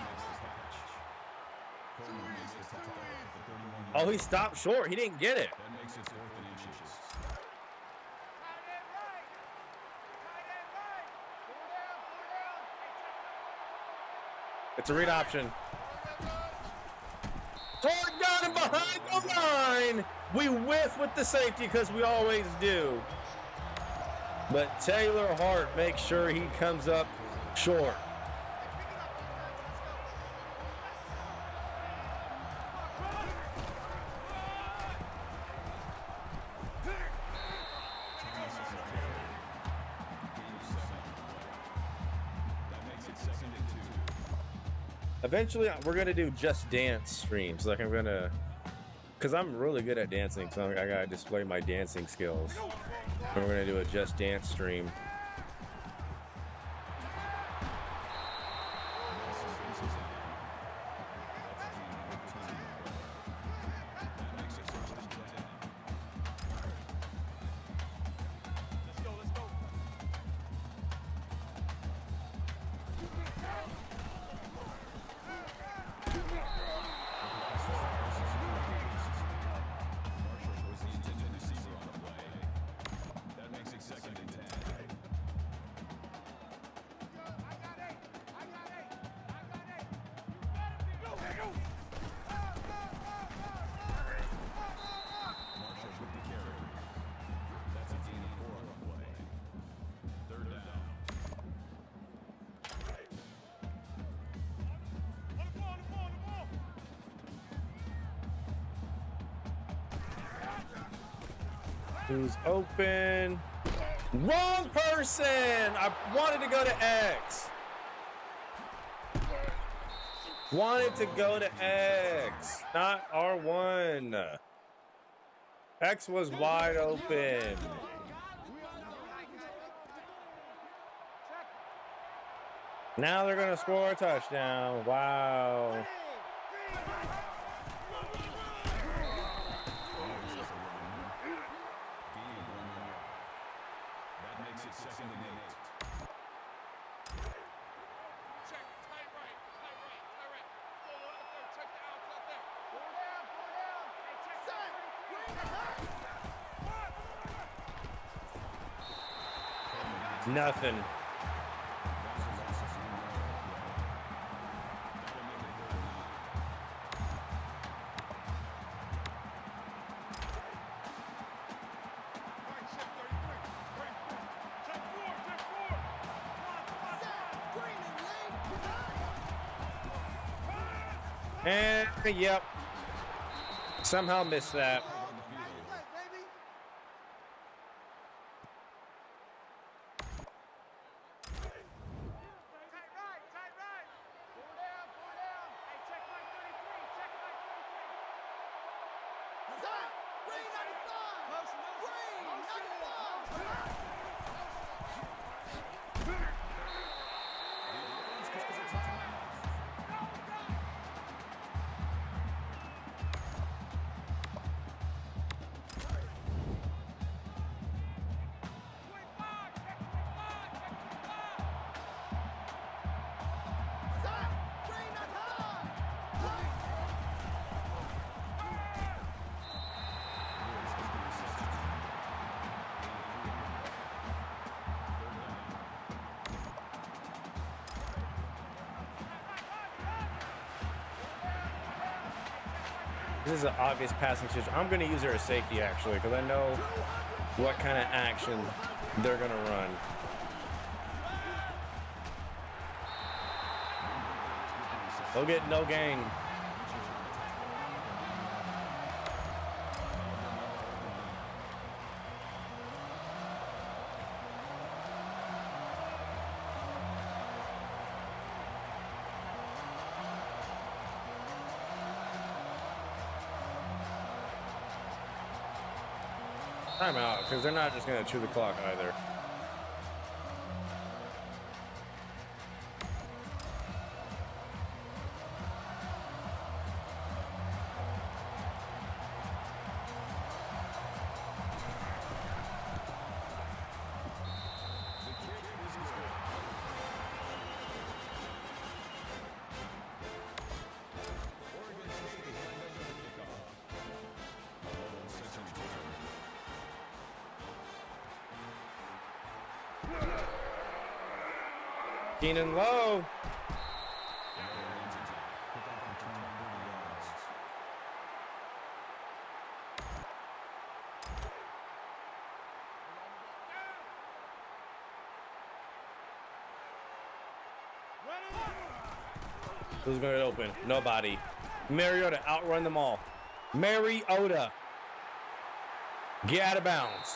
Coleman makes the tackle at the 31-yard Oh, he stopped short. He didn't get it. That makes it fourth and inches. Tight end right. Tight end right. Four down, four down. Hey, check It's a read option. Toward down and behind the line. We whiff with the safety because we always do. But Taylor Hart makes sure he comes up short. Thomas on the carry. Gain of 7 on the play. That makes it second and 2. Eventually, we're gonna do just dance streams. Like I'm gonna, cause I'm really good at dancing, so I gotta display my dancing skills. And we're gonna do a just dance stream. Nelson brings his down. That's a gain of 13 on the play. That makes it first and 10. Let's go, let's go. Marshall was the intended receiver on the play. That makes it second and 10. I got eight. I got eight. I got eight. You better be. Go, go. Marshall with the carry. That's a gain of 4 on the play. Third down. On the ball, on the ball, on the ball. Who's open? Wrong person! I wanted to go to X. Wanted to go to X, not R1. X was wide open. Now they're going to score a touchdown. Wow. Gain of 1 yard. That makes it second and 8. Check, tight right, tight right, tight right. Solo left, Nothing. And yep, somehow missed that. This is an obvious passing situation. I'm going to use her as safety, actually, because I know what kind of action they're going to run. They'll get no gain. Timeout, because they're not just going to chew the clock either. Keenan low. Who's going to open? Nobody. Mariota outrun them all. Mariota. Get out of bounds.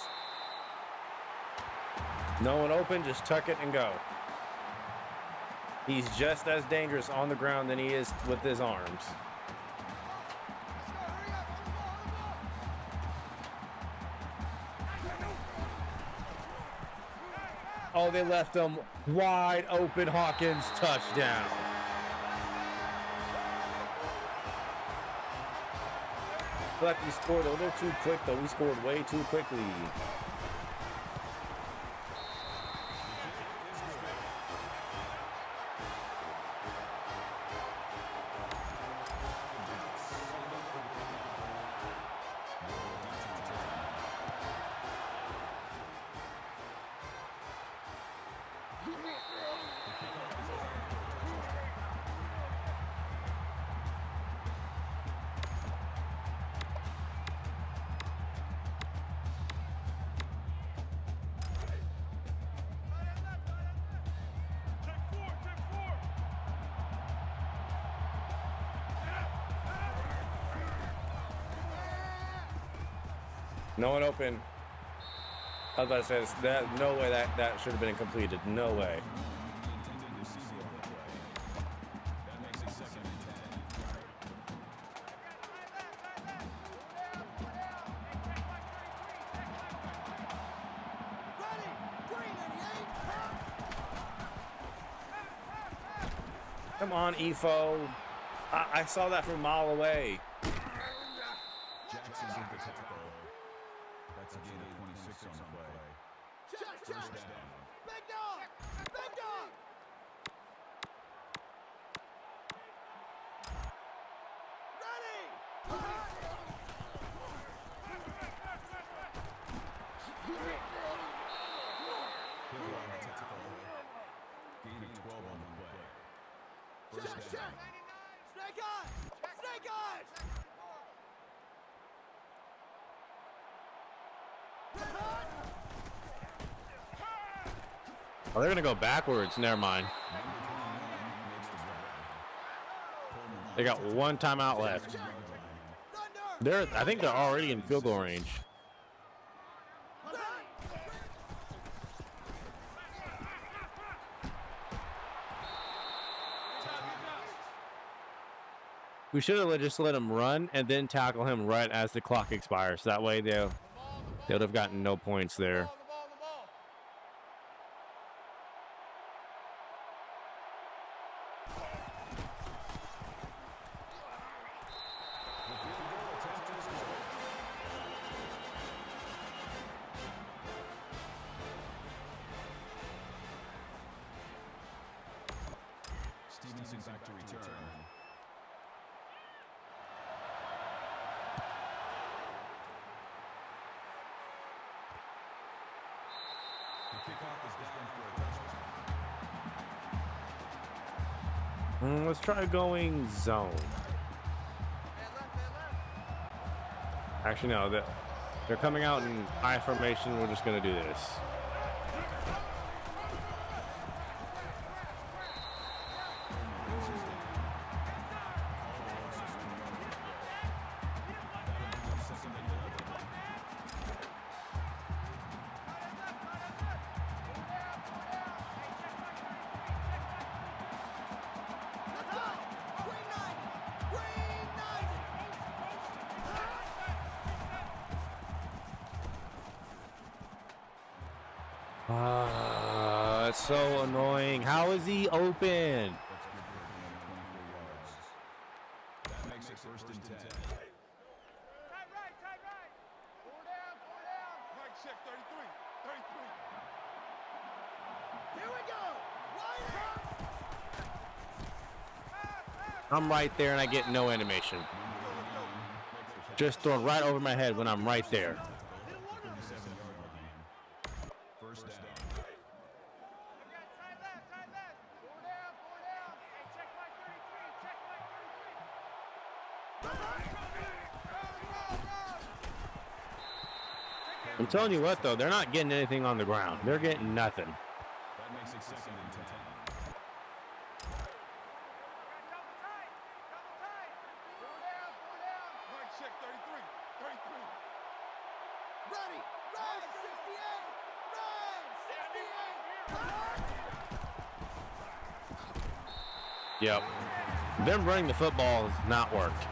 No one open, just tuck it and go. He's just as dangerous on the ground than he is with his arms. Oh, they left him wide open. Hawkins, touchdown. But we scored a little too quick, though. We scored way too quickly. No one open. I was about to say this, that no way that should have been completed. No way. Come on, Efo. I saw that from a mile away. Jackson's in the tackle. That's a gain of 26 on the play. First down. Big dog! Big dog! Ready! Hill on the tackle. Gain of 12 on the play. First down. Snake eyes! Snake eyes! Oh, they're going to go backwards. Never mind. They got one timeout left. I think they're already in field goal range. We should have just let him run and then tackle him right as the clock expires. That way they would have gotten no points there. Stevenson back to return. The kickoff is down for a touchdown. Let's try going zone. Actually, no. They're coming out in I formation. We're just going to do this. It's so annoying. How is he open? That's good for 24 yards. That makes it first and 10. Tight right, tight right. Four down, four down. Right check, 33, 33. Here we go! Right I'm right there and I get no animation. Just thrown right over my head when I'm right there. 37-yard line. First down. Again, tight left, tight left. Four down, four down. Hey, check my 33, check my 33. I'm telling you what, though, they're not getting anything on the ground. They're getting nothing. That makes it second and 10. Double tight, double tight. Four down, four down. Right check, 33, 33. Ready! Red 68! Red 68! Yep. Them running the football has not worked.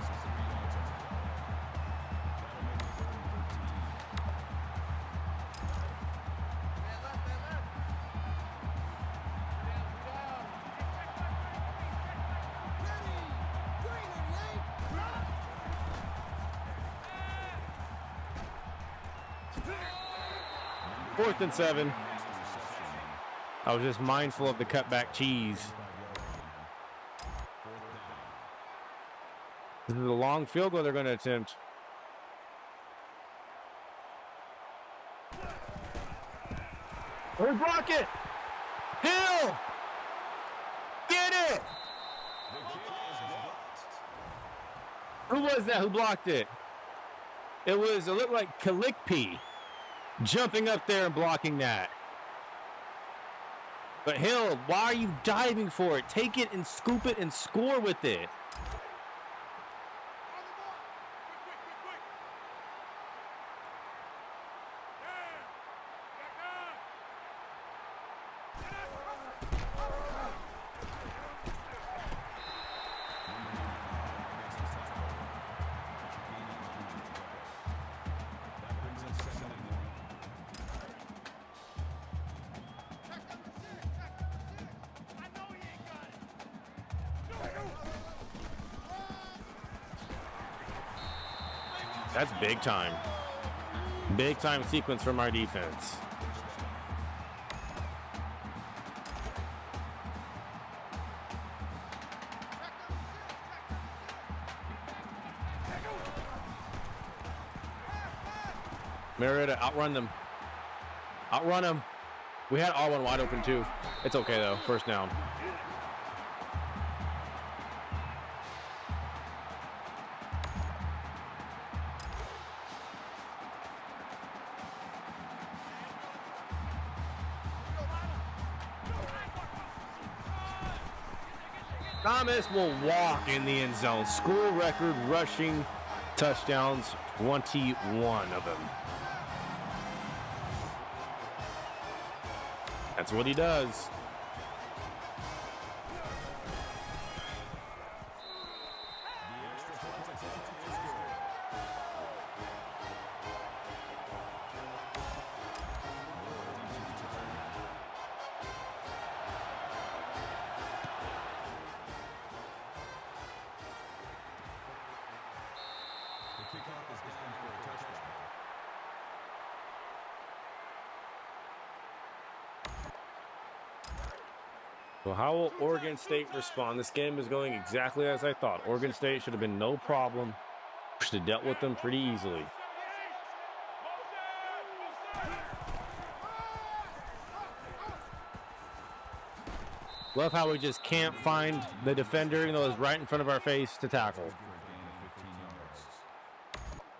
Fourth and 7. I was just mindful of the cutback cheese. This is a long field goal they're going to attempt. Oh, block it! Hill! Get it! Who was that who blocked it? It looked like Kalikpi jumping up there and blocking that. But Hill, why are you diving for it? Take it and scoop it and score with it. That's big time. Big time sequence from our defense. Marietta, outrun them. Outrun them. We had R1 wide open too. It's okay though. First down. Thomas will walk in the end zone. School record rushing touchdowns, 21 of them. That's what he does. So how will Oregon State respond? This game is going exactly as I thought. Oregon State should have been no problem. Should have dealt with them pretty easily. Love how we just can't find the defender, even though it's right in front of our face to tackle.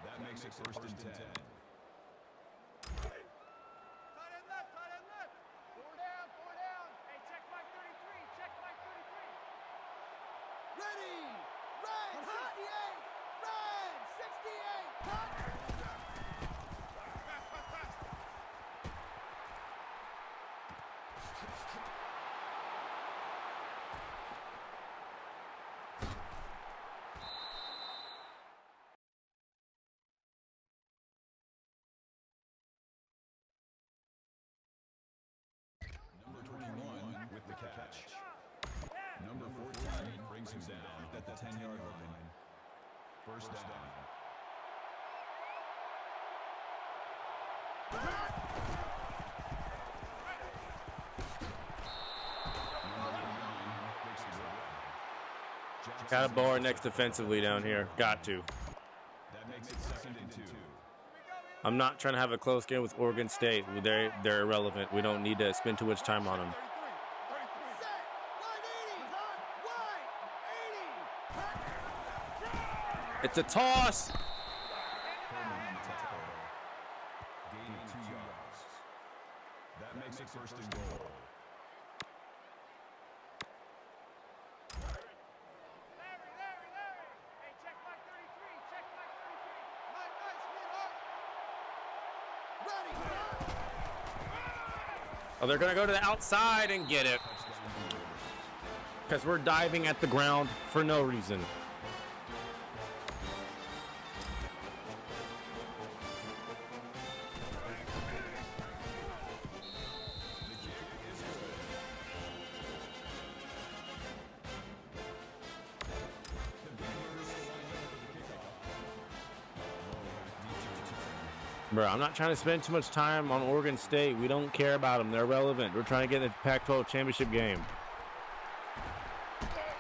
That makes it first and 10. Ready! Red 68! Red 68! Number 21 with the catch. Number 14 brings him down at the 10-yard line. First down. Got to bow our next defensively down here. Got to. That makes it second and 2. I'm not trying to have a close game with Oregon State. They're irrelevant. We don't need to spend too much time on them. Set! Wide 80! It's a toss. Gain of 2 yards. That makes it first and goal. Oh, they're going to go to the outside and get it. Because we're diving at the ground for no reason. Bro, I'm not trying to spend too much time on Oregon State. We don't care about them. They're relevant. We're trying to get in the Pac-12 championship game.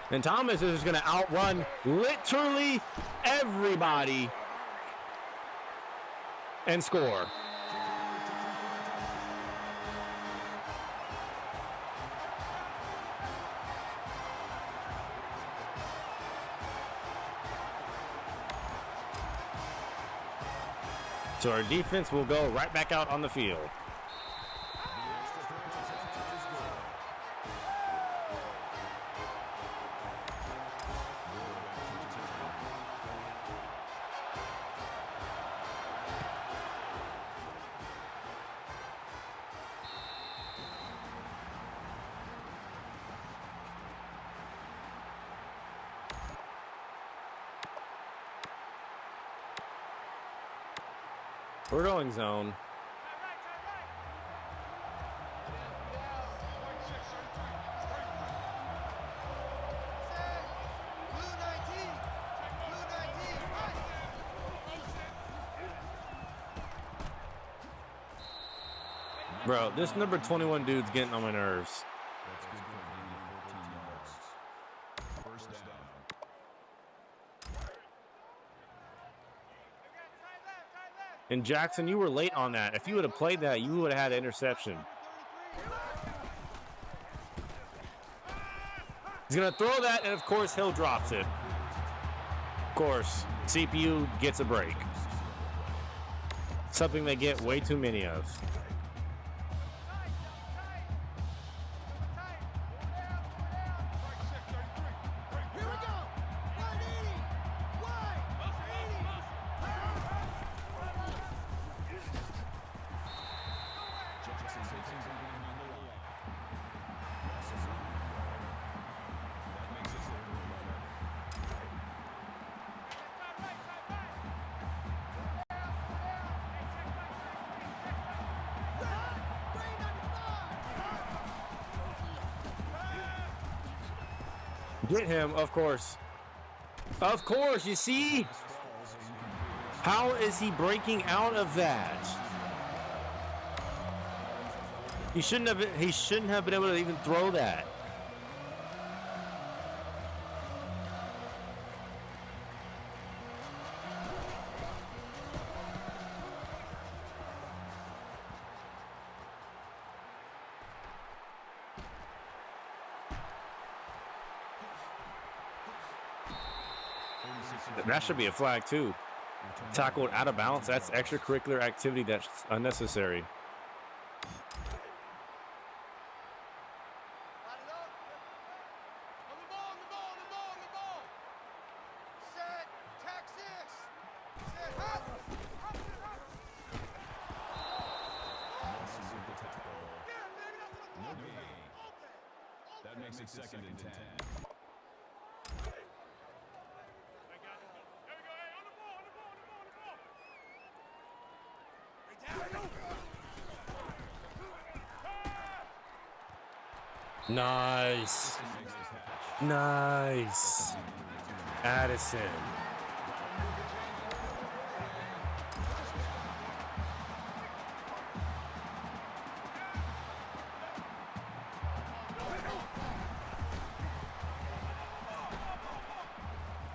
And Thomas is just going to outrun literally everybody and score. So our defense will go right back out on the field. We're going zone. Bro, this number 21 dude's getting on my nerves. That's good for a gain of 14 yards. First down. And Jackson, you were late on that. If you would have played that, you would have had an interception. He's going to throw that, and of course, Hill drops it. Of course, CPU gets a break. Something they get way too many of. Here we go. 180. Wide. 80. Get him, of course. Of course, you see? How is he breaking out of that? He shouldn't have been able to even throw that. That should be a flag too. Tackled out of bounds, that's extracurricular activity that's unnecessary. Set. Texas. Set. Hop. Yeah, baby, that's what I'm talking about. That makes it 2nd and 10. Nice. Nice. Addison.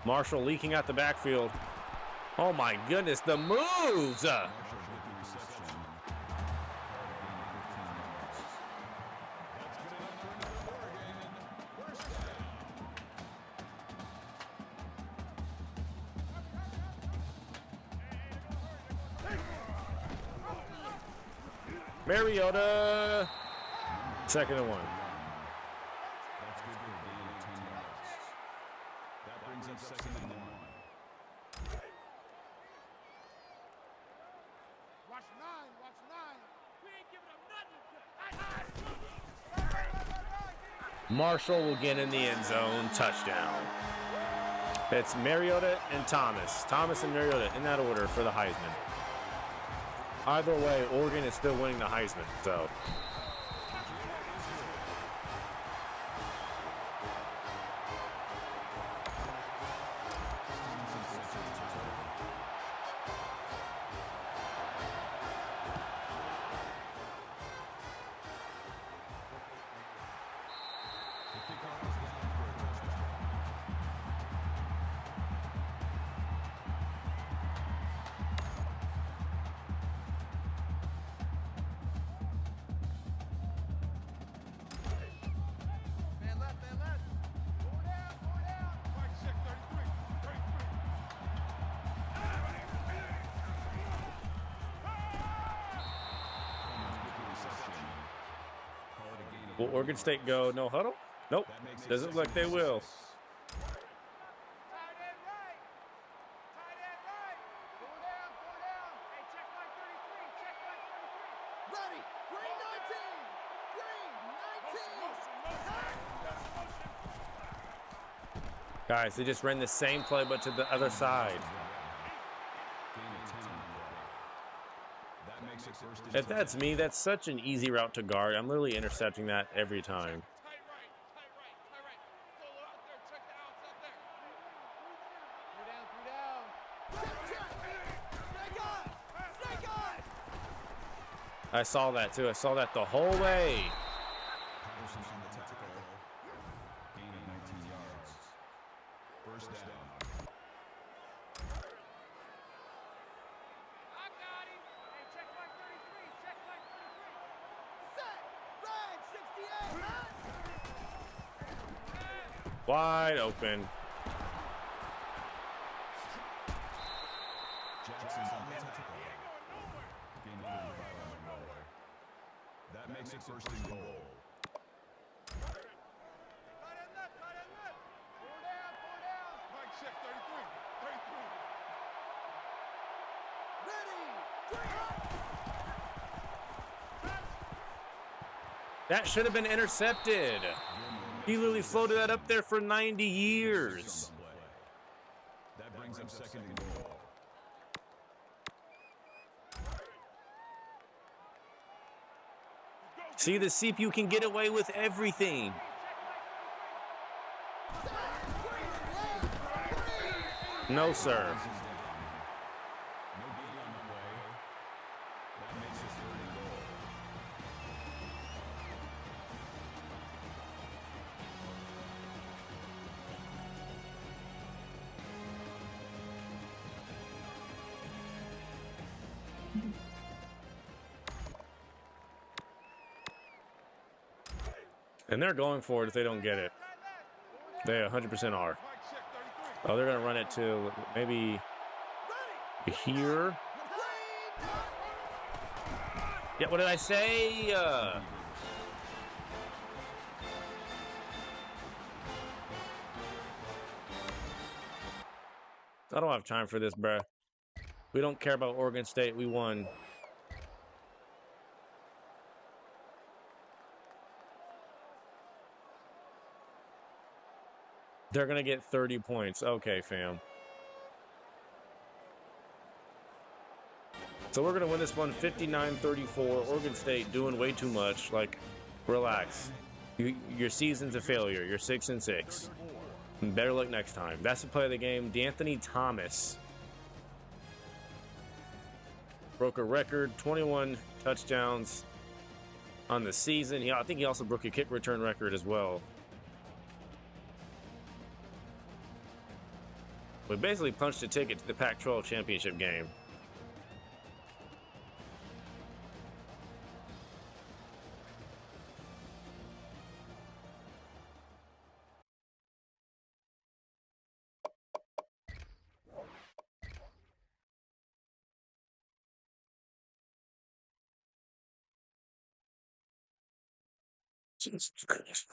Marshall leaking out the backfield. Oh my goodness, the moves! Mariota, 2nd and 1. That's good for a gain of 10 yards. That brings up 2nd and 1. Watch 9. Watch 9. We ain't giving up nothing. Marshall will get in the end zone, touchdown. It's Mariota and Thomas. Thomas and Mariota in that order for the Heisman. Either way, Oregon is still winning the Heisman, so. Man left. Go down. Mark 6, 33. Will Oregon State go no huddle? Nope. Doesn't look like they will. Tight end right. Go down. Hey, check line 33. Ready. Green 19. Guys, they just ran the same play, but to the other side. That makes it 1st and If that's me, that's such an easy route to guard. I'm literally intercepting that every time. Tight right. Solo out there. Check the outs out there. 3 down. Snake on. I saw that too. I saw that the whole way. Patterson on the tackle. Gain of 19 yards. 1st down. I got him. Hey, check line 33. Set. Wide open. Jackson's on the tackle. Gain of 35 on the play. That makes it first and goal. Tight end left, tight end left. Four down, four down. Mike, check 33, 33. Ready. That should have been intercepted. He literally floated that up there for 90 years. That brings up second and goal. See, the CPU can get away with everything. No, sir. No gain on the play. That makes it third and goal. And they're going for it if they don't get it. They 100% are. Mike, check 33. Oh, they're going to run it to maybe here. Yeah, what did I say? I don't have time for this, bruh. We don't care about Oregon State. We won. They're going to get 30 points. Okay, fam. So we're going to win this one 59-34. Oregon State doing way too much. Like, relax. Your season's a failure. You're 6-6. Better luck next time. That's the play of the game. D'Anthony Thomas broke a record, 21 touchdowns on the season. I think he also broke a kick return record as well. We basically punched a ticket to the Pac-12 championship game. Jesus Christ.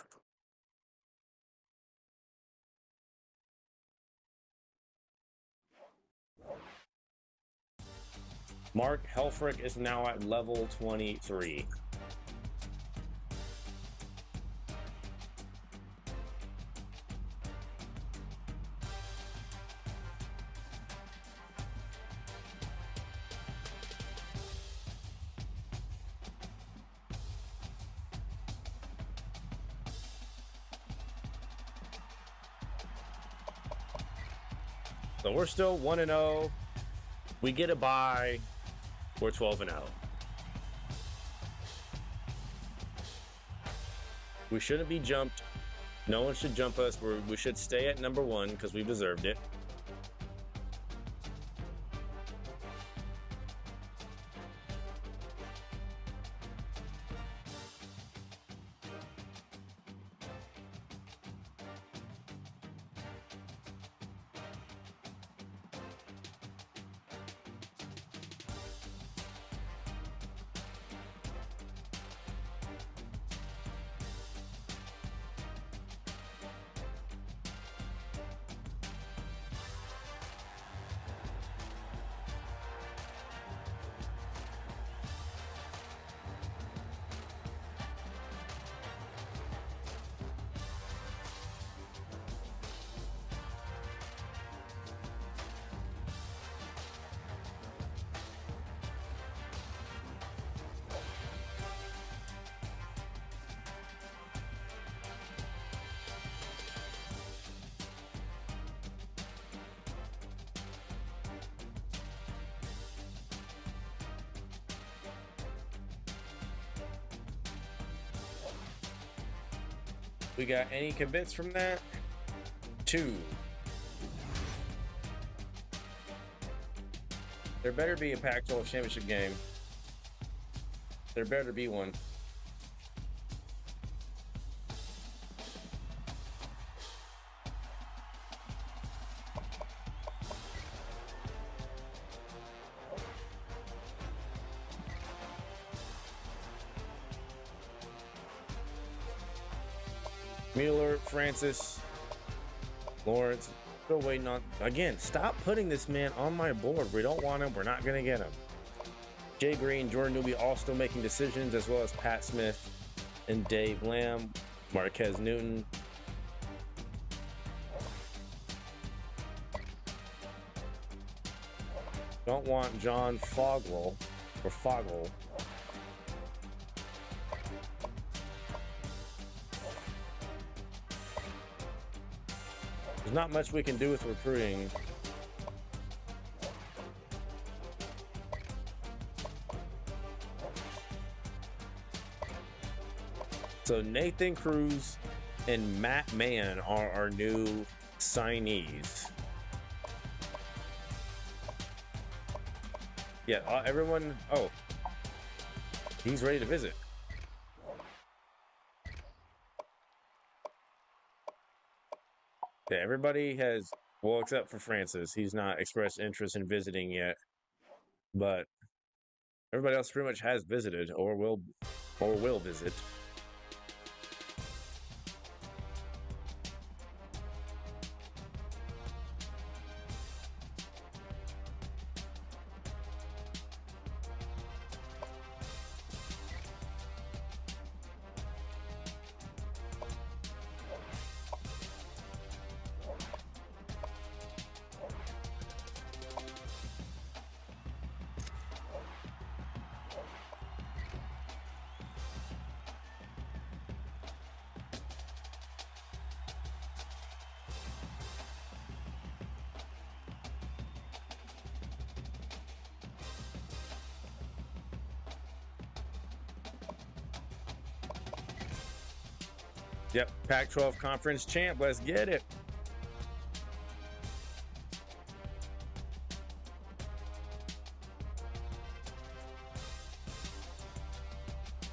Mark Helfrich is now at level 23. So we're still 1-0. We get a bye. We're 12-0. We shouldn't be jumped. No one should jump us. We should stay at number 1 because we've deserved it. We got any commits from that? 2. There better be a Pac-12 championship game. There better be one. Mueller, Francis, Lawrence. Still waiting on. Again, stop putting this man on my board. We don't want him. We're not going to get him. Jay Green, Jordan Newby all still making decisions, as well as Pat Smith and Dave Lamb, Marquez Newton. Don't want John Fogel or Fogel. There's not much we can do with recruiting. So Nathan Cruz and Matt Mann are our new signees. Yeah, everyone. Oh, he's ready to visit. Yeah, everybody has, well, except for Francis. He's not expressed interest in visiting yet, but everybody else pretty much has visited or will visit. Yep, Pac-12 Conference champ. Let's get it.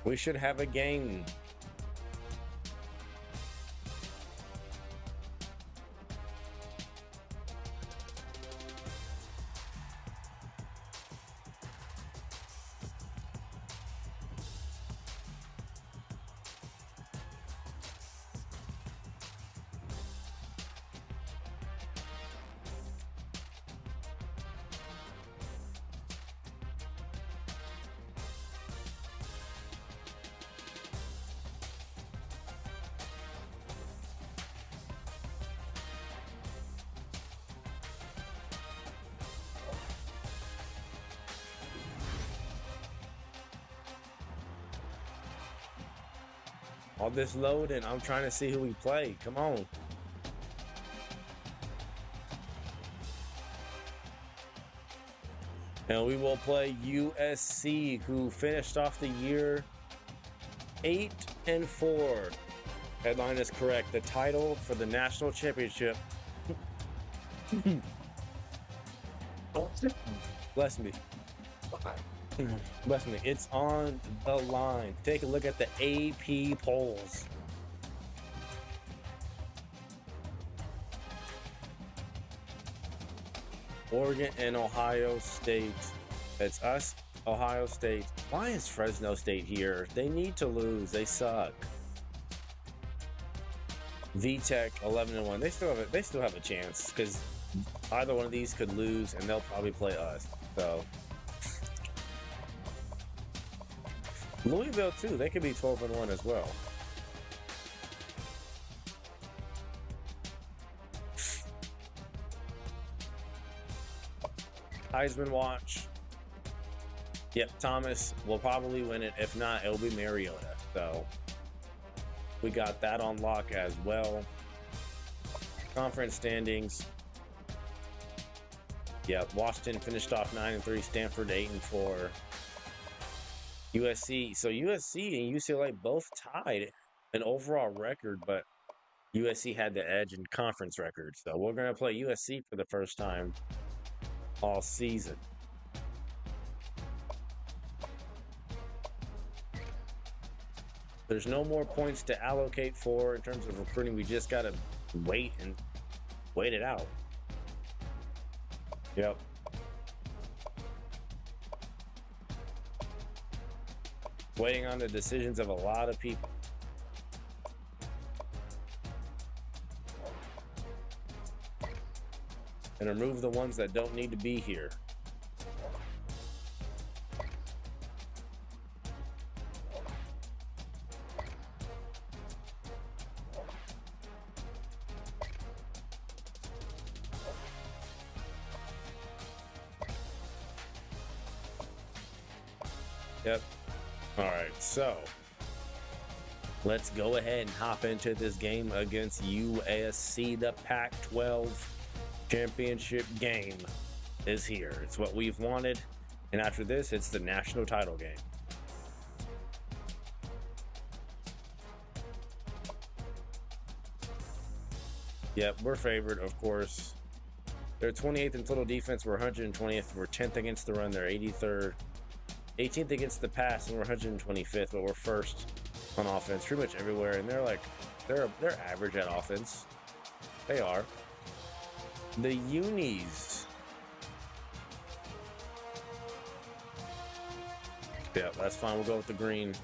We should have a game. All this load, and I'm trying to see who we play. Come on. And we will play USC, who finished off the year 8-4. Headline is correct. The title for the national championship. Bless me. Bless me. It's on the line. Take a look at the AP polls. Oregon and Ohio State. It's us, Ohio State. Why is Fresno State here? They need to lose. They suck. VTech 11-1. They still have a chance because either one of these could lose and they'll probably play us. So Louisville too. They could be 12-1 as well. Heisman watch. Yep, Thomas will probably win it. If not, it'll be Mariota. So we got that on lock as well. Conference standings. Yep, Washington finished off 9-3. Stanford 8-4. USC. So USC and UCLA both tied an overall record, but USC had the edge in conference records. So we're going to play USC for the first time all season. There's no more points to allocate for in terms of recruiting. We just got to wait it out. Yep. Waiting on the decisions of a lot of people. and remove the ones that don't need to be here. Yep. All right, so let's go ahead and hop into this game against USC. The Pac-12 championship game is here. It's what we've wanted. And after this, it's the national title game. Yep, we're favored, of course. They're 28th in total defense. We're 120th. We're 10th against the run. They're 83rd. 18th against the pass, and we're 125th, but we're first on offense pretty much everywhere. And they're like, they're average at offense. They are. The unis. Yeah, that's fine. We'll go with the green.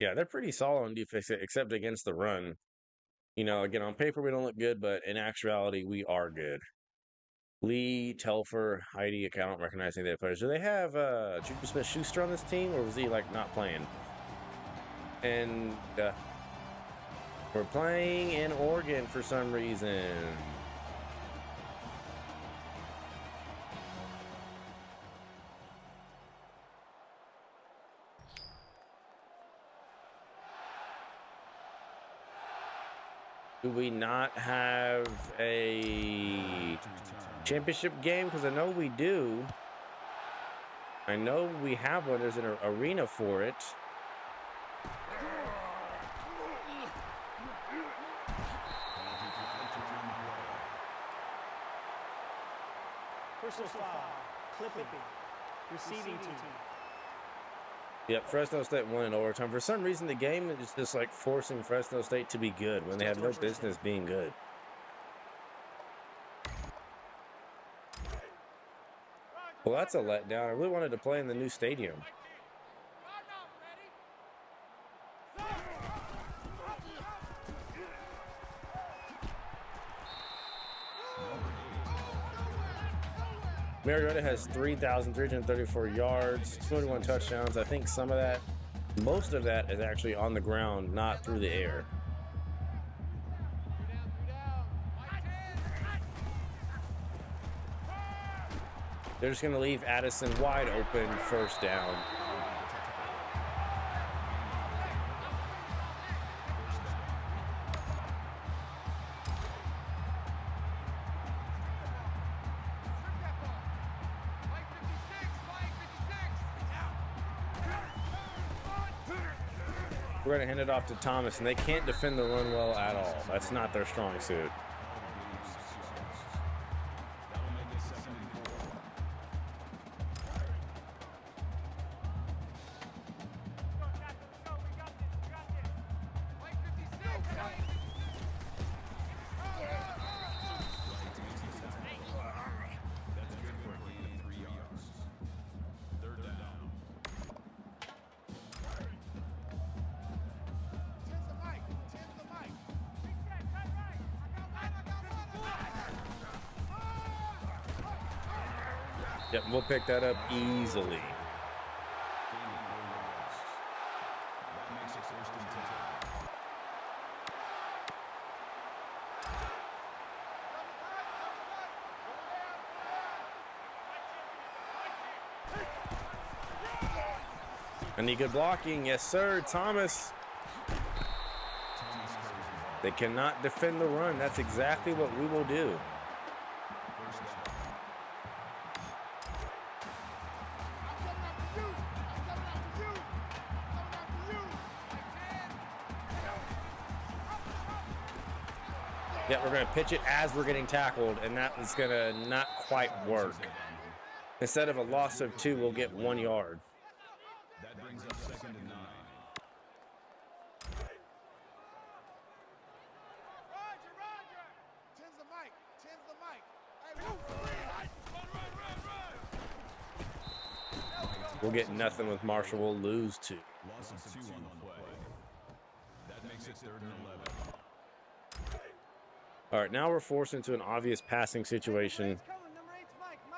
Yeah, they're pretty solid on defense, except against the run. You know, again, on paper, we don't look good, but in actuality, we are good. Lee, Telfer, Heidi, I don't recognize any of their players. Do they have Juju Smith-Schuster on this team, or was he, like, not playing? And we're playing in Oregon for some reason. Do we not have a championship game? Because I know we do. I know we have one. There's an arena for it. Personal foul. Clipping. Receiving team. Yep, Fresno State won in overtime. For some reason, the game is just like forcing Fresno State to be good when they have no business being good. Well, that's a letdown. I really wanted to play in the new stadium. Mariota has 3,334 yards, 21 touchdowns. I think some of that, most of that is actually on the ground, not through the air. They're just going to leave Addison wide open, first down. We're going to hand it off to Thomas, and they can't defend the run well at all. That's not their strong suit. Yep, we'll pick that up easily. I need good blocking. Yes, sir, Thomas. They cannot defend the run. That's exactly what we will do. Yeah, we're going to pitch it as we're getting tackled, and that is going to not quite work. Instead of a loss of 2, we'll get 1 yard. That brings up 2nd and 9. Roger. Tens the mic. Hey, woo. We'll get nothing with Marshall. We'll lose 2. Loss of 2 on the play. That makes it 3rd and 11. All right, now we're forced into an obvious passing situation.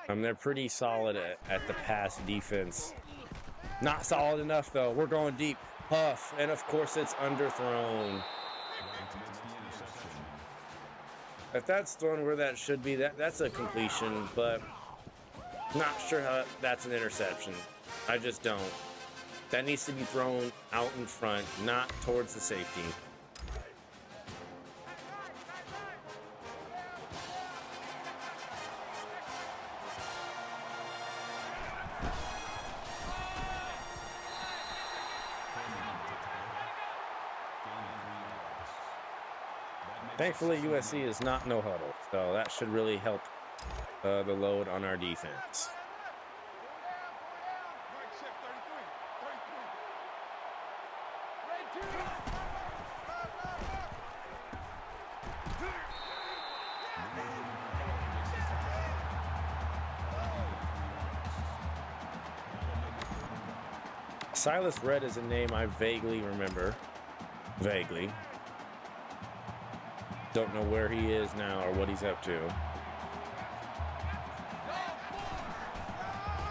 They're pretty solid at the pass defense. Not solid enough, though. We're going deep. Huff, and of course it's underthrown. If that's thrown where that should be, that's a completion, but not sure how that's an interception. I just don't. That needs to be thrown out in front, not towards the safety. Thankfully, USC is not no huddle, so that should really help the load on our defense. Silas Red is a name I vaguely remember. Vaguely. Don't know where he is now or what he's up to.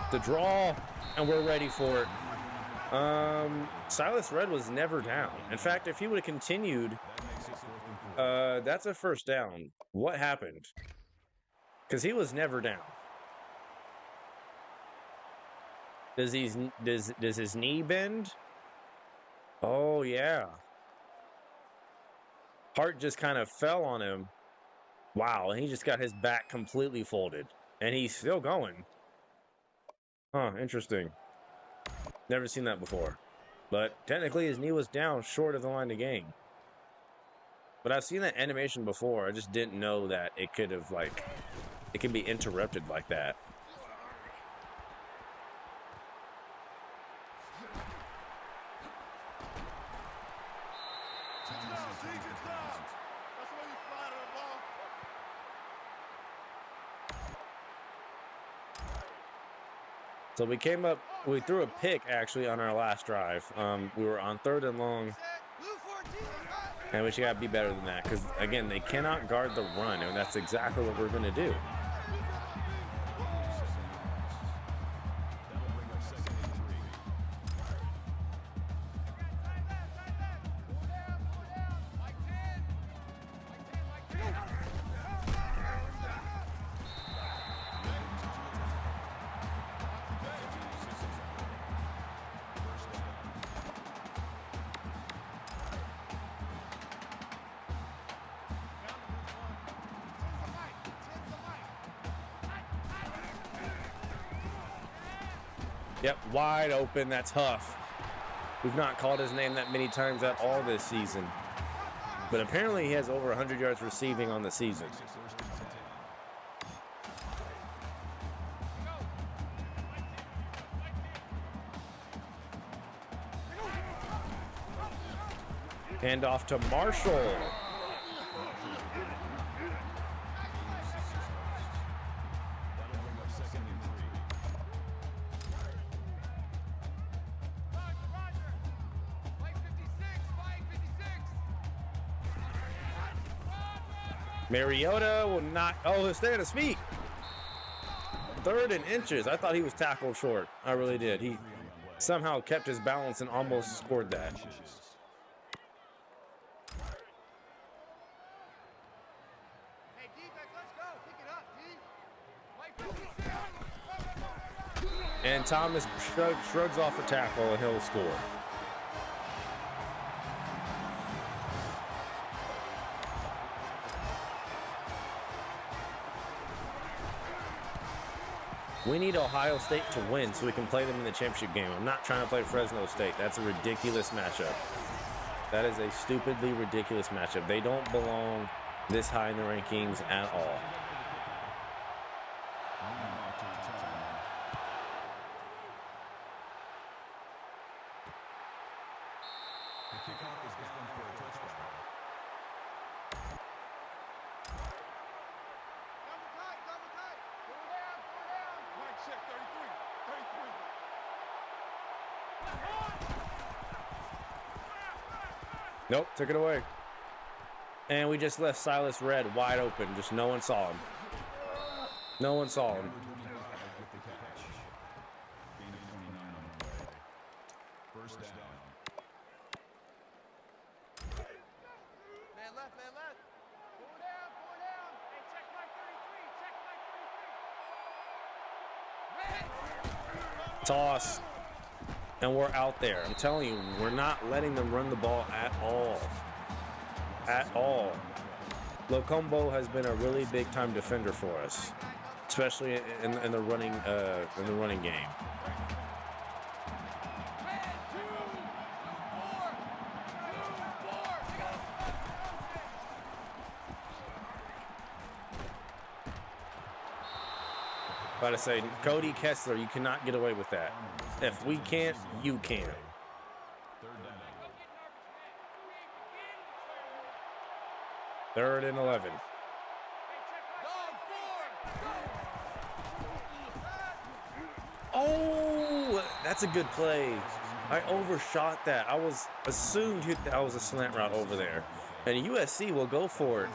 The draw, and we're ready for it. Silas Red was never down. In fact, if he would have continued, that's a first down. What happened? Because he was never down. Does his knee bend? Oh, yeah. Hart just kind of fell on him. Wow, and he just got his back completely folded. And he's still going. Huh, interesting. Never seen that before. But technically his knee was down short of the line of game. But I've seen that animation before. I just didn't know that it could have, like, it can be interrupted like that. So we came up, we threw a pick actually on our last drive. We were on 3rd and long, and we should gotta be better than that because again, they cannot guard the run, and that's exactly what we're gonna do. Yep, wide open. That's Huff. We've not called his name that many times at all this season. But apparently he has over 100 yards receiving on the season. Hand off to Marshall. Mariota will not. Oh, he'll stay on his feet. 3rd and inches. I thought he was tackled short. I really did. He somehow kept his balance and almost scored that. And Thomas shrugs off a tackle and he'll score. We need Ohio State to win so we can play them in the championship game. I'm not trying to play Fresno State. That's a ridiculous matchup. That is a stupidly ridiculous matchup. They don't belong this high in the rankings at all. The kickoff is down for a touchdown. Double tight, double tight. Pull down, pull down. Mike, check 33, 33. Nope, took it away. And we just left Silas Red wide open. Just no one saw him. No one saw him. With the catch. Gain of 29 on the play. First down. Man left, man left. Pull down, pull down. Hey, check Mike 33, check Mike 33. Toss. And we're out there. I'm telling you, we're not letting them run the ball at all. At all. Locombo has been a really big time defender for us, especially in the running game. But I say, Cody Kessler, you cannot get away with that. If we can't, you can. Third and 11. Oh, that's a good play. I overshot that. I was assumed that was a slant route over there. And USC will go for it,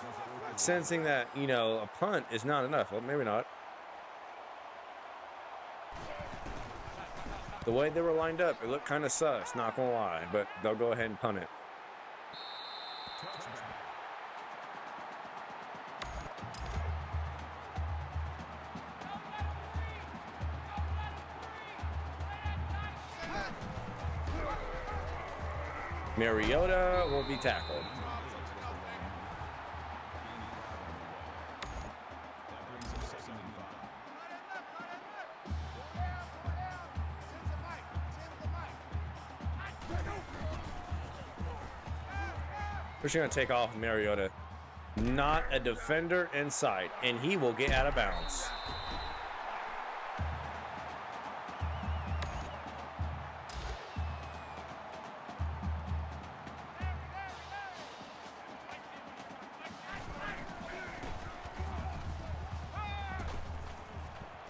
sensing that, you know, a punt is not enough. Well, maybe not. The way they were lined up, it looked kind of sus, not gonna lie, but they'll go ahead and punt it. Mariota will be tackled. We're just going to take off Mariota. Not a defender inside, and he will get out of bounds.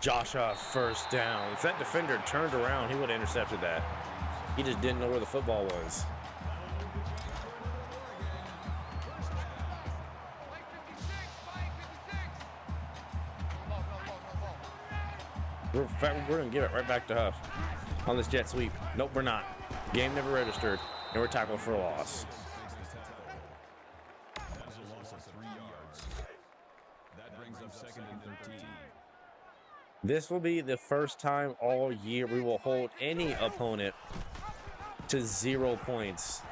Joshua first down. If that defender turned around, he would have intercepted that. He just didn't know where the football was. We're going to give it right back to Huff on this jet sweep. Nope, we're not. Game never registered, and we're tackled for a loss. That was a loss of 3 yards. That brings up second and 13. This will be the first time all year we will hold any opponent to 0 points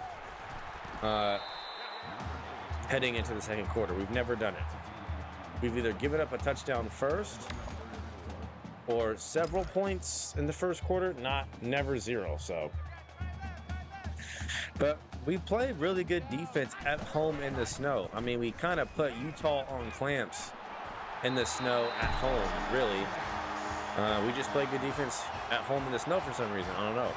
heading into the second quarter. We've never done it. We've either given up a touchdown first or several points in the first quarter, never 0. So, but we played really good defense at home in the snow. I mean, we kind of put Utah on clamps in the snow at home, really. We just played good defense at home in the snow for some reason. I don't know.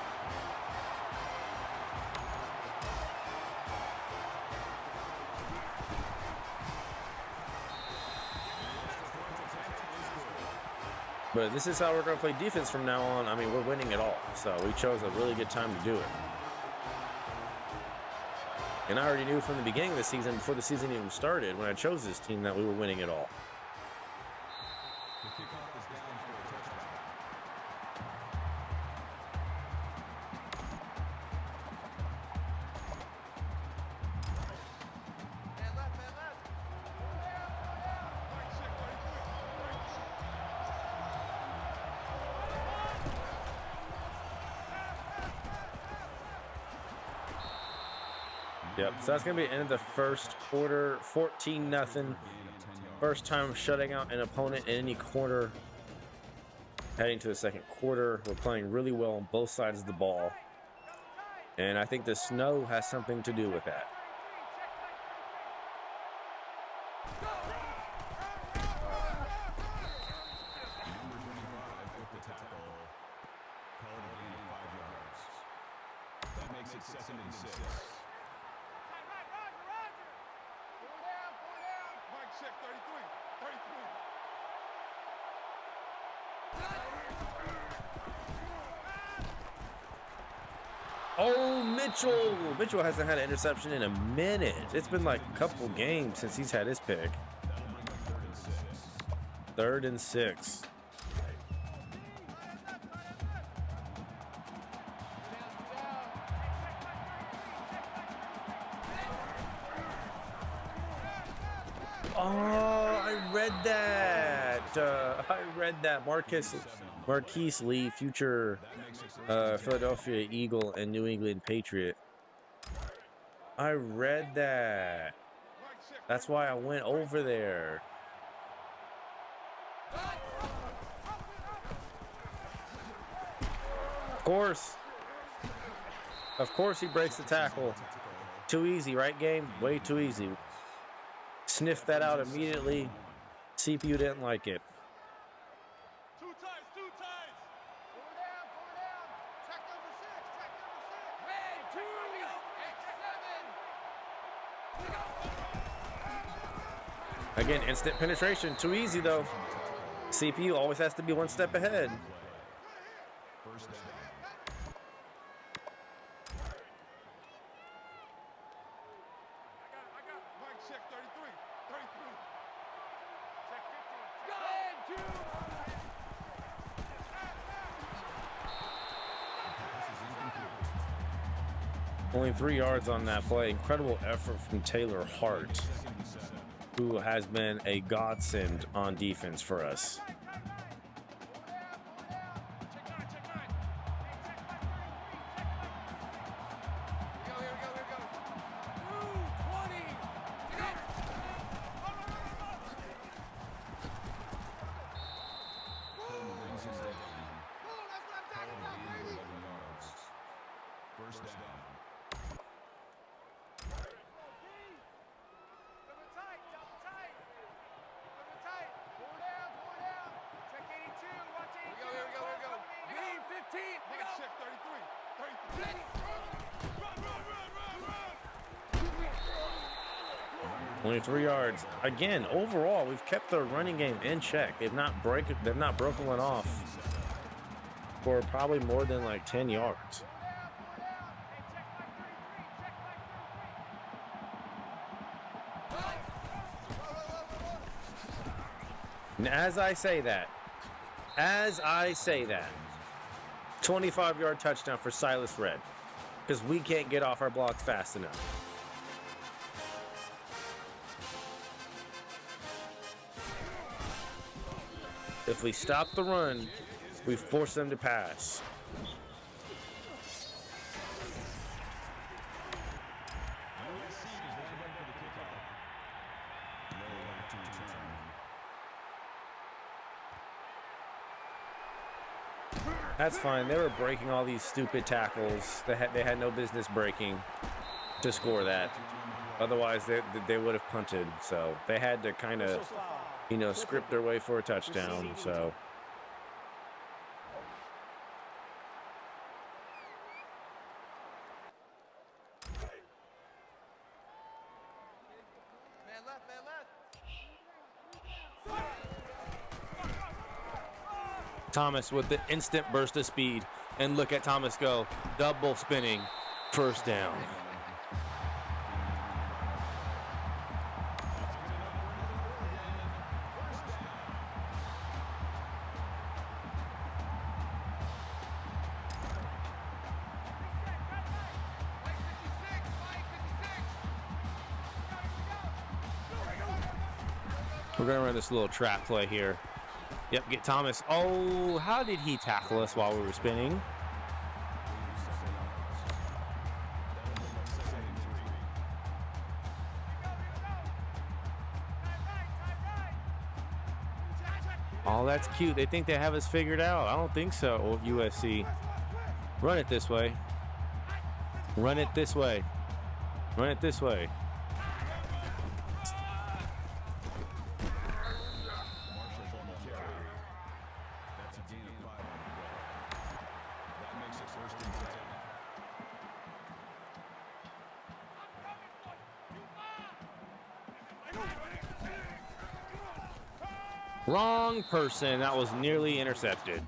But this is how we're going to play defense from now on. I mean, we're winning it all. So we chose a really good time to do it. And I already knew from the beginning of the season, before the season even started, when I chose this team, that we were winning it all. The kickoff is down for a touchdown. Man left, man left. Pull down, pull down. Mike, check 33. Yep, so that's going to be the end of the first quarter, 14-0. First time shutting out an opponent in any quarter. Heading to the second quarter, we're playing really well on both sides of the ball. And I think the snow has something to do with that. it 2nd and 6. Mike, check 33. 33. Oh, Mitchell. Mitchell hasn't had an interception in a minute. It's been like a couple games since he's had his pick. That'll bring up 3rd and 6. 3rd and 6. Oh, I read that. I read that. Marquise Lee, future Philadelphia Eagle and New England Patriot. I read that. That's why I went over there. Of course he breaks the tackle. Too easy, right, game? Way too easy. Sniffed that out immediately. CPU didn't like it. Two times. Four down. Check number 6. Red 2. Again, instant penetration. Too easy, though. CPU always has to be one step ahead. 1st down. Mike, check 33. 33. Check 15. Red 2. Only 3 yards on that play. Incredible effort from Taylor Hart, who has been a godsend on defense for us. Brings him down. That'll be 11 yards. 1st down. Check 82. Watch 82. Here we go. Green 15. Mike, check 33. 33. Run. Only 3 yards. Again, overall, we've kept the running game in check. They've not broken one off for probably more than like 10 yards. And as I say that, 25-yard touchdown for Silas Red, because we can't get off our blocks fast enough. If we stop the run, we force them to pass. That's fine. They were breaking all these stupid tackles. They had no business breaking to score that. Otherwise, they would have punted. So they had to kind of, script their way for a touchdown. So. Man left. Thomas with the instant burst of speed, and look at Thomas go, double spinning, 1st down. We're gonna run this little trap play here. Yep, get Thomas. Oh, how did he tackle us while we were spinning? Oh, that's cute. They think they have us figured out. I don't think so, USC. Run it this way. Run it this way. Run it this way. Wrong person. That was nearly intercepted.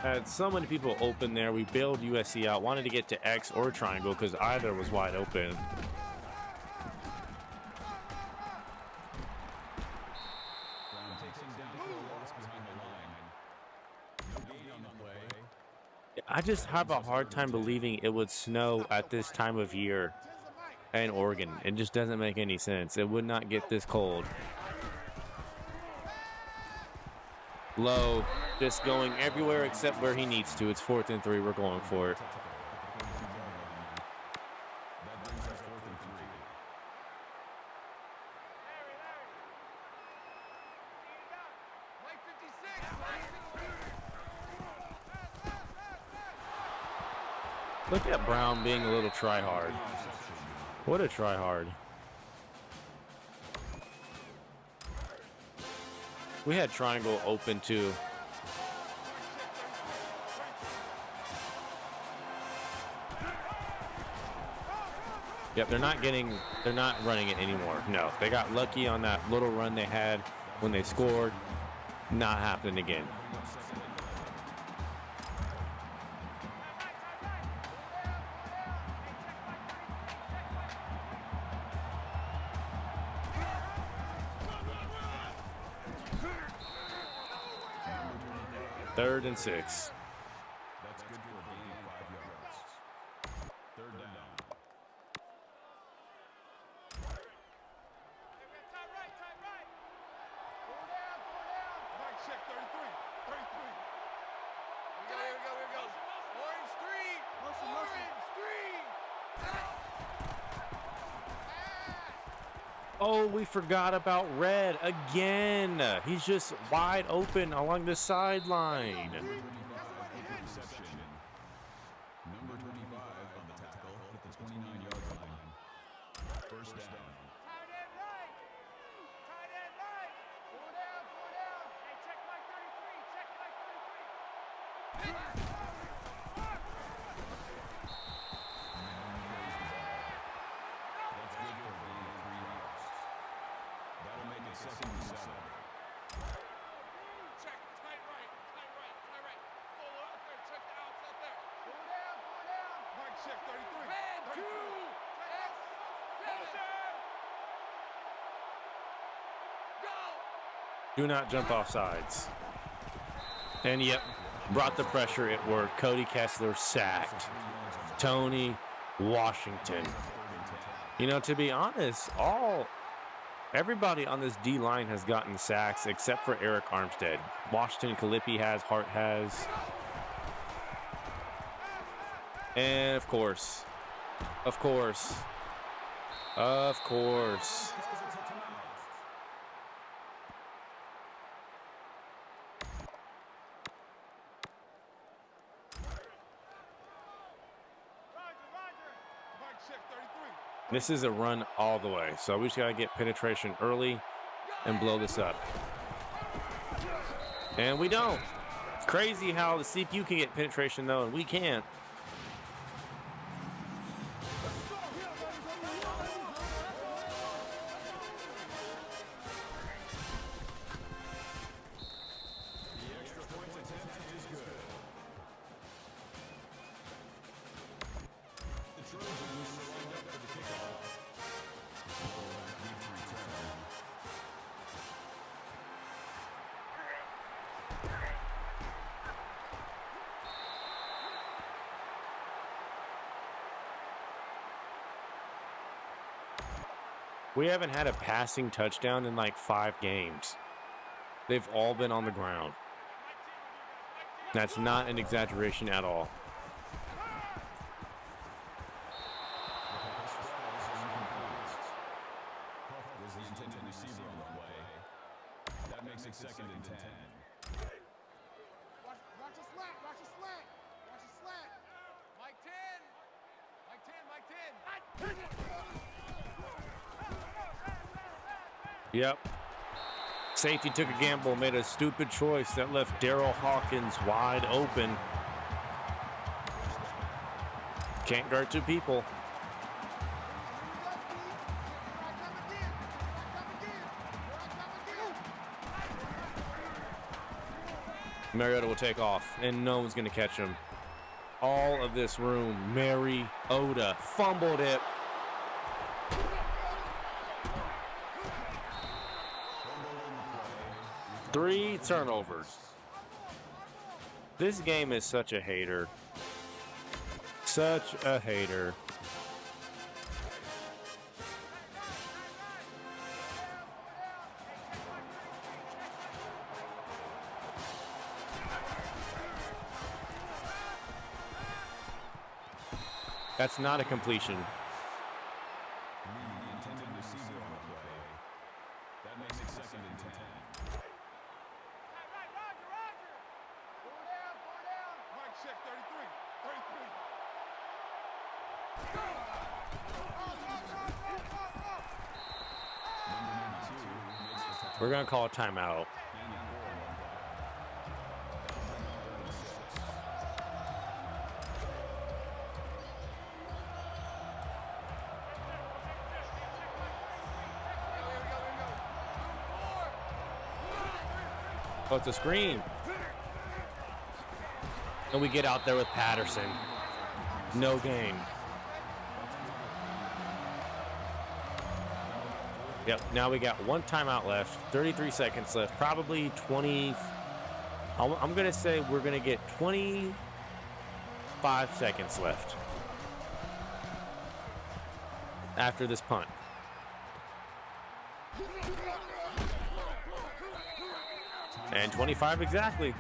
Had so many people open there. We bailed USC out. Wanted to get to X or triangle because either was wide open. I just have a hard time believing it would snow at this time of year in Oregon. It just doesn't make any sense. It would not get this cold. Low, just going everywhere except where he needs to. It's 4th and 3. We're going for it. Look at Brown being a little try-hard. What a try-hard. We had triangle open too. Yep, they're not running it anymore. No, they got lucky on that little run they had when they scored. Not happening again. Third and 6. That's good for a gain of 5 yards. Third down. Tight right. Four down. Mike, check 33. Here we go. Orange 3. Orange 3. Oh, we forgot about Red again. He's just wide open along the sideline. Reception. Number 25 on the tackle at the 29-yard line. First down. Tight end right. Four down. Hey, check Mike 33. That's good for a gain of 3 yards. That'll make it 2nd and 7. Check tight right. Full out there. Check the outs out there. Four down. Mike, check 33. Man, 2, X, 7. Go. Do not jump off sides. And yep, brought the pressure. It worked. Cody Kessler sacked. Tony Washington. You know, to be honest, everybody on this D line has gotten sacks except for Eric Armstead. Washington, Kalippi has, Hart has. And of course. Mike, check 33. This is a run all the way. So we just got to get penetration early and blow this up. And we don't. It's crazy how the CPU can get penetration though, and we can't. The extra point attempt is good. The Trojans are lined up for the kickoff. Deep return. We haven't had a passing touchdown in like 5 games. They've all been on the ground. That's not an exaggeration at all. Was the intended receiver on the play. That makes it 2nd and 10. Watch a slant. Mike 10. Yep. Safety took a gamble, made a stupid choice that left Daryl Hawkins wide open. Can't guard 2 people. Mariota will take off, and no one's going to catch him. All of this room, Mariota fumbled it. Three turnovers. This game is such a hater. Such a hater. That's not a completion. Intended receiver on the play. That makes it 2nd and 10. Mike, check 33. 33. We're going to call a timeout. Oh, it's a screen. And we get out there with Patterson. No gain. Yep, now we got one timeout left, 33 seconds left, probably 20. I'm going to say we're going to get 25 seconds left after this punt. And 25 exactly.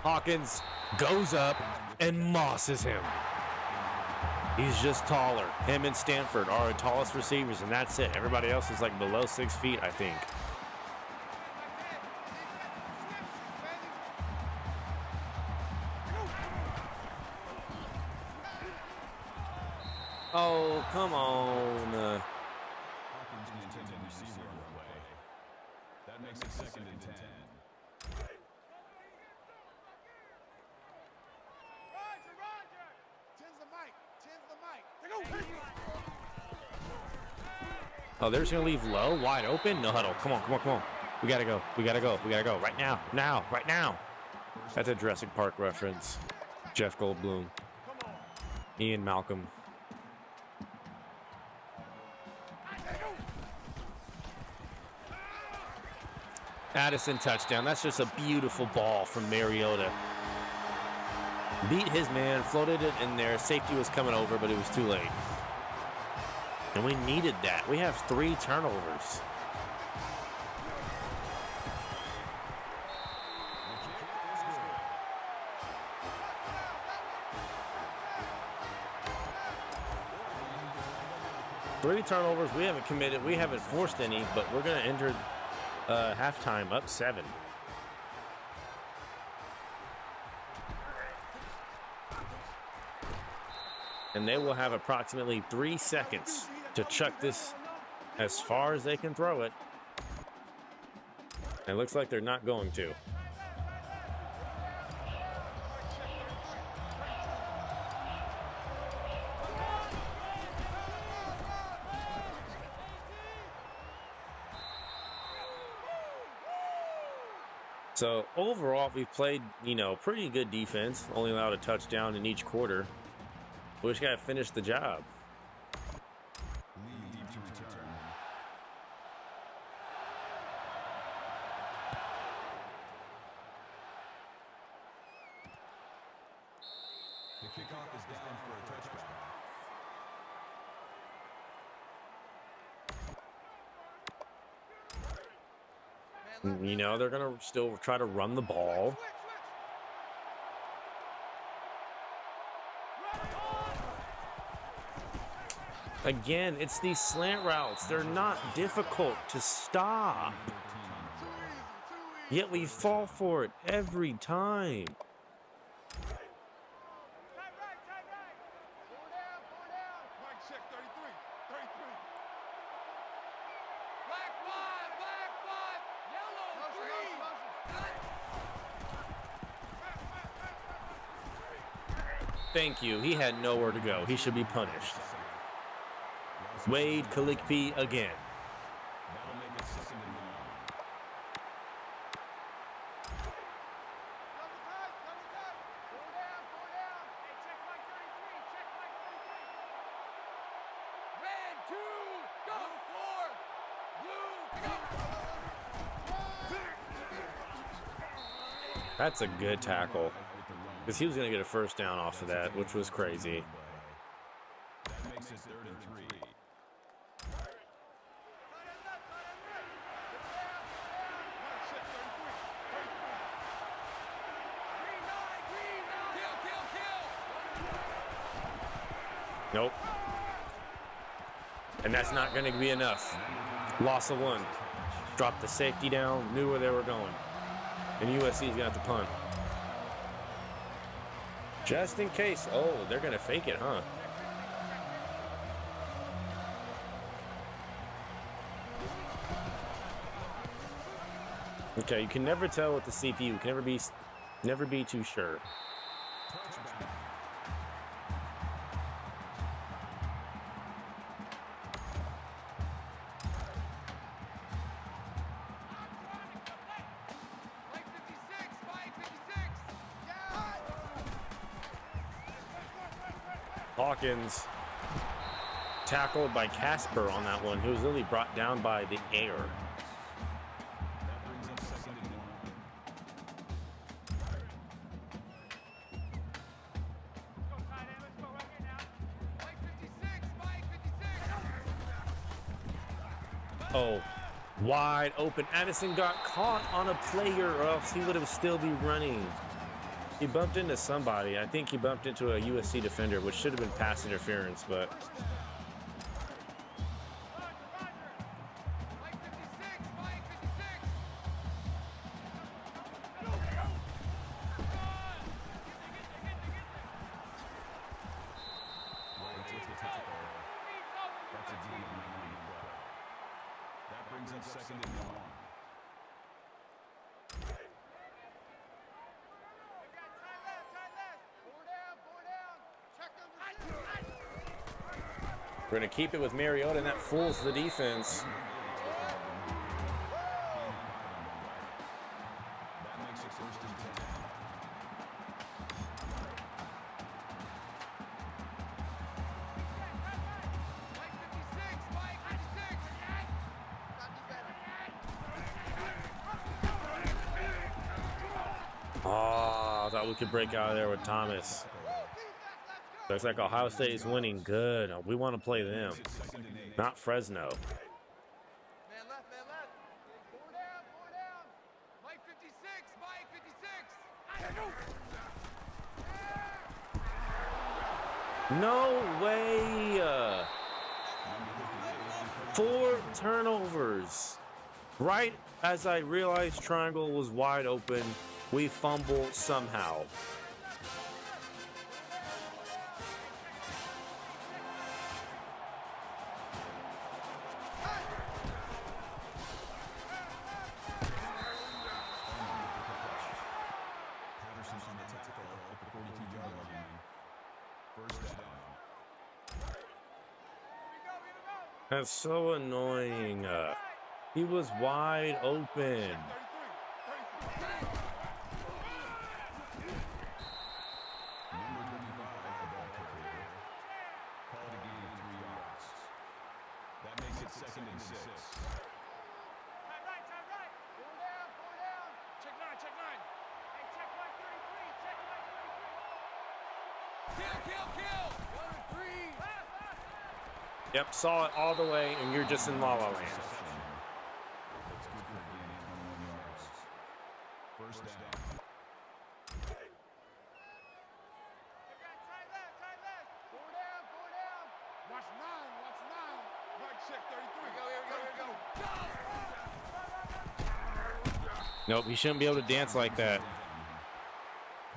Hawkins goes up and mosses him. He's just taller. Him and Stanford are the tallest receivers, and that's it. Everybody else is like below 6 feet, I think. Oh, come on. Hawkins intended receiver on the play. That makes it 2nd and 10. Roger. Tens the mic. Oh, they're just going to leave low, wide open. No huddle. Come on, come on, come on. We got to go. We got to go. We got to go. Right now. Now. Right now. That's a Jurassic Park reference. Jeff Goldblum. Ian Malcolm. Addison touchdown. That's just a beautiful ball from Mariota. Beat his man, floated it in there. Safety was coming over, but it was too late. And we needed that. We have 3 turnovers. Three turnovers. We haven't committed. We haven't forced any, but we're going to enter halftime up 7. And they will have approximately 3 seconds to chuck this as far as they can throw it. And it looks like they're not going to. So overall, we've played, pretty good defense. Only allowed a touchdown in each quarter. We just got to finish the job. Lead deep to return. The kickoff is down for a touchback. They're going to still try to run the ball. Again, it's these slant routes. They're not difficult to stop. Yet we fall for it every time. thank you. He had nowhere to go. He should be punished. Wade Kalikpi again. That'll make it 2nd and 1. Double tight, double tight. Four down, four down. Hey, check my 33, check my 33. Red 2, go for blue, go. That's a good tackle. Because he was going to get a first down off of that, which was crazy. That makes it 3rd and 3. Nope. And that's not going to be enough. Loss of 1. Dropped the safety down, knew where they were going. And USC's going to have to punt. Just in case. Oh, they're going to fake it, huh? Okay, you can never tell with the CPU. You can never be too sure. Mike 56, Mike 56. Yeah. Hawkins tackled by Casper on that one. He was literally brought down by the air. That brings up 2nd and 1. Let's go, tight end. Let's go right here now. Mike 56, Mike 56. Oh, wide open. Addison got caught on a player, or else he would have still be running. He bumped into somebody. I think he bumped into a USC defender, which should have been pass interference, but Mike 56, Mike 56. That's a D on the play. That brings up 2nd and 1. we're going to keep it with Mariota, and that fools the defense. That makes it 1st and 10. Mike 56, Mike 56. Oh, I thought we could break out of there with Thomas. Looks like Ohio State is winning good. We want to play them, not Fresno. Man left, man left. Four down, four down. Mike 56, Mike 56. No way. 4 turnovers. Right as I realized triangle was wide open, we fumble somehow. Patterson's on the tackle at the 42-yard line. 1st down. That's so annoying. He was wide open. Number 25, the ball carrier. Called a gain of 3 yards. That makes it 2nd and 6. Time right. Four down. Check nine. Hey, check my 33, check my 33. Kill. 1 and 3. Yep, saw it all the way, and you're just in La La Land. That's good for a gain of 21 yards. 1st down. Tight left. Four down. Watch nine. Mike check 33. Here we go. Nope, he shouldn't be able to dance like that. Call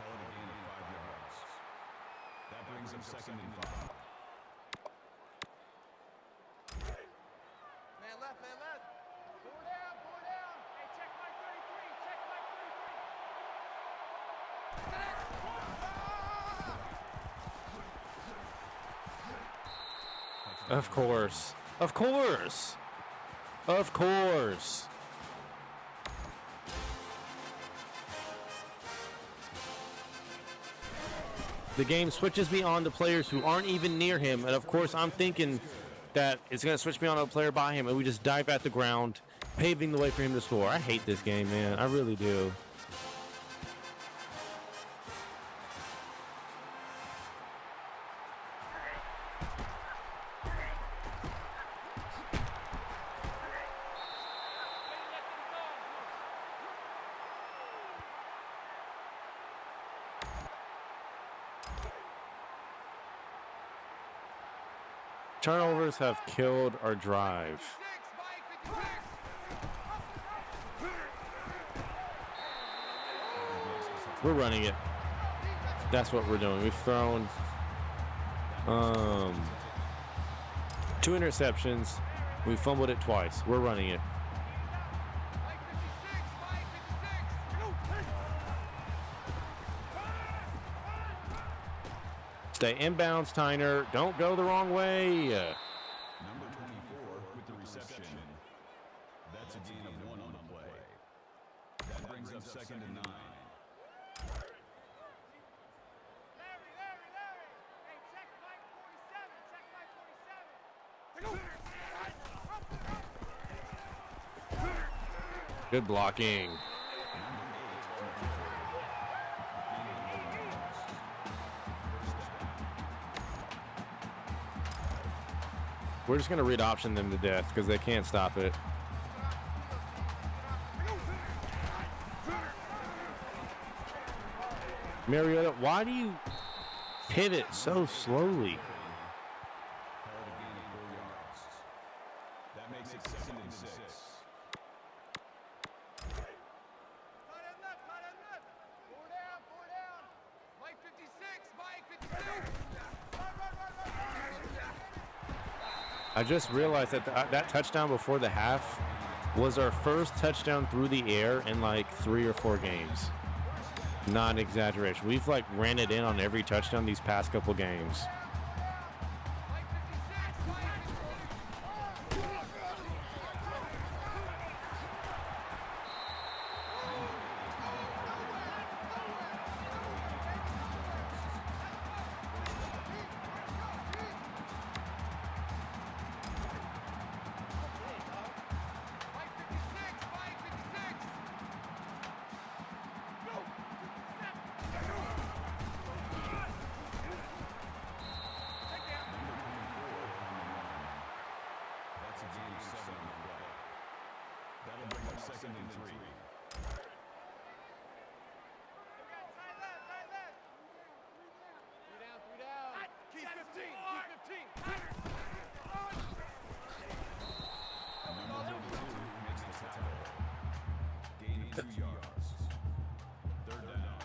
it a gain of 5 yards. That brings up 2nd and 5. Man left. Four down. Hey, check my 33, Of course. Of course. Of course. The game switches me on to players who aren't even near him. And of course, I'm thinking that it's going to switch me on to a player by him. And we just dive at the ground, paving the way for him to score. I hate this game, man. I really do. Turnovers have killed our drive. We're running it. That's what we're doing. We've thrown 2 interceptions. We fumbled it twice. We're running it. Stay inbounds, Tyner. Don't go the wrong way. Number 24 with the reception. That's a gain of 1 on the play. That brings up 2nd and 9. Hey, check Mike 47. Good blocking. We're just going to read option them to death because they can't stop it. Mariota, why do you pivot so slowly? Called a gain of 4 yards. That makes it 2nd and 6. Tight end left, tight end left. 4 down, 4 down. Mike 56, Mike 56. I just realized that that touchdown before the half was our first touchdown through the air in like 3 or 4 games. Not an exaggeration. We've like ran it in on every touchdown these past couple games. That's a gain of 7 on the play. That'll bring up 2nd and 3. Keep 15, keep 15. Number 32 makes the tackle. Gain of 2 yards. 3rd down.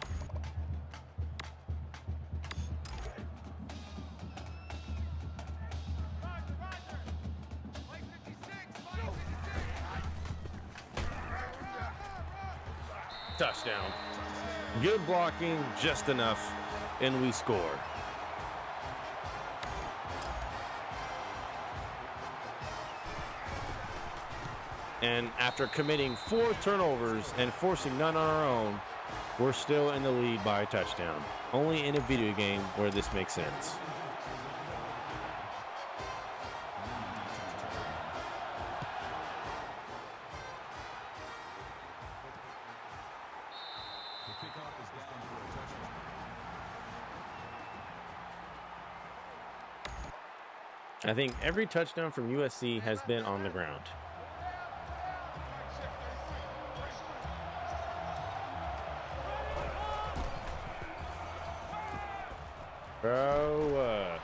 Roger. Mike 56, Mike 56. Touchdown. Good blocking, just enough, and we score. And after committing 4 turnovers and forcing none on our own, we're still in the lead by a touchdown. Only in a video game where this makes sense. The kickoff is down for a touchdown. I think every touchdown from USC has been on the ground. Bro,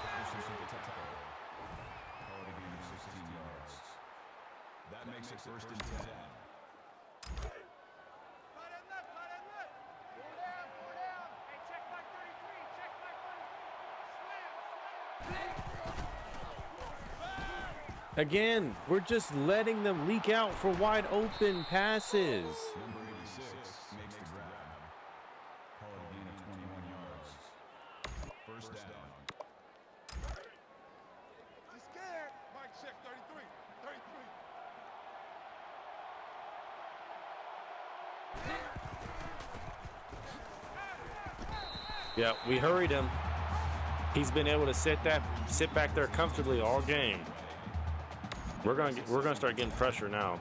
Patterson for the tackle. Called a gain of 16 yards. That makes it 1st and 10. Tight end left, tight end left. 4 down, 4 down. Hey, check Mike 33, check Mike 33. Slam. again, we're just letting them leak out for wide open passes. Number 86 makes the grab. Call it a gain of 21 yards. 1st down. Yeah, we hurried him. He's been able to sit back there comfortably all game. We're gonna start getting pressure now.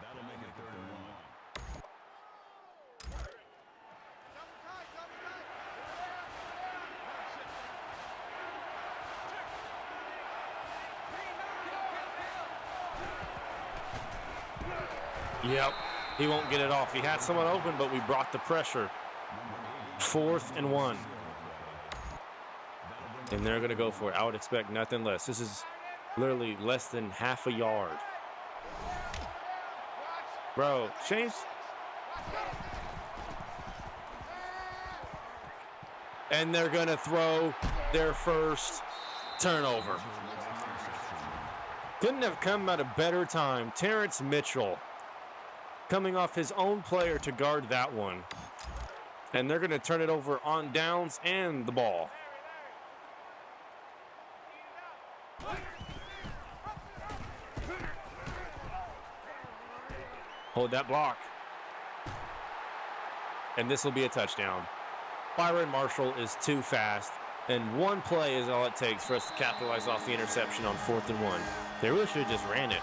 That'll make it 3rd and 1. Yep, he won't get it off. He had someone open, but we brought the pressure. 4th and 1. And they're going to go for it. I would expect nothing less. This is literally less than half a yard. Bro, change. And they're going to throw their first turnover. Couldn't have come at a better time. Terrence Mitchell coming off his own player to guard that one. And they're going to turn it over on downs and the ball. Hold that block. And this will be a touchdown. Byron Marshall is too fast. And one play is all it takes for us to capitalize off the interception on 4th and 1. They really should have just ran it.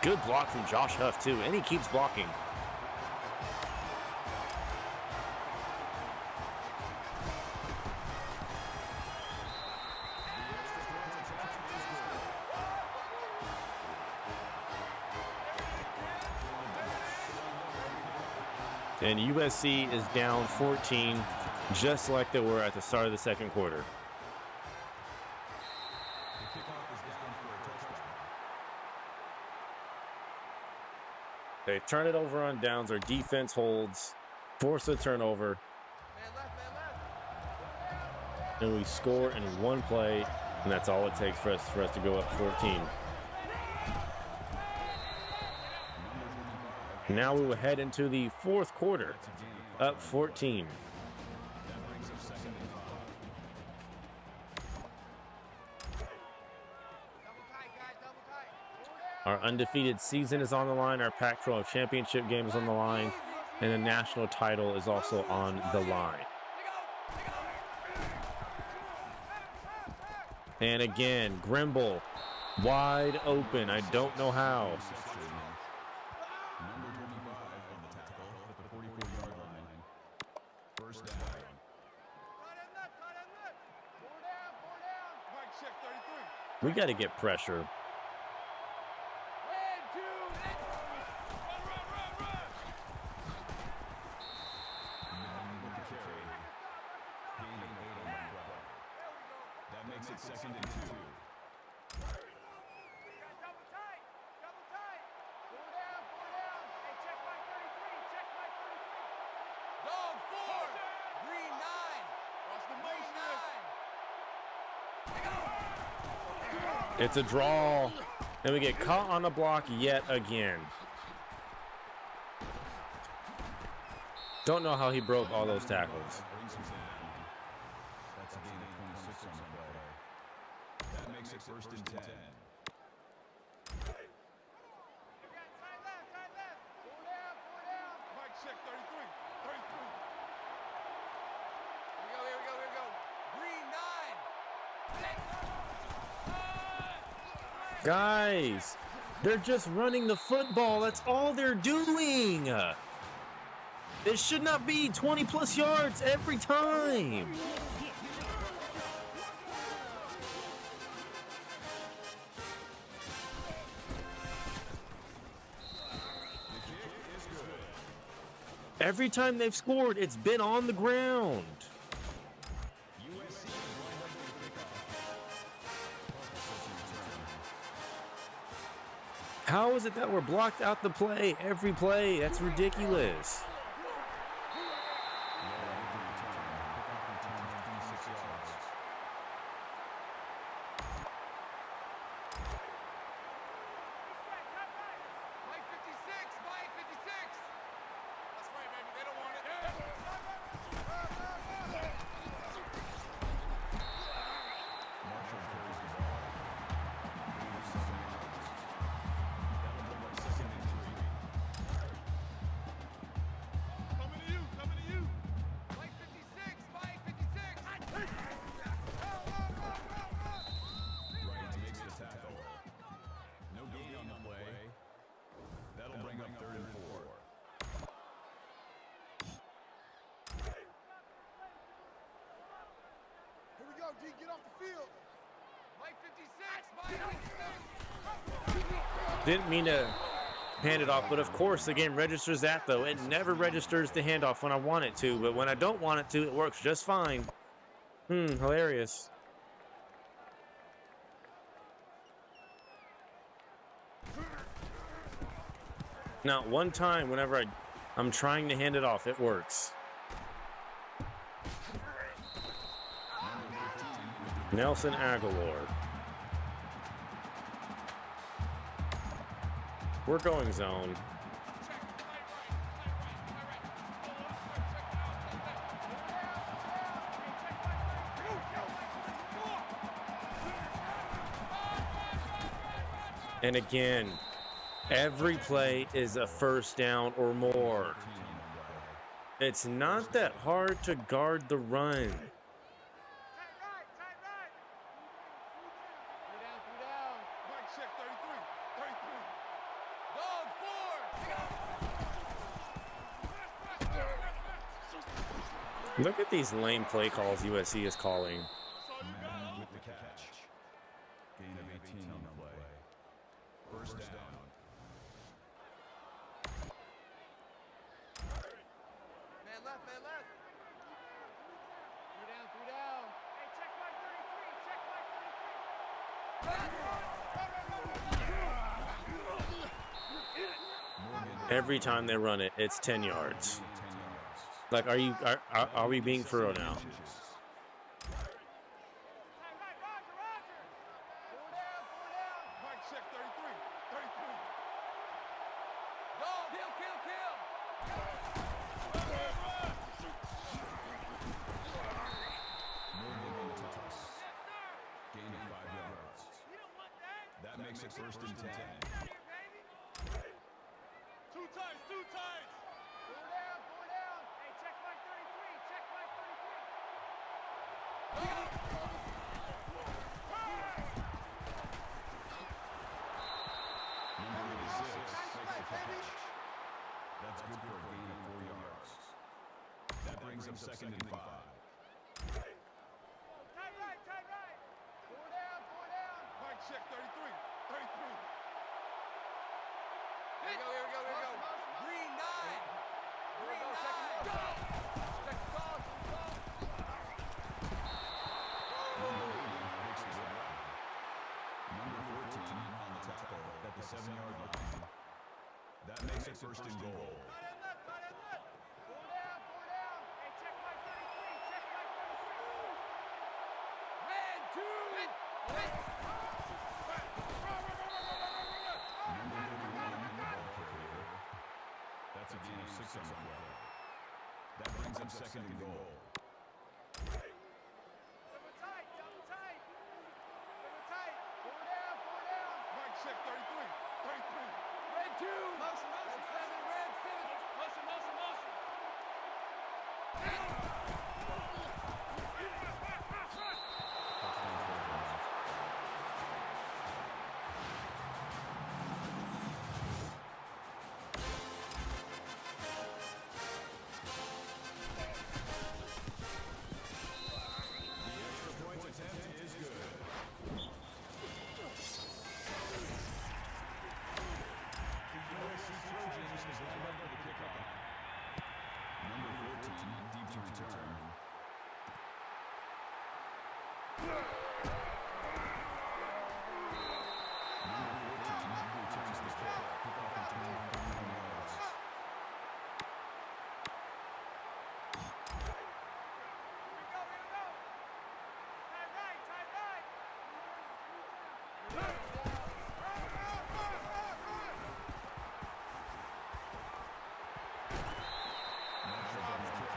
Good block from Josh Huff, too, and he keeps blocking. And USC is down 14, just like they were at the start of the second quarter. They turn it over on downs. Our defense holds, force a turnover, and we score in one play, and that's all it takes for us to go up 14. Now we will head into the 4th quarter, up 14. Our undefeated season is on the line. Our Pac-12 championship game is on the line. And the national title is also on the line. And again, Grimble wide open. I don't know how. We got to get pressure. That makes it 2nd and 2. Dog 4. Green 9. Cross the motion. It's a draw. And we get caught on the block yet again. Don't know how he broke all those tackles. That's a gain of 26 on the play. That makes it 1st and 10. Mike, check 33. 33. Here we go. Green 9. Guys, they're just running the football. That's all they're doing. It should not be 20-plus yards every time. Every time they've scored, it's been on the ground. How is it that we're blocked out the play every play? That's ridiculous. Mike 56. Mike 56. That's right, baby. They don't want it. out, D. Get off the field. Mike 56. Mike 56. Didn't mean to hand it off, but of course the game registers that though. It never registers the handoff when I want it to, but when I don't want it to, it works just fine. Hilarious. Now, one time whenever I'm trying to hand it off, it works. Nelson Aguilar. We're going zone. And again, every play is a first down or more. It's not that hard to guard the run. Look at these lame play calls USC is calling. With the catch. Gain of 18 on the play. First down. Man left, man left. Three down. Hey, check my 33, Every time they run it, it's 10 yards. Like, are we being for real now? That makes it first and 10. Two times. Four down. Hey, check my 33. Number 86 makes the catch. That's good for a gain of 4 yards. That brings up second and 5. Tight right. Four down. Mike check 33. Here we go. Green 9. Green 9. Go. Check the ball. Number 80 makes the grab. Number 14 on the tackle at the 7-yard line. That makes it first and goal. Tight end left. Four down. Hey, check my 33. Red 2. Number 31, ball carrier. That's a gain of 6 on the play. That brings up second and goal. Double tight. Four down. Mike check 33. Red 2. Motion. Red 7. Red 7. Motion. The extra point attempt is good. The USC Trojans is lined up for the kickoff. Number 14, deep to return. Number 14 returns the kick. Kickoff return 39 yards. Here we go. Tight right. Run. Natural on the kick.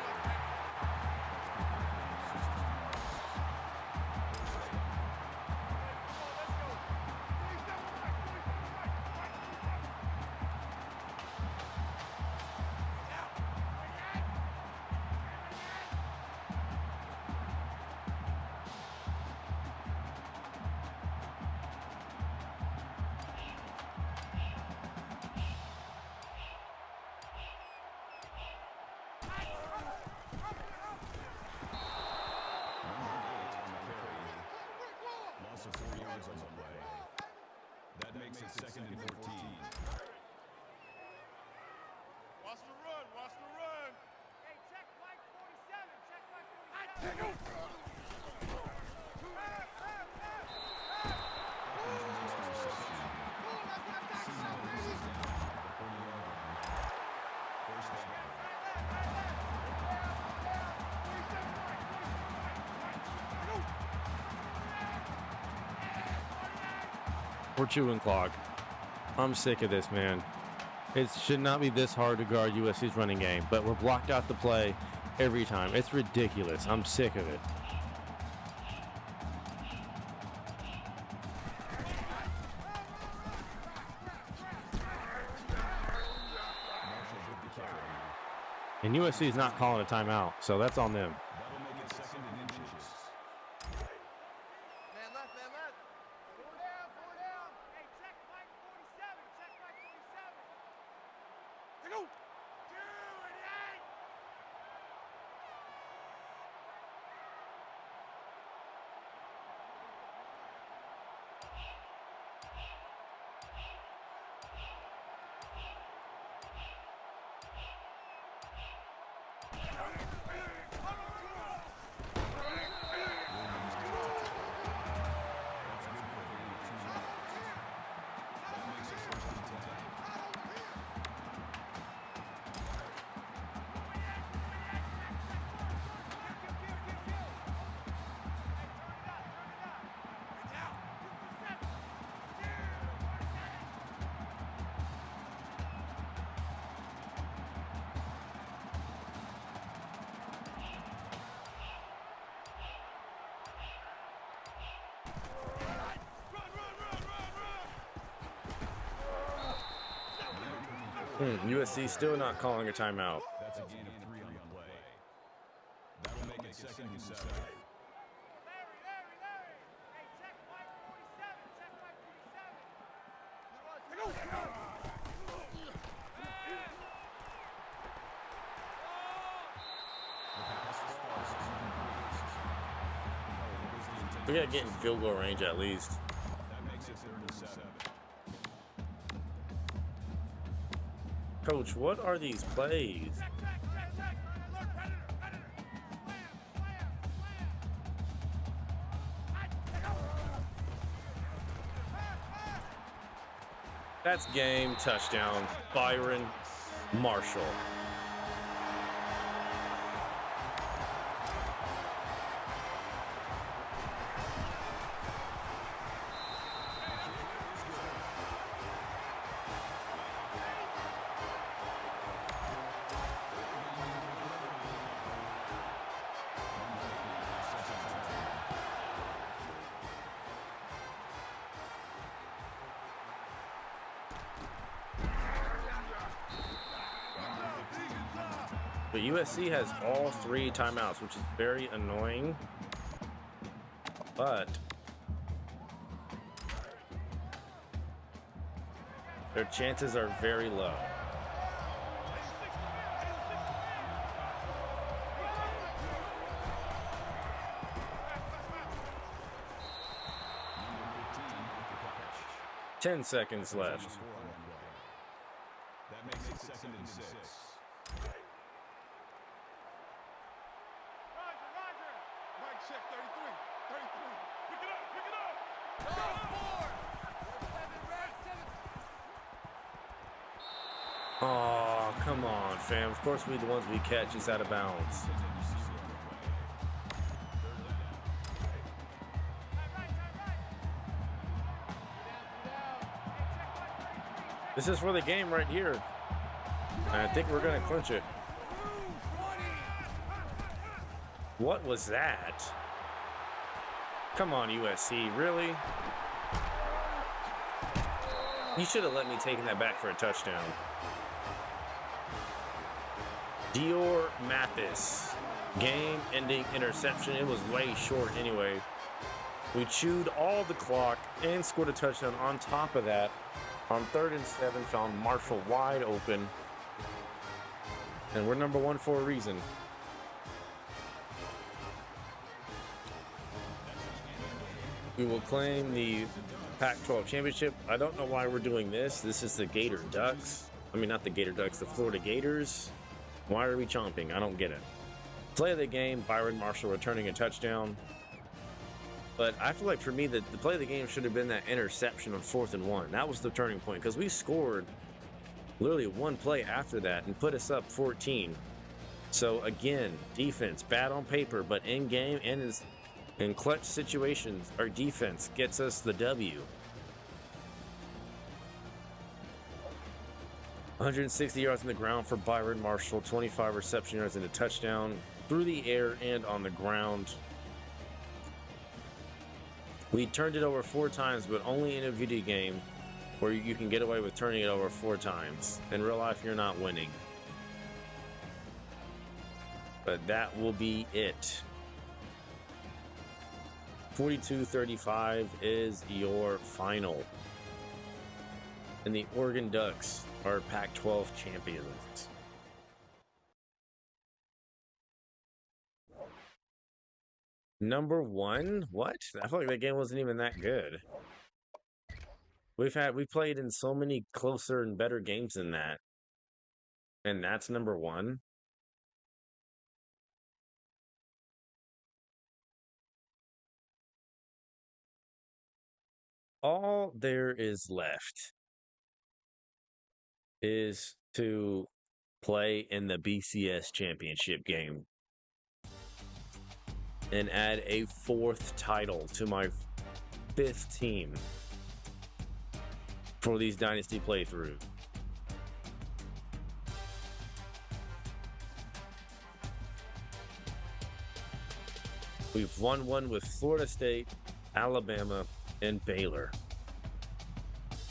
yards on the play. That makes it second and 14. Watch the run, watch the run. Hey, check Mike 47. Check Mike 47. We're chewing clock. I'm sick of this, man. It should not be this hard to guard USC's running game, but we're blocked out the play every time. It's ridiculous. I'm sick of it. And USC is not calling a timeout, so that's on them. That'll make it second and inches. Man left, man left. Four down, four down. Hey, check Mike 47. Check Mike 47. They go. 2 and 8. USC still not calling a timeout. That's a gain of 3 on the play. That'll make it second and 7. Larry. Hey, check Mike 47. Check Mike 47. They go. We gotta get in field goal range at least. That makes it third and 7. Coach, what are these plays? That's game touchdown. Byron Marshall. But USC has all 3 timeouts, which is very annoying. But their chances are very low. Number 15 with the catch. 10 seconds left. 4 on the play. That makes it second and 6. Roger. Mike check 33. 33. Pick it up. Go. 4. Oh, come on, fam. Of course, we the ones we catch is out of bounds. This is for the game right here. And I think we're going to clinch it. What was that? Come on, USC. Really? You should have let me take that back for a touchdown. Dior Mathis. Game-ending interception. It was way short anyway. We chewed all the clock and scored a touchdown on top of that. On 3rd and 7, found Marshall wide open. And we're number 1 for a reason. We will claim the Pac-12 championship. I don't know why we're doing this. This is the Gator Ducks. I mean, not the Gator Ducks, the Florida Gators. Why are we chomping? I don't get it. Play of the game, Byron Marshall returning a touchdown. But I feel like for me, the play of the game should have been that interception on 4th and 1. That was the turning point because we scored literally one play after that and put us up 14. So again, defense, bad on paper, but in game and in clutch situations, our defense gets us the W. 160 yards on the ground for Byron Marshall, 25 reception yards and a touchdown through the air and on the ground. We turned it over 4 times, but only in a video game where you can get away with turning it over 4 times. In real life, you're not winning. But that will be it. 42-35 is your final. And the Oregon Ducks are Pac-12 champions. Number 1? What? I feel like that game wasn't even that good. We played in so many closer and better games than that. And that's number 1? All there is left is to play in the BCS championship game and add a 4th title to my 5th team for these Dynasty playthroughs. We've won one with Florida State, Alabama, and Baylor.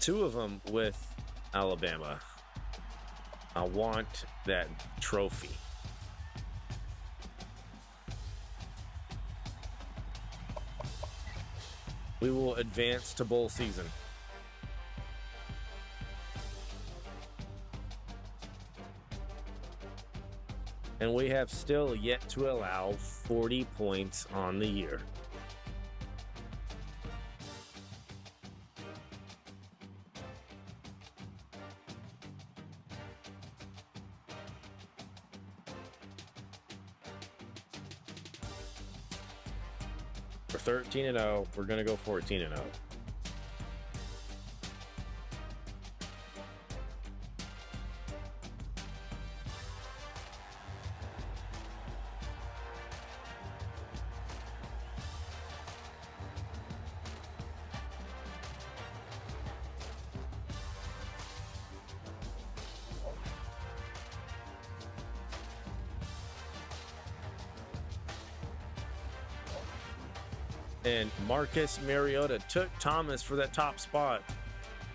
2 of them with Alabama. I want that trophy. We will advance to bowl season. And we have still yet to allow 40 points on the year. We're 13-0. We're going to go 14-0. And Marcus Mariota took Thomas for that top spot.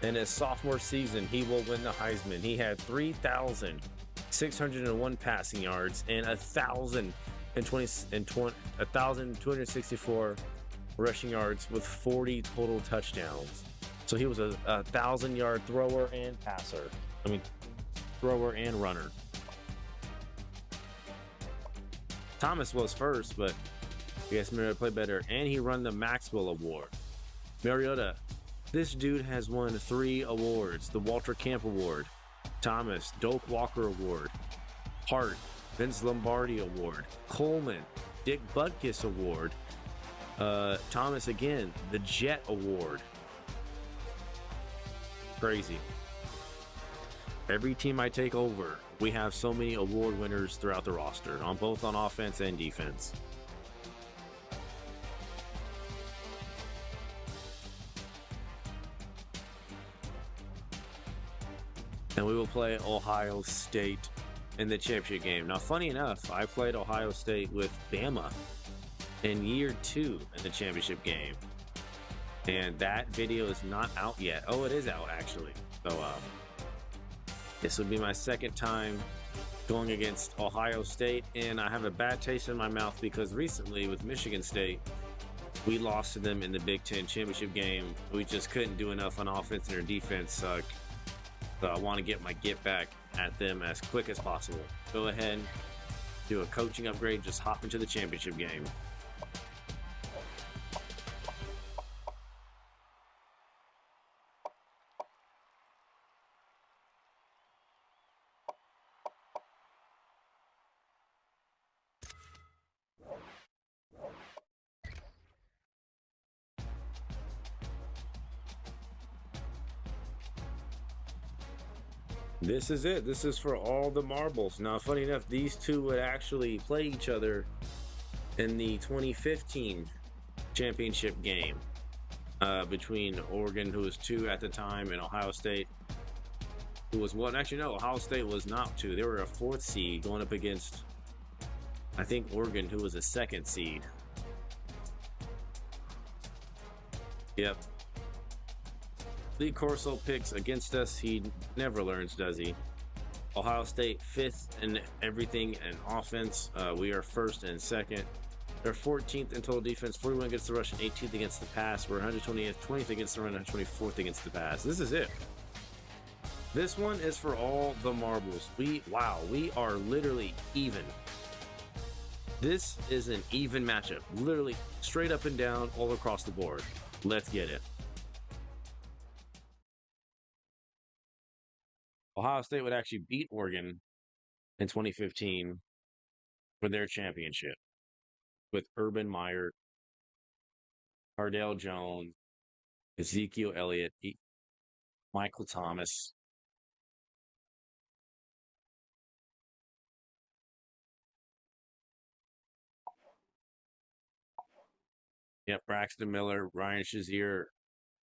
In his sophomore season, he will win the Heisman. He had 3,601 passing yards and 1,264 rushing yards with 40 total touchdowns. So he was a 1,000-yard thrower and passer. I mean, thrower and runner. Thomas was first, but I guess Mariota played better, and he won the Maxwell Award. Mariota, this dude has won 3 awards: the Walter Camp Award, Thomas Doak Walker Award, Hart Vince Lombardi Award, Coleman Dick Butkus Award, Thomas again the Jet Award. Crazy. Every team I take over, we have so many award winners throughout the roster, on both on offense and defense. And we will play Ohio State in the championship game. Now, funny enough, I played Ohio State with Bama in year 2 in the championship game. And that video is not out yet. Oh, it is out, actually. So, this will be my 2nd time going against Ohio State. And I have a bad taste in my mouth because recently with Michigan State, we lost to them in the Big Ten championship game. We just couldn't do enough on offense, and their defense sucked. So I want to get my get back at them as quick as possible. Go ahead, do a coaching upgrade, just hop into the championship game. This is it. This is for all the marbles. Now, funny enough, these two would actually play each other in the 2015 championship game between Oregon, who was 2 at the time, and Ohio State, who was 1. Actually, no, Ohio State was not 2. They were a 4th seed going up against, I think, Oregon, who was a 2nd seed. Yep. Lee Corso picks against us. He never learns, does he? Ohio State 5th in everything and offense. We are 1st and 2nd. They're 14th in total defense, 41 against the rush, and 18th against the pass. We're 120th, 20th against the run, and 124th against the pass. This is it. This one is for all the marbles. We are literally even. This is an even matchup. Literally straight up and down, all across the board. Let's get it. Ohio State would actually beat Oregon in 2015 for their championship with Urban Meyer, Cardale Jones, Ezekiel Elliott, Michael Thomas. Yep, Braxton Miller, Ryan Shazier,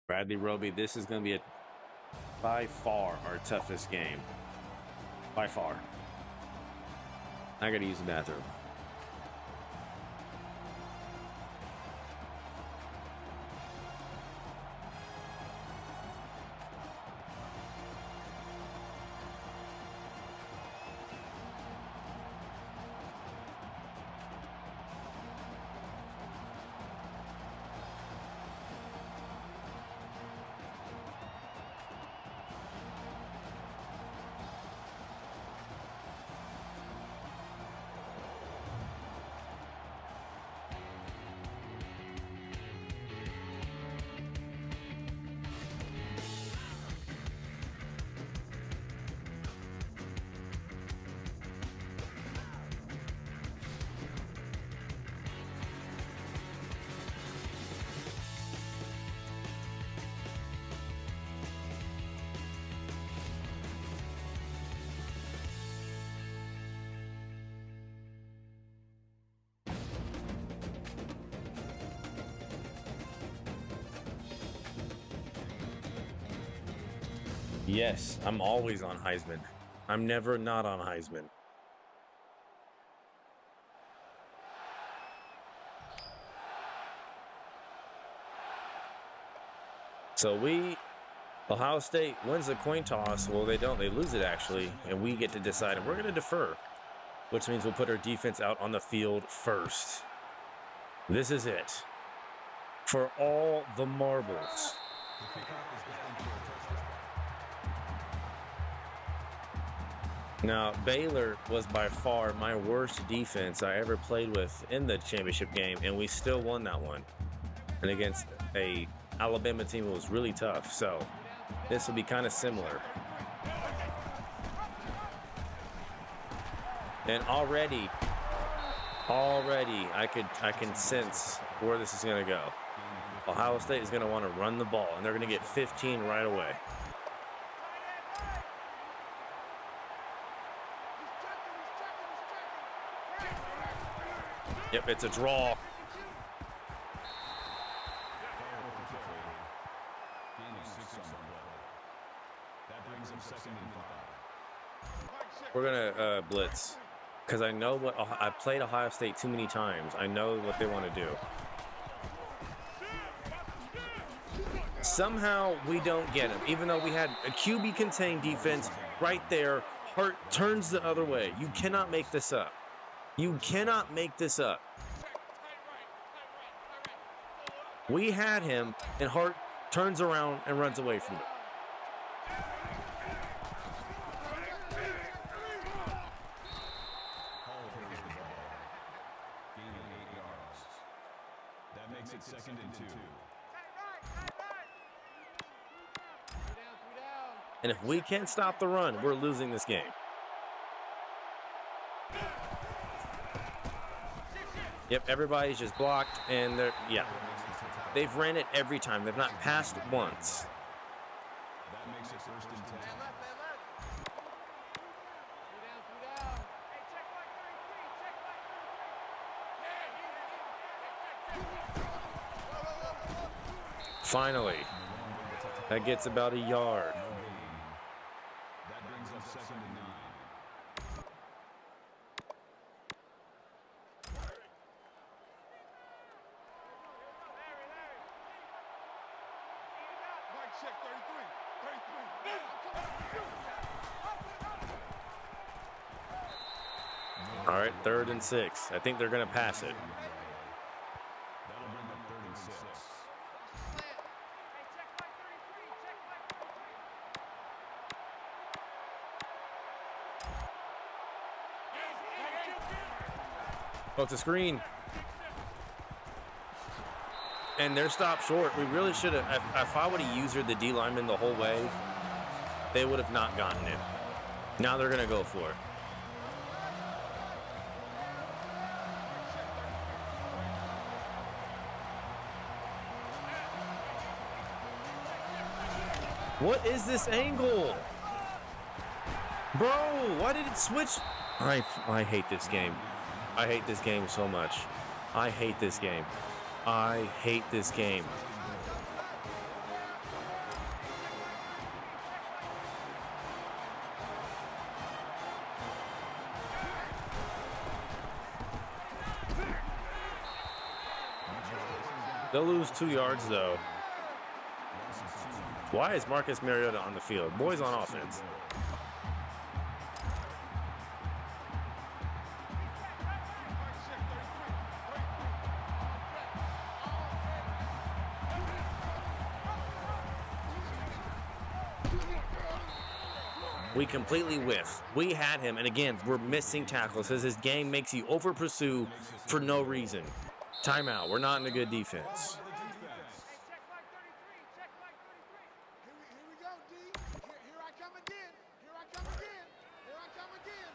Bradley Roby. This is going to be by far our toughest game. By far. I got to use the bathroom. Yes, I'm always on Heisman. I'm never not on Heisman. So Ohio State wins the coin toss. Well, they don't. They lose it, actually, and we get to decide. And we're going to defer, which means we'll put our defense out on the field first. This is it for all the marbles. Now, Baylor was by far my worst defense I ever played with in the championship game, and we still won that one. And against a Alabama team that was really tough, so this will be kind of similar. And already I can sense where this is going to go. Ohio State is going to want to run the ball, and they're going to get 15 right away. Yep, it's a draw. We're going to blitz because I know what I played Ohio State too many times. I know what they want to do. Somehow we don't get him, even though we had a QB contained defense right there. Hart turns the other way. You cannot make this up. You cannot make this up. We had him, and Hart turns around and runs away from it. That makes it 2nd and 2. And if we can't stop the run, we're losing this game. Yep, everybody's just blocked, and they've ran it every time. They've not passed once. That makes it 1st and 10. Finally. That gets about a yard. No gain. That brings up second and 9. Mike, check 33. 33. All right, 3rd and 6. I think they're going to pass it. That'll bring up 3rd and 6. Oh, it's a screen. And they're stopped short. We really should have. If I would have used the D lineman the whole way, they would have not gotten it. Now they're going to go for it. What is this angle? Bro, why did it switch? I hate this game. I hate this game so much. I hate this game. I hate this game. They'll lose 2 yards, though. Why is Marcus Mariota on the field? Boys on offense. We completely whiffed. We had him, and again, we're missing tackles. Says his game makes you over pursue for no reason. Timeout. We're not in a good defense. Here we go, D. Here I come again. Here I come again. Here I come again.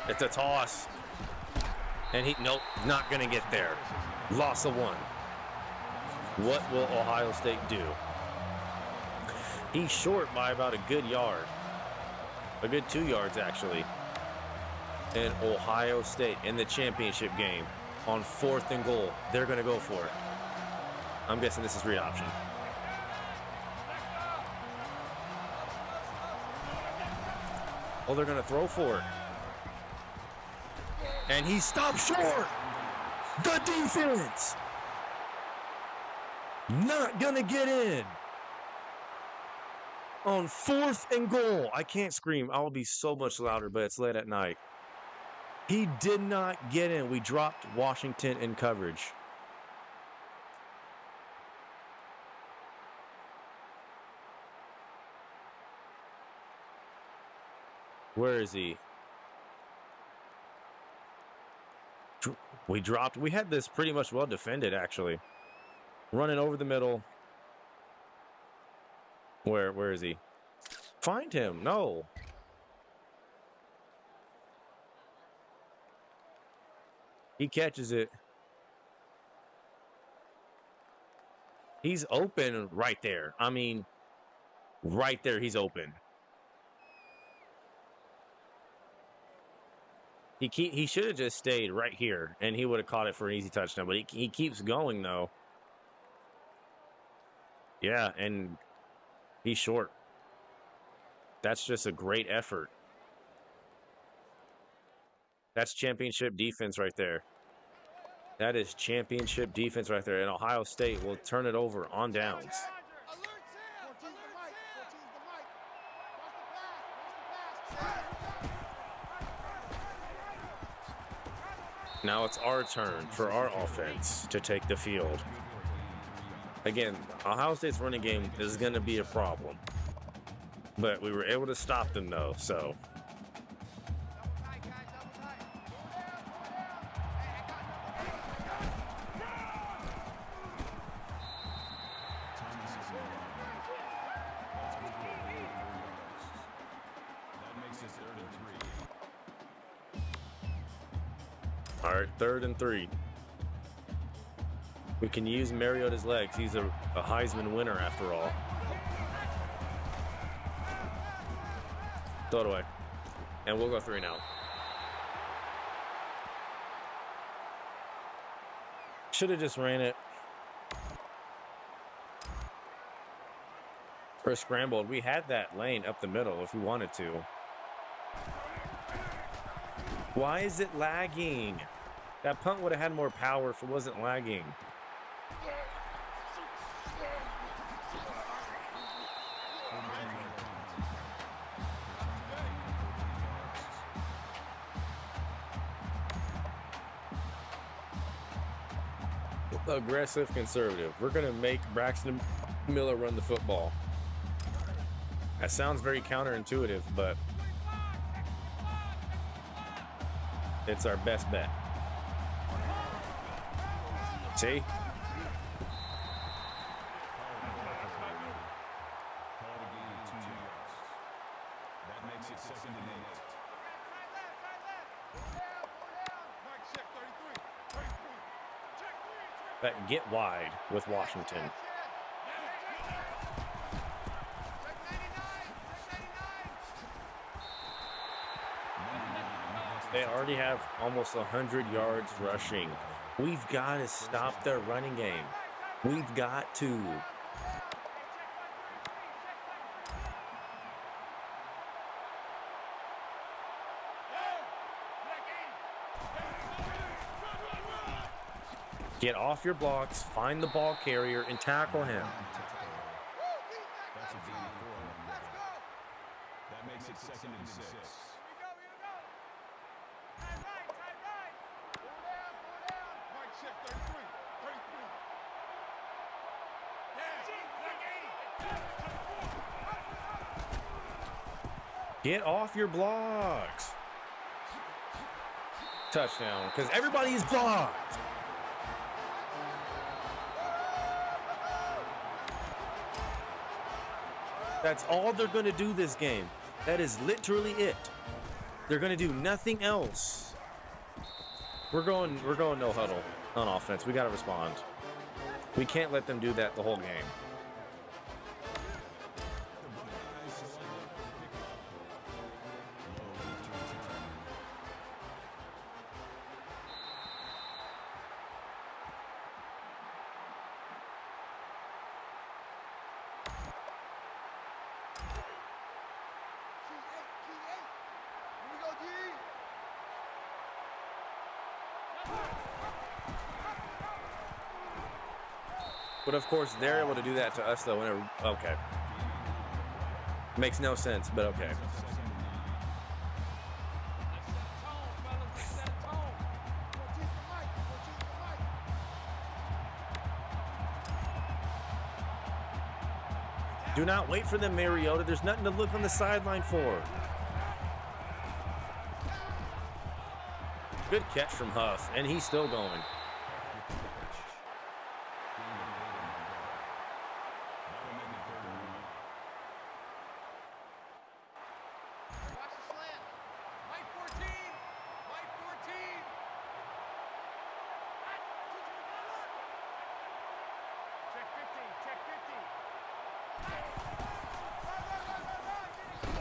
It's a toss. And nope, not going to get there. Loss of 1. What will Ohio State do? He's short by about a good yard. A good 2 yards, actually. And Ohio State in the championship game on 4th and goal. They're going to go for it. I'm guessing this is read option. Oh, they're going to throw for it. And he stopped short. The defense not going to get in. On 4th and goal. I can't scream. I'll be so much louder, but it's late at night. He did not get in. We dropped Washington in coverage. Where is he? We dropped. We had this pretty much well defended, actually. Running over the middle. Where is he? Find him. No. He catches it. He's open right there. I mean, right there, he's open. He should have just stayed right here, and he would have caught it for an easy touchdown. But he keeps going, though. Yeah, and he's short. That's just a great effort. That's championship defense right there. That is championship defense right there. And Ohio State will turn it over on downs. Now it's our turn for our offense to take the field. Again, Ohio State's running game is going to be a problem. But we were able to stop them, though, so. All right, 3rd and 3. We can use Mariota's legs. He's a Heisman winner after all. Throw it away. And we'll go 3 now. Should have just ran it. Or scrambled. We had that lane up the middle if we wanted to. Why is it lagging? That punt would have had more power if it wasn't lagging. Aggressive, conservative. We're going to make Braxton Miller run the football. That sounds very counterintuitive, but it's our best bet. See? Called a gain of 2 yards. That makes it 2nd and 8. Mike, check 33. 33. Check 3. That get wide with Washington. Check 99. Check 99. They already have almost 100 yards rushing. We've got to stop their running game. We've got to. Get off your blocks, find the ball carrier, and tackle him. That's a gain of 4 on the play. That makes it 2nd and 6. Mike, check 33. 33. Get off your blocks. Touchdown, because everybody is blocked. That's all they're going to do this game. That is literally it. They're going to do nothing else. We're going no huddle on offense. We got to respond. We can't let them do that the whole game. But of course, they're able to do that to us, though. Whenever, okay. Makes no sense, but okay. Do not wait for them, Mariota. There's nothing to look on the sideline for. Good catch from Huff, and he's still going.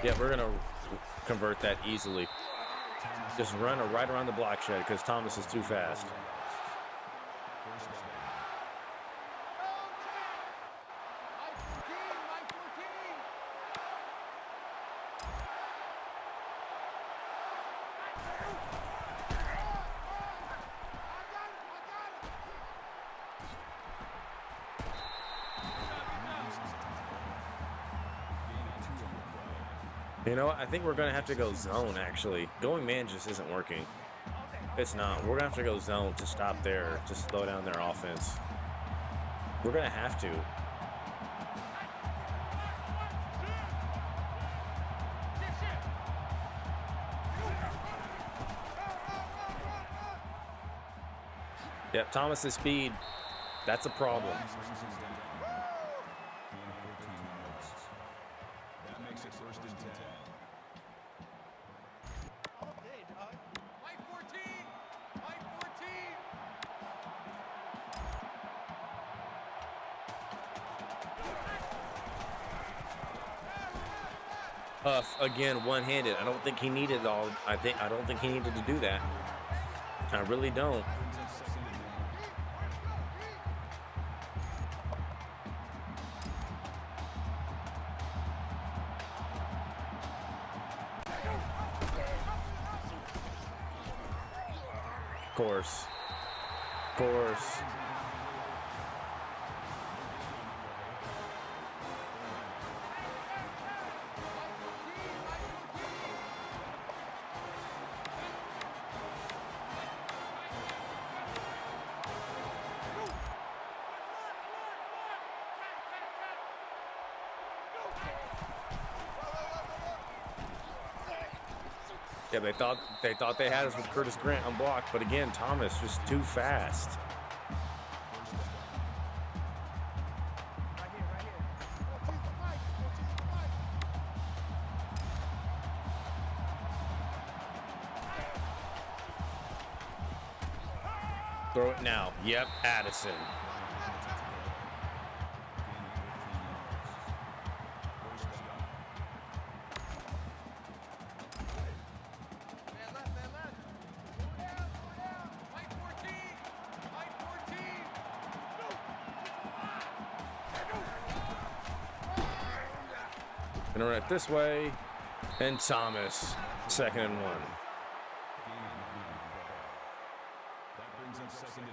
Yeah, we're going to convert that easily. Just run right around the block shed because Thomas is too fast. You know what? I think we're going to have to go zone, actually. Going man just isn't working. It's not. We're going to have to go zone to stop there, to slow down their offense. We're going to have to. Yep, Thomas's speed, that's a problem. That makes it 1st and 10. Mike 14. Mike 14. Huff again, one-handed. I don't think he needed all. I don't think he needed to do that. I really don't. Course. Course. Yeah, they thought they had us with Curtis Grant unblocked, but again, Thomas just too fast. Throw it now. Yep, Addison. Gonna run it this way, and Thomas, 2nd and 1. That brings up 2nd and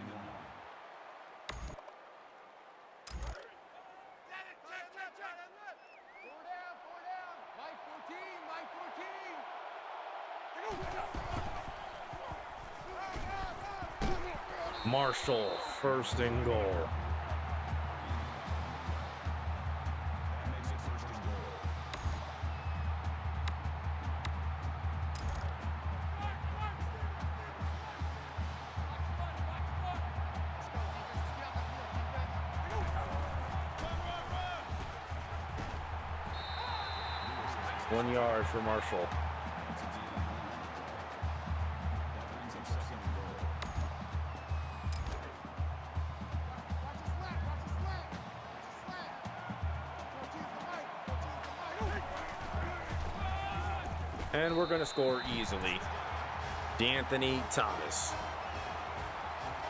1. Marshall, 1st and goal. That makes it 1st and goal. Run. 1 yard for Marshall. That's a deal. That brings up 2nd and goal. And we're going to score easily. D'Anthony Thomas.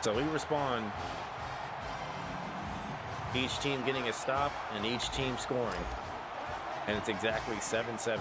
So we respond. Each team getting a stop and each team scoring. And it's exactly 7-7.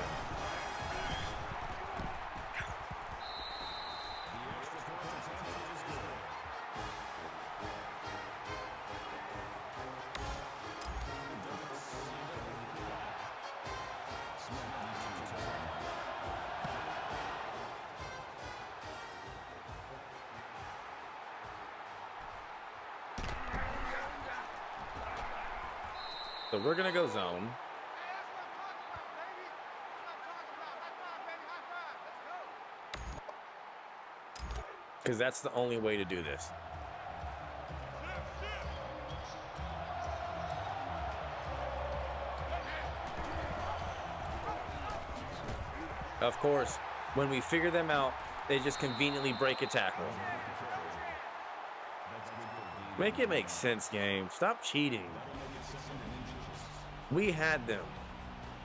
So we're going to go zone. Because that's the only way to do this. Of course, when we figure them out, they just conveniently break a tackle. Make it make sense, game. Stop cheating. We had them.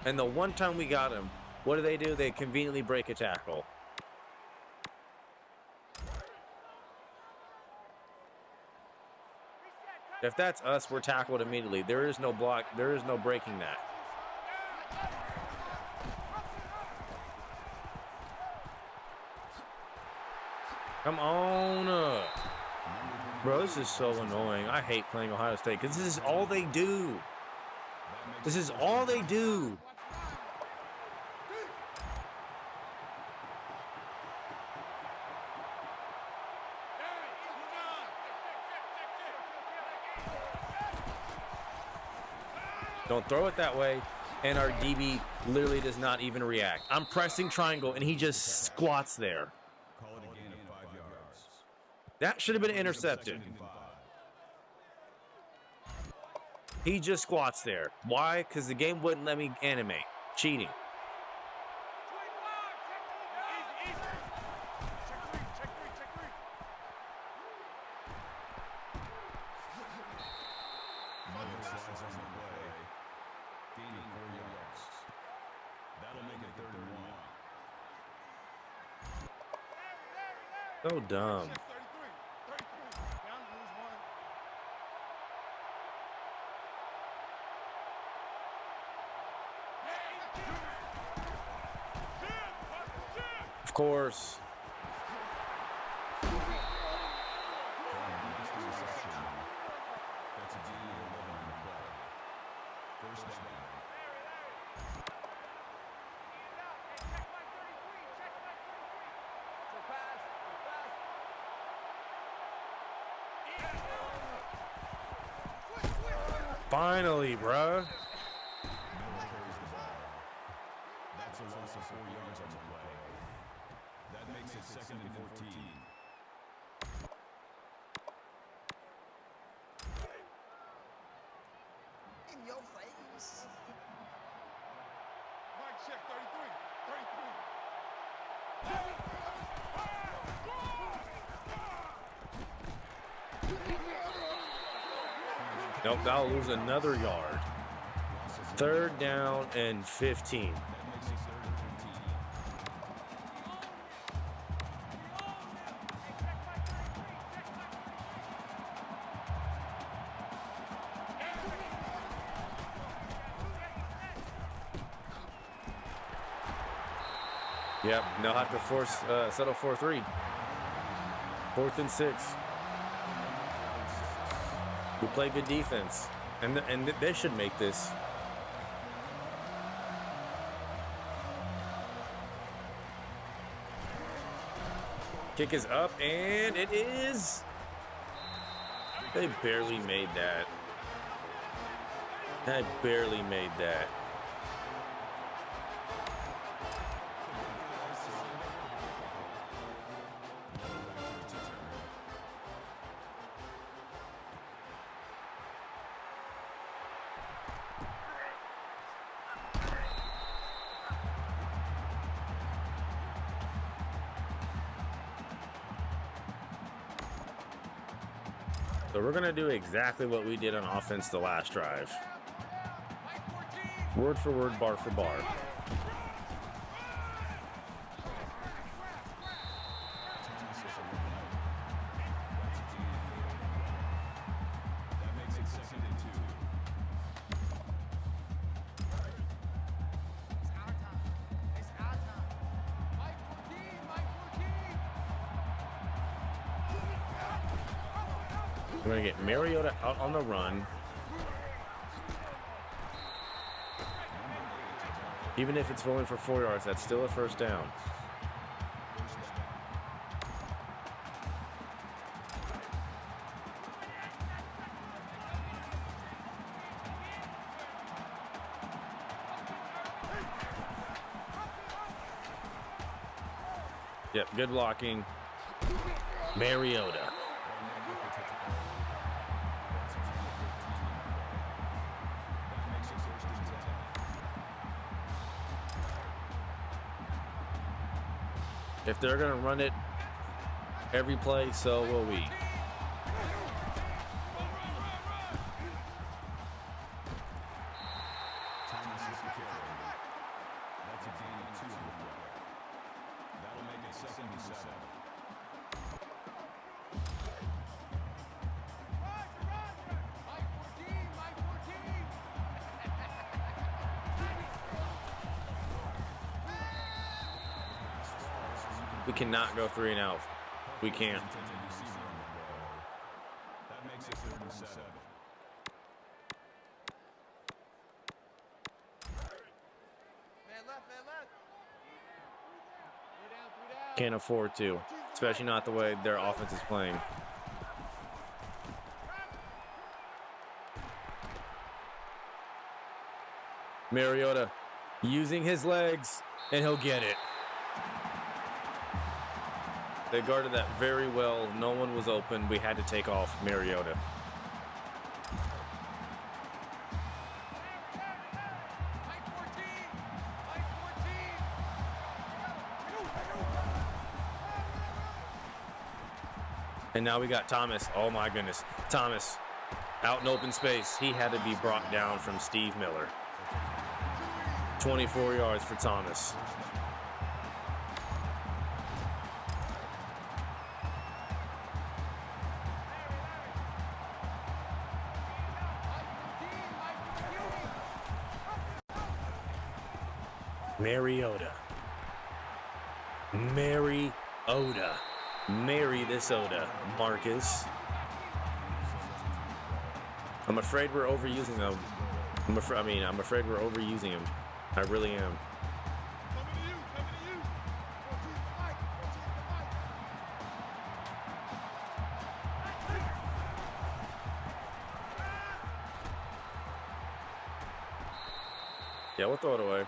And the one time we got them, what do? They conveniently break a tackle. If that's us, we're tackled immediately. There is no block. There is no breaking that. Come on up. Bro, this is so annoying. I hate playing Ohio State because this is all they do. This is all they do. Don't throw it that way. And our DB literally does not even react. I'm pressing triangle, and he just squats there. Call it a gain of 5 yards. That should have been intercepted. 2nd and 5. He just squats there. Why? Because the game wouldn't let me animate. Cheating. Mother slides on the play, gaining 4 yards. That'll make it 3rd and 1. So dumb. Of course. Finally, bruh. That's a loss of 4 yards on the play. That makes it 2nd and 14. In your face. Mike, check 33. 33. Nope, that'll lose another yard. 3rd down and 15. Yep, they'll have to settle 4-3. 4th and 6. We play good defense, and they should make this. Kick is up, and it is. They barely made that. They barely made that. So we're going to do exactly what we did on offense the last drive. Word for word, bar for bar. We're going to get Mariota out on the run. Even if it's rolling for 4 yards, that's still a 1st down. Yep, good blocking. Mariota. If they're going to run it every play, so will we. That's a gain of 2 on the play. That'll make it 2nd and 7. We cannot go 3 and out. We can't. That makes it 3rd and 7. Man left, man left. 3 down, 3 down. Can't afford to, especially not the way their offense is playing. Mariota using his legs, and he'll get it. They guarded that very well. No one was open. We had to take off Mariota. And now we got Thomas. Oh my goodness. Thomas out in open space. He had to be brought down from Steve Miller. 24 yards for Thomas. Mariota. Mariota. Marry this Oda, Marcus. I'm afraid we're overusing them. I'm afraid we're overusing him. I really am. Coming to you, coming to you. 14's the mic, 14's the mic. Yeah, we'll throw it away.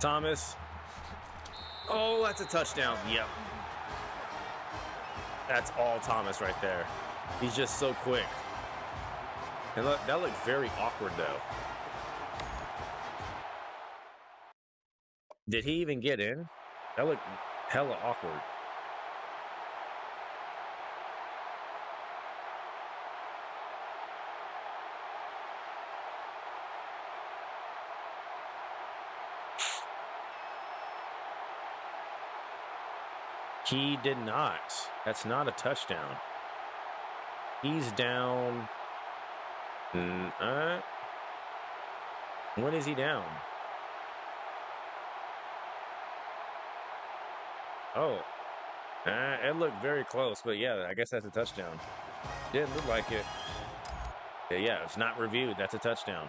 Thomas. Oh, that's a touchdown. Yep. That's all Thomas right there. He's just so quick. And look, that looked very awkward, though. Did he even get in? That looked hella awkward. He did not. That's not a touchdown. He's down. When is he down? Oh. It looked very close, but yeah, I guess that's a touchdown. Didn't look like it. Yeah, it's not reviewed. That's a touchdown.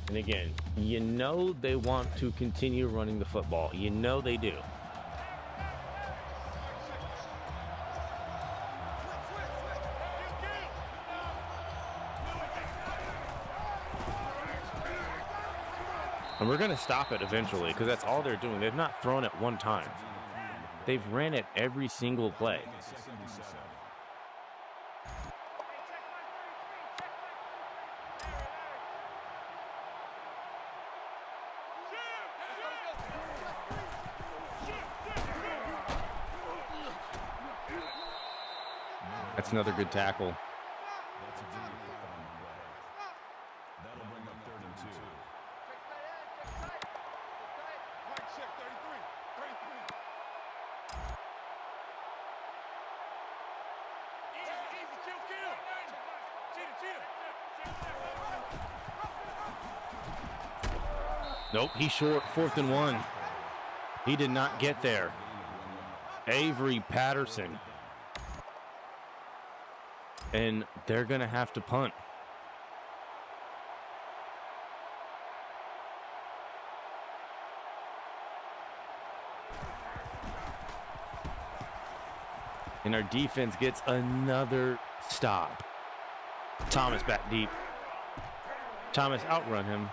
And again, you know they want to continue running the football. You know they do. And we're going to stop it eventually because that's all they're doing. They've not thrown it one time. They've ran it every single play. That's another good tackle. That'll bring up 3rd and 2. Mike check 33, 33. Easy, kill. Cheetah. Nope, he's short. 4th and 1. He did not get there. Avery Patterson. And they're going to have to punt. And our defense gets another stop. Thomas back deep. Thomas outrun him.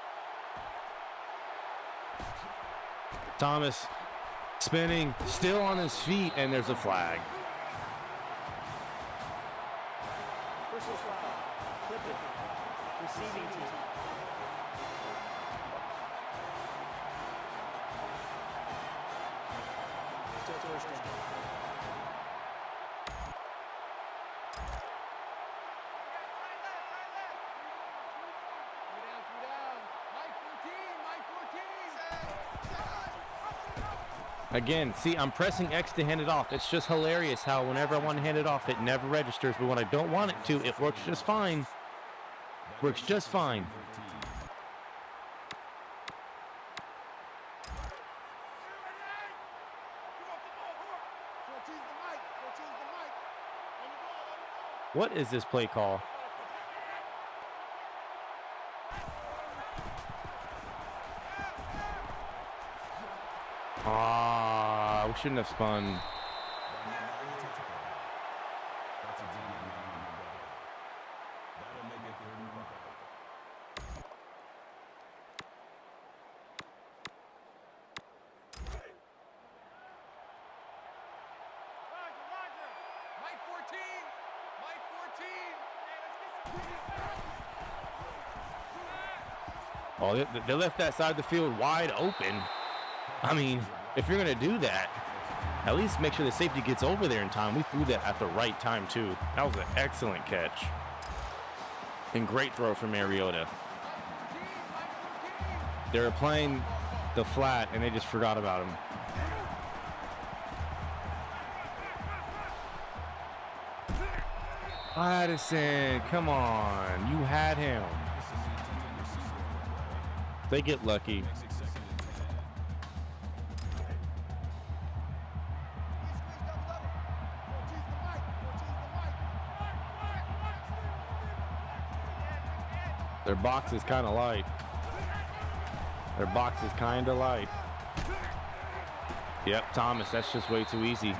Thomas spinning, still on his feet, and there's a flag. Personal foul. Clipping. Receiving team. Still first down. Again, see, I'm pressing X to hand it off. It's just hilarious how whenever I want to hand it off, it never registers. But when I don't want it to, it works just fine. Works just fine. What is this play call? We shouldn't have spun. That'll make it Mike 14. Mike 14. Oh, they left that side of the field wide open. I mean, if you're going to do that, at least make sure the safety gets over there in time. We threw that at the right time, too. That was an excellent catch. And great throw from Mariota. They were playing the flat, and they just forgot about him. Addison, come on. You had him. They get lucky. Their box is kind of light. Their box is kind of light. Yep, Thomas, that's just way too easy.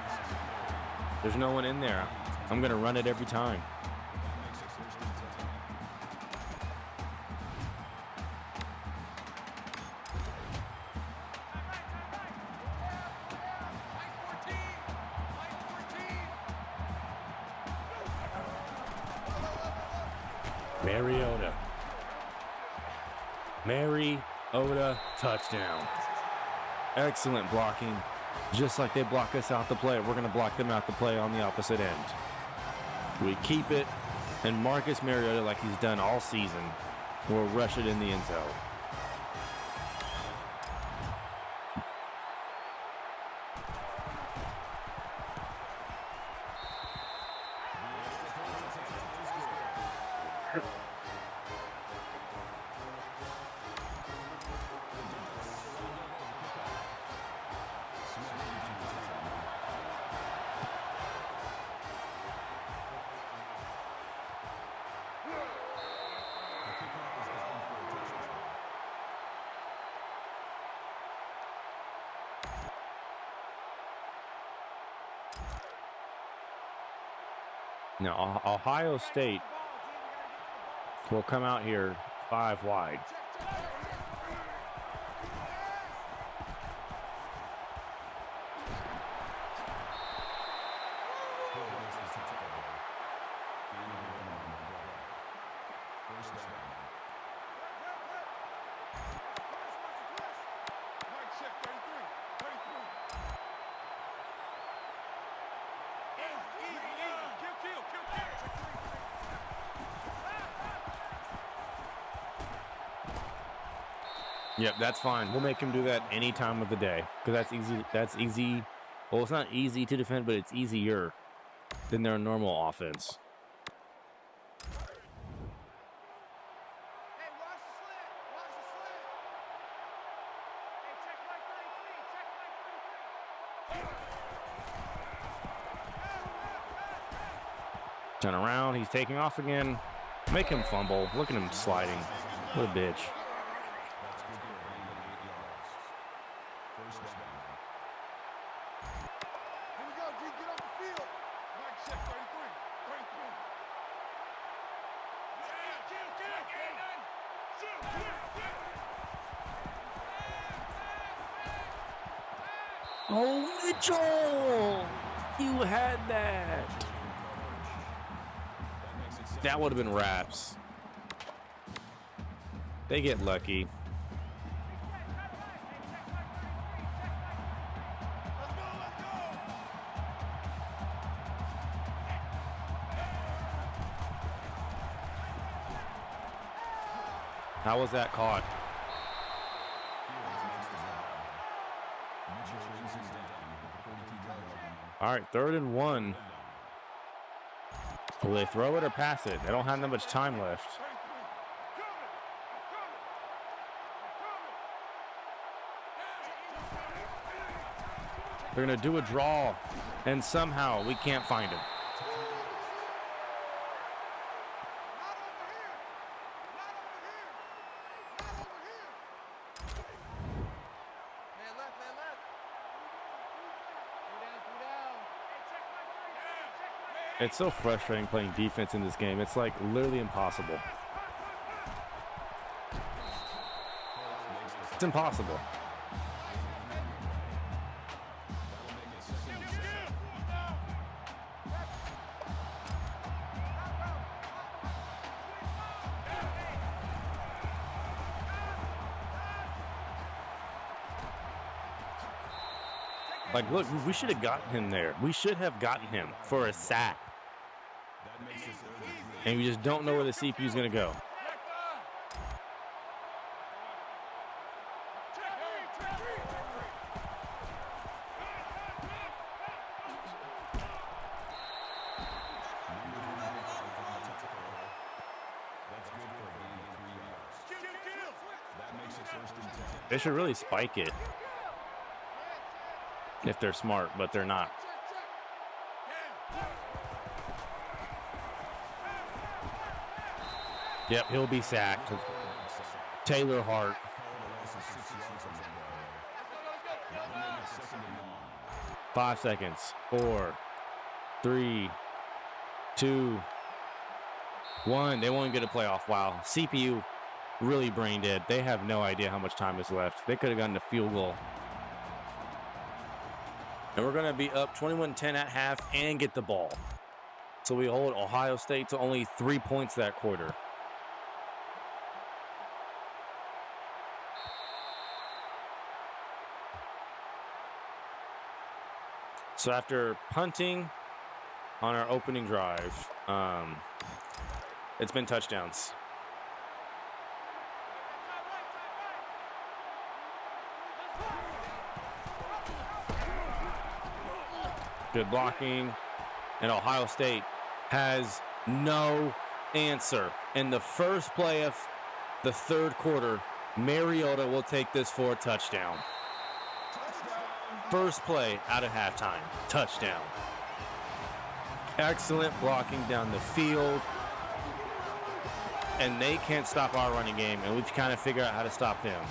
There's no one in there. I'm going to run it every time. Mariota. Mariota touchdown. Excellent blocking. Just like they block us out the play, we're going to block them out the play on the opposite end. We keep it, and Marcus Mariota, like he's done all season, will rush it in the end zone. Now, Ohio State will come out here 5 wide. Yep, that's fine. We'll make him do that any time of the day because that's easy. That's easy. Well, it's not easy to defend, but it's easier than their normal offense. Hey, watch the slant. Watch the slant. Hey, check my 33. Check my 33. Turn around. He's taking off again. Make him fumble. Look at him sliding. What a bitch. Oh, Mitchell! You had that. That would have been wraps. They get lucky. How was that caught? All right, 3rd and 1. Will they throw it or pass it? They don't have that much time left. They're going to do a draw, and somehow we can't find him. It's so frustrating playing defense in this game. It's like literally impossible. It's impossible. Like, look, we should have gotten him there. We should have gotten him for a sack. That makes it 3rd and 3. And we just don't know where the CPU is going to go. That's good for a gain of 3 yards. That makes it 1st and 10. They should really spike it if they're smart, but they're not. Yep, he'll be sacked. Taylor Hart. Call it a loss of 6 yards on the play. That'll make it 2nd and long. 5 seconds. 4, 3, 2, 1. They won't get a playoff. Wow. CPU really brain dead. They have no idea how much time is left. They could have gotten a field goal. And we're going to be up 21-10 at half and get the ball. So we hold Ohio State to only 3 points that quarter. So after punting on our opening drive, it's been touchdowns. Good blocking. And Ohio State has no answer. In the first play of the 3rd quarter, Mariota will take this for a touchdown. First play out of halftime. Touchdown. Excellent blocking down the field. And they can't stop our running game, and we've kind of figured out how to stop them.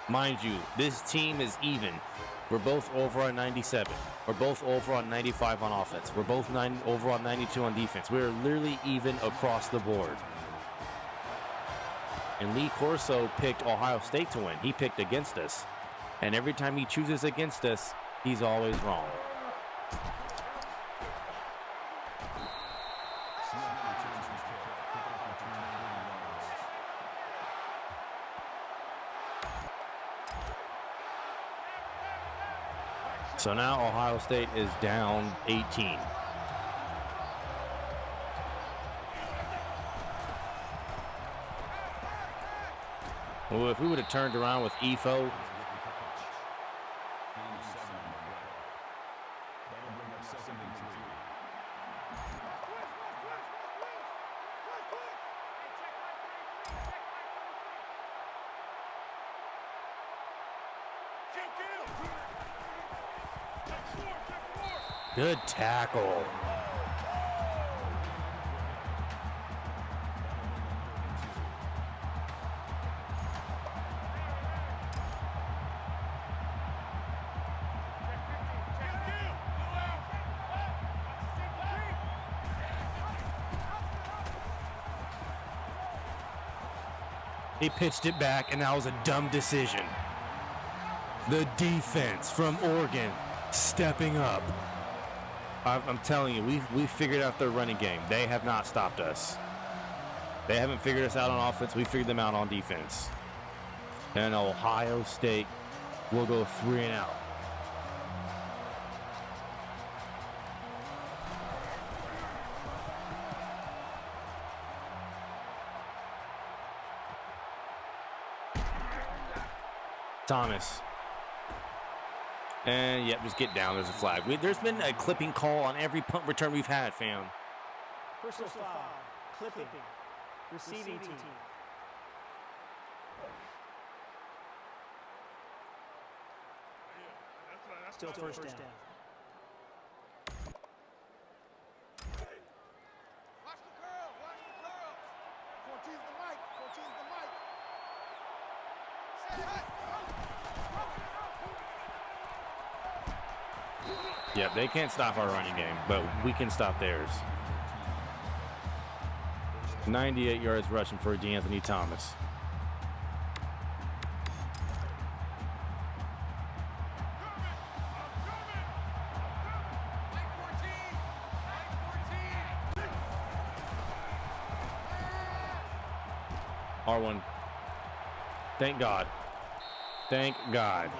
Mind you, this team is even. We're both over on 97. We're both over on 95 on offense. We're both over on 92 on defense. We're literally even across the board. And Lee Corso picked Ohio State to win. He picked against us. And every time he chooses against us, he's always wrong. So now Ohio State is down 18. Well, if we would have turned around with EFO, good tackle. He pitched it back, and that was a dumb decision. The defense from Oregon stepping up. I'm telling you, we figured out their running game. They have not stopped us. They haven't figured us out on offense. We figured them out on defense. And Ohio State will go 3 and out. Thomas. And, yep, just get down. There's a flag. There's been a clipping call on every punt return we've had, fam. Personal foul. Clipping. Receiving team. Still first down. Watch the curl. Watch the curl. 14's the mic. 14's the mic. Say hey. Yep, they can't stop our running game, but we can stop theirs. 98 yards rushing for DeAnthony Thomas. R1. Thank God. Thank God.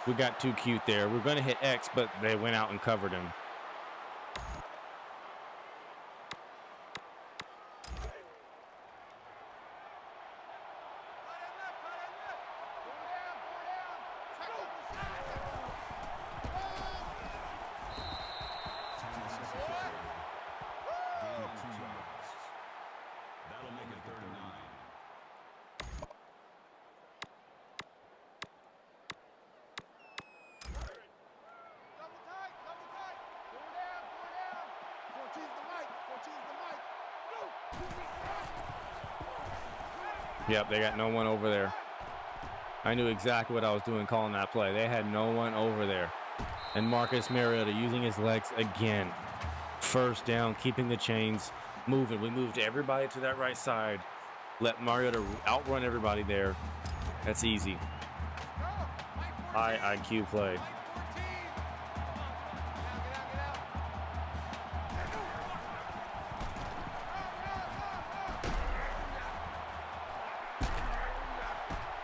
We got too cute there. We're going to hit X, but they went out and covered him. That'll make it 39. Double tight, double tight. 14's the mic, 14's the mic. Yep, they got no one over there. I knew exactly what I was doing calling that play. They had no one over there. And Marcus Mariota using his legs again. First down, keeping the chains moving. We moved everybody to that right side. Let Mariota outrun everybody there. That's easy. High IQ play.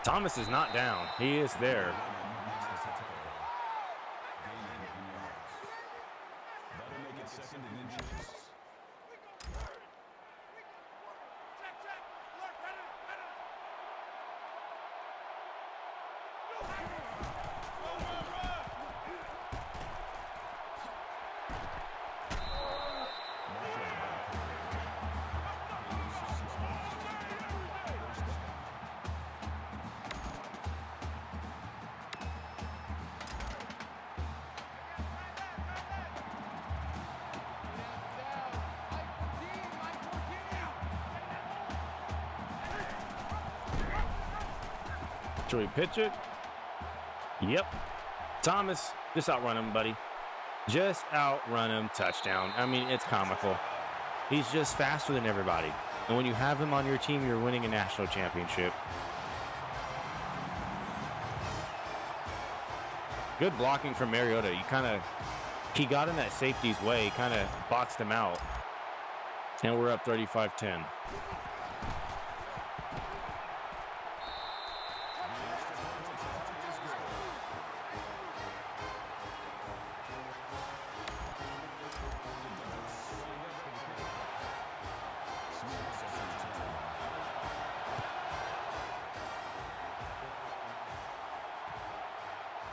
Thomas is not down. He is there. That'll make it second and inches. Should we pitch it? Yep. Thomas, just outrun him, buddy. Just outrun him. Touchdown. I mean, it's comical. He's just faster than everybody. And when you have him on your team, you're winning a national championship. Good blocking from Mariota. He got in that safety's way, kind of boxed him out. And we're up 35-10.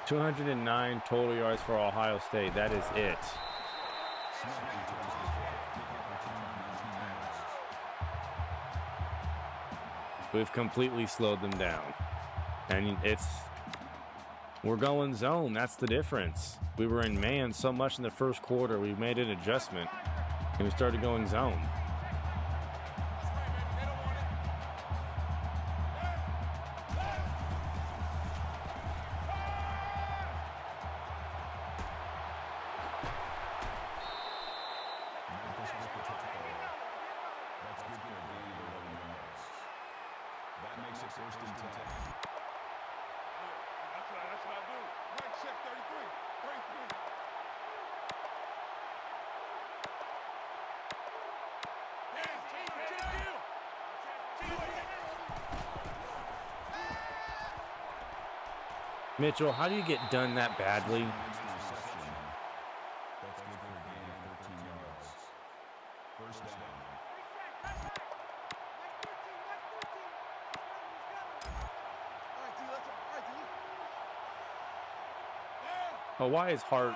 .209 total yards for Ohio State. That is it. We've completely slowed them down. And we're going zone. That's the difference. We were in man so much in the first quarter. We made an adjustment and we started going zone. Mitchell, how do you get done that badly? Oh, why is Hart?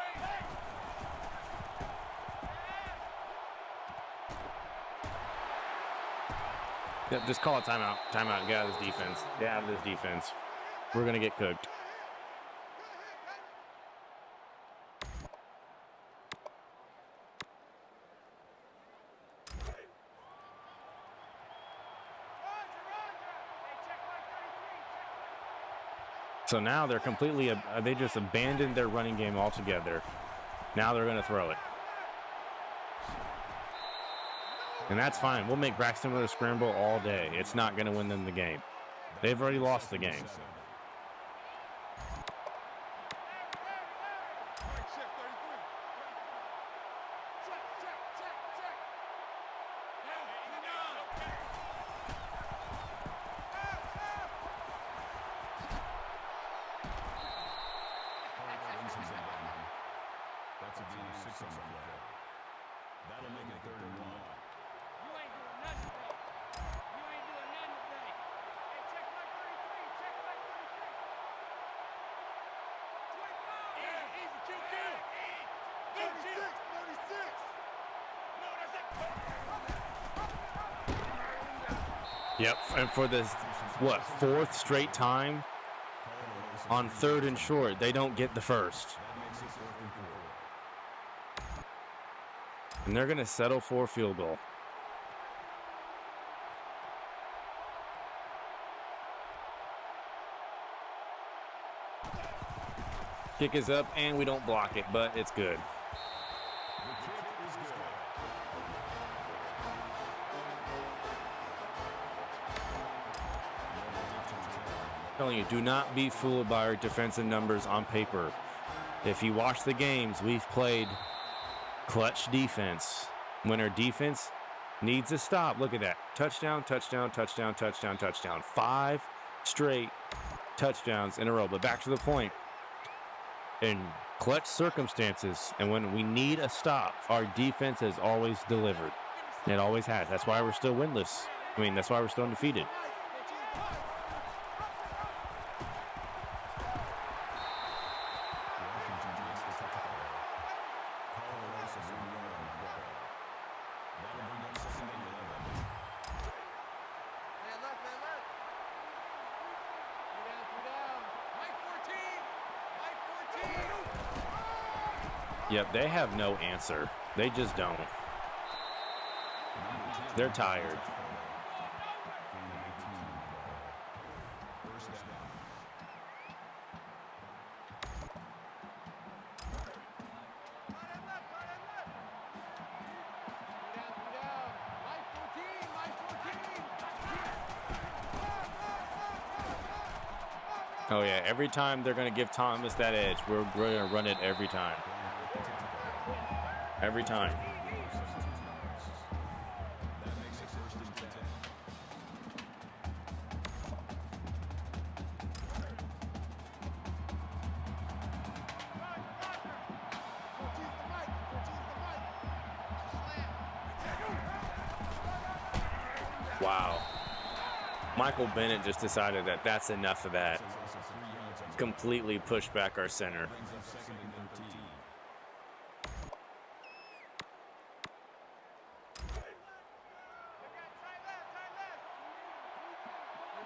Yep, just call a timeout. Timeout. Get out of this defense. Get out of this defense. We're going to get cooked. So now they're completely, they just abandoned their running game altogether. Now they're going to throw it. And that's fine. We'll make Braxton Miller scramble all day. It's not going to win them the game. They've already lost the game. 6 on the play. That'll make it 3rd and 1. You ain't doing nothing today. You ain't doing nothing today. Hey, check my 33. Check my 33. 25. Easy, QQ. 36, 36. No, that's it. Yep, and for this, what, 4th straight time on 3rd and short, they don't get the first. That makes it 4th and 4. And they're going to settle for a field goal. Kick is up, and we don't block it, but it's good. The kick is good. I'm telling you, do not be fooled by our defensive numbers on paper. If you watch the games, we've played clutch defense. When our defense needs a stop, look at that. Touchdown, touchdown, touchdown, touchdown, touchdown. 5 straight touchdowns in a row. But back to the point. In clutch circumstances, and when we need a stop, our defense has always delivered. It always has. That's why we're still winless. I mean, that's why we're still undefeated. Man left, man left. Three down. Mike 14. Mike 14. Yep, they have no answer. They just don't. They're tired. Oh yeah, every time they're going to give Thomas that edge, we're going to run it every time. Every time. That makes it 1st and 10. Wow. Michael Bennett just decided that that's enough of that. Completely pushed back our center. Brings up 2nd and 13.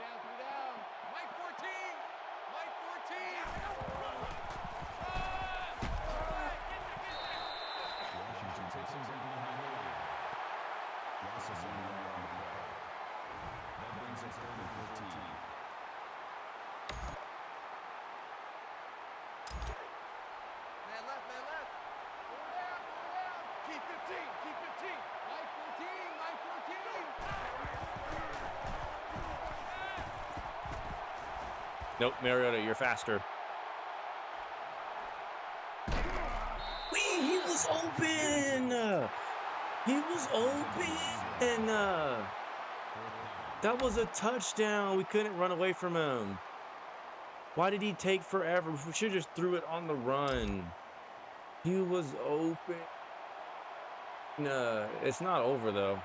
Three down. Mike 14. Mike 14. Washington takes him behind the line. Loss of 1 yard on the play. That brings it 3rd and 14. Man left, man left. Four down. Keep 15, keep 15. Mike 14, Mike 14. Nope, Mariota, you're faster. He was open. He was open. That was a touchdown. We couldn't run away from him. Why did he take forever? We should have just threw it on the run. He was open. No, it's not over though.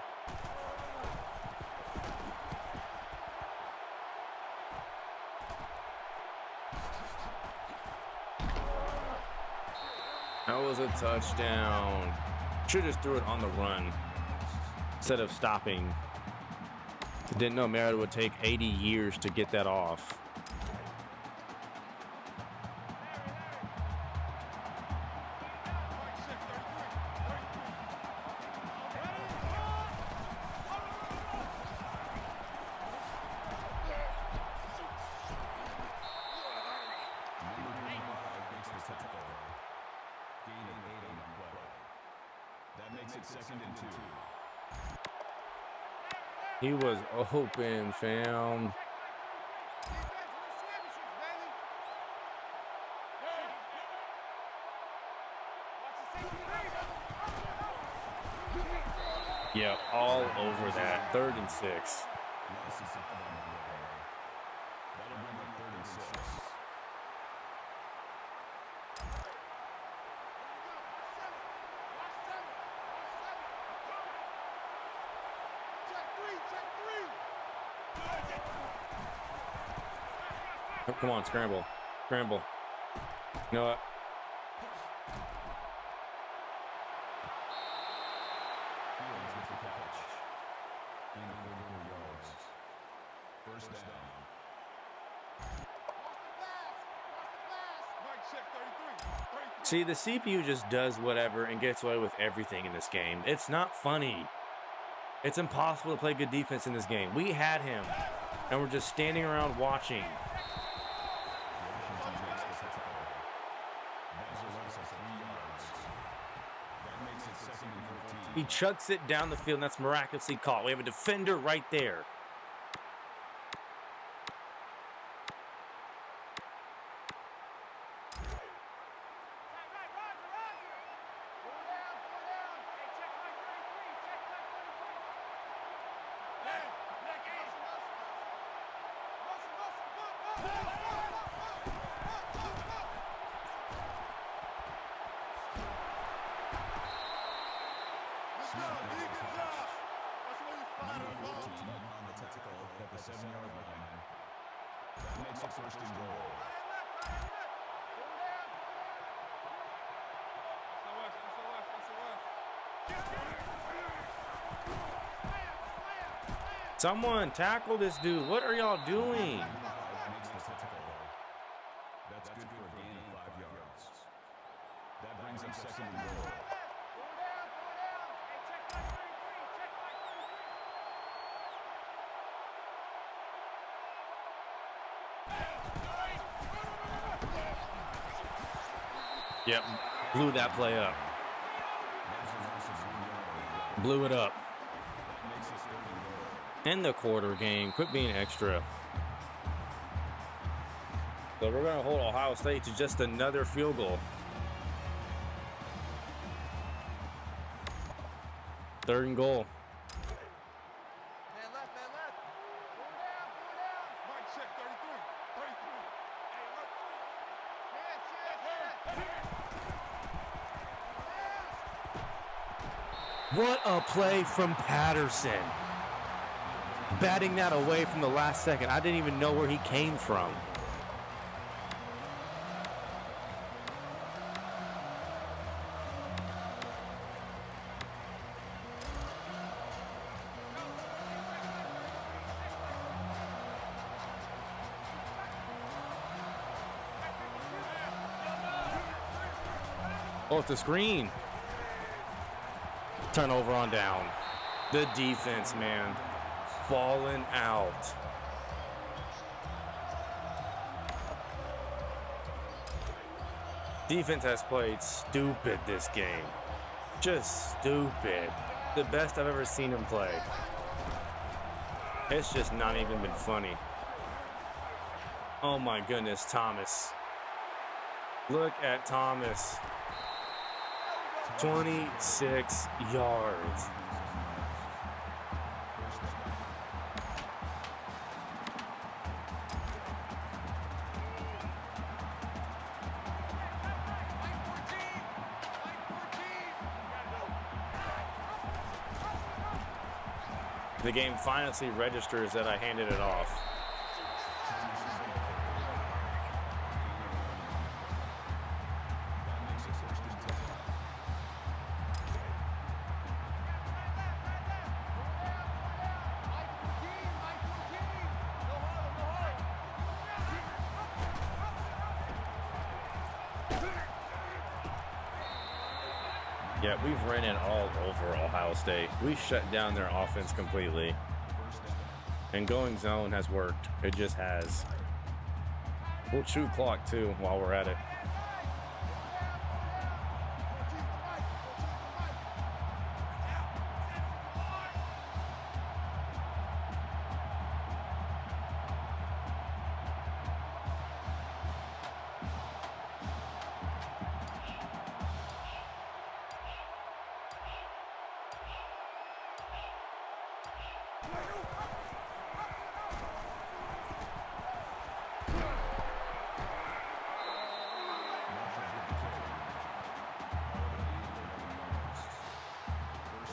That was a touchdown. Should have just threw it on the run instead of stopping. Didn't know Mariota would take 80 years to get that off. That makes it 2nd and 2. He was open, fam. Yeah, all over that. 3rd and 6. Loss is on the way. That'll bring up 3rd and 6. Oh, come on, scramble. Scramble. You know what? Fields with the catch. Gain of 44 yards. First down. Mike, check 33. 33. See, the CPU just does whatever and gets away with everything in this game. It's not funny. It's impossible to play good defense in this game. We had him, and we're just standing around watching. Washington makes the tackle. That's a loss of 3 yards. That makes it second and 14. He chucks it down the field, and that's miraculously caught. We have a defender right there. On the tackle at the 7-yard line. That makes it first and goal. Someone tackle this dude. What are y'all doing? Makes the tackle. That's good for a gain of 5 yards. That brings up second and goal. Yep, blew that play up. Blew it up. End the quarter game. Quit being extra. So we're going to hold Ohio State to just another field goal. Third and goal. Man left, man left. Pull down. Mike, check 33. 33. Hey, look. What a play from Patterson. Batting that away from the last second. I didn't even know where he came from. Oh, it's a screen. Turnover on down. The defense, man. Falling out. Defense has played stupid this game. Just stupid. The best I've ever seen him play. It's just not even been funny. Oh my goodness, Thomas. Look at Thomas. 26 yards. The game finally registers that I handed it off. Yeah, we've ran it all over Ohio State. We shut down their offense completely. And going zone has worked. It just has. We'll chew clock too while we're at it.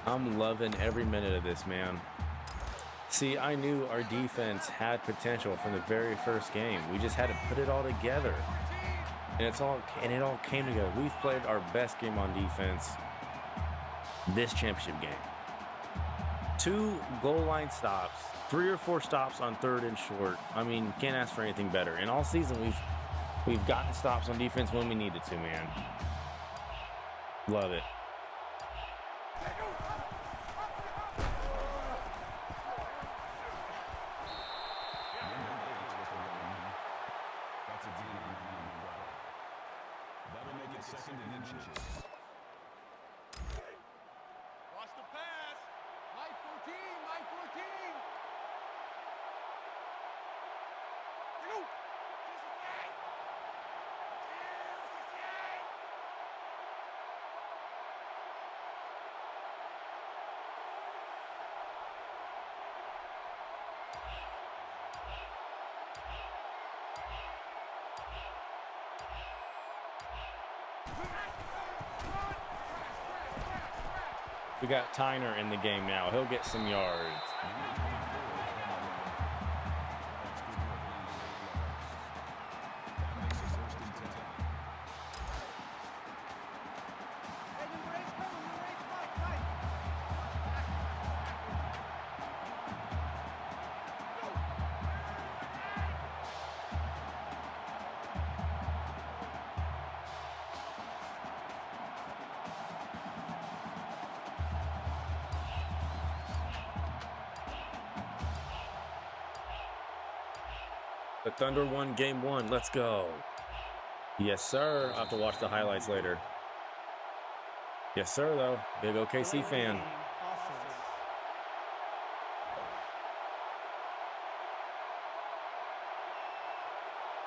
I'm loving every minute of this, man. See, I knew our defense had potential from the very first game. We just had to put it all together. And it all came together. We've played our best game on defense this championship game. 2 goal line stops, 3 or 4 stops on 3rd and short. I mean, can't ask for anything better. And all season we've gotten stops on defense when we needed to, man. Love it. That'll make it 2nd and inches. Watch the pass. Mike 14, Mike 14. Go. 68. 68. We got Tyner in the game now. He'll get some yards. The Thunder won game 1. Let's go. Yes, sir. I'll have to watch the highlights later. Yes, sir, though. Big OKC fan.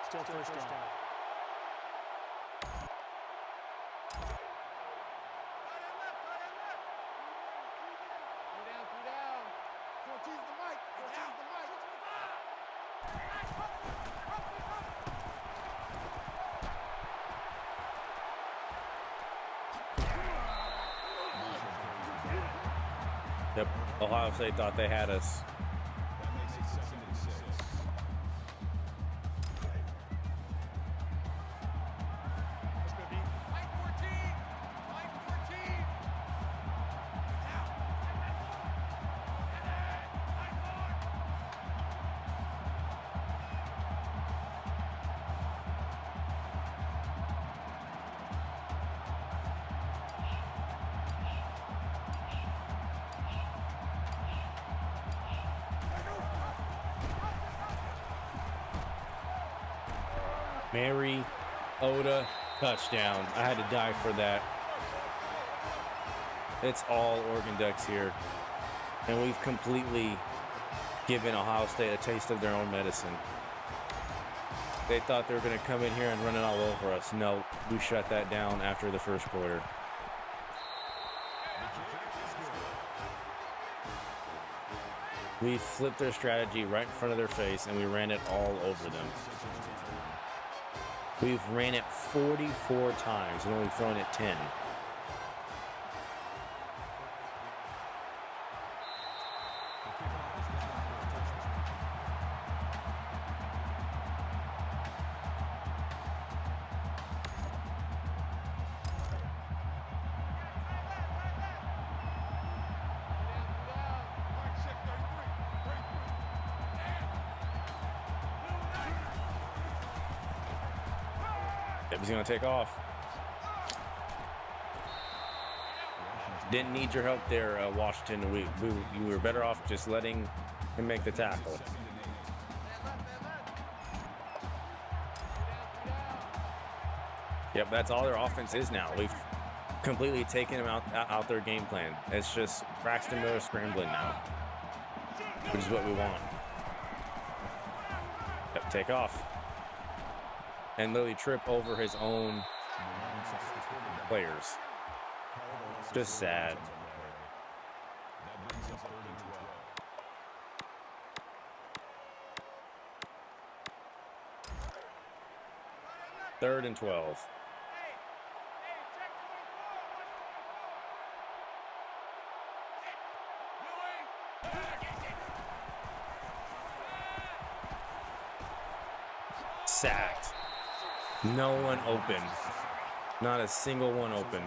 Still first down. Three down. 14's the mic. 14's the mic. Yep. Ohio State thought they had us. That makes it 2nd and 6. That's gonna be Mike 14. Mike 14. Now. Mike 4. Mary Oda touchdown. I had to die for that. It's all Oregon Ducks here. And we've completely given Ohio State a taste of their own medicine. They thought they were going to come in here and run it all over us. No, we shut that down after the first quarter. We flipped their strategy right in front of their face, and we ran it all over them. We've ran it 44 times and only thrown it 10. He's going to take off. Didn't need your help there, Washington. We were better off just letting him make the tackle. Yep, that's all their offense is now. We've completely taken them out their game plan. It's just Braxton Miller scrambling now, which is what we want. Yep, take off. And literally trip over his own players. Just sad. That brings us 3rd and 12. 3rd and 12. sacked. No one open. Not a single one open.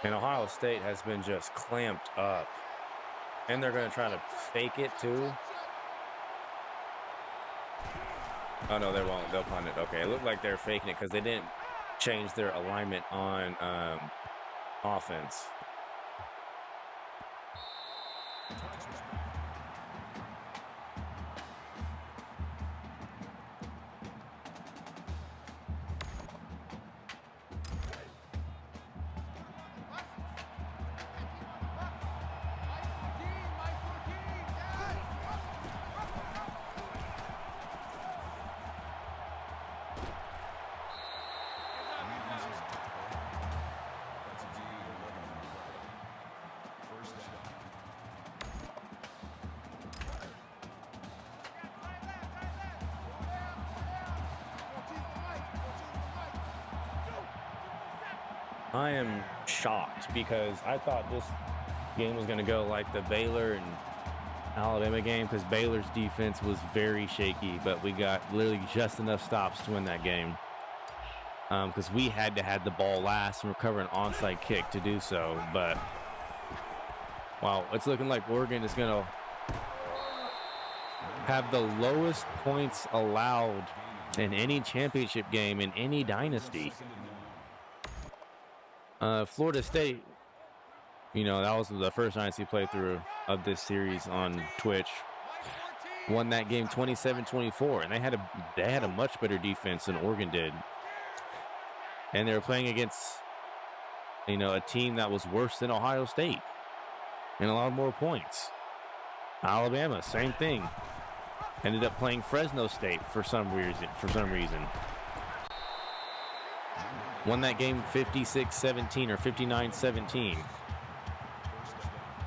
And Ohio State has been just clamped up. And they're going to try to fake it too. Oh, no, they won't. They'll punt it. Okay, it looked like they're faking it because they didn't change their alignment on offense. I am shocked because I thought this game was going to go like the Baylor and Alabama game because Baylor's defense was very shaky, but we got literally just enough stops to win that game because we had to have the ball last and recover an onside kick to do so. But wow, it's looking like Oregon is going to have the lowest points allowed in any championship game in any dynasty. Florida State, you know, that was the first Dynasty playthrough of this series on Twitch. Won that game 27-24, and they had a much better defense than Oregon did. And they were playing against, you know, a team that was worse than Ohio State and a lot more points. Alabama, same thing. Ended up playing Fresno State for some reason. Won that game 56-17 or 59-17.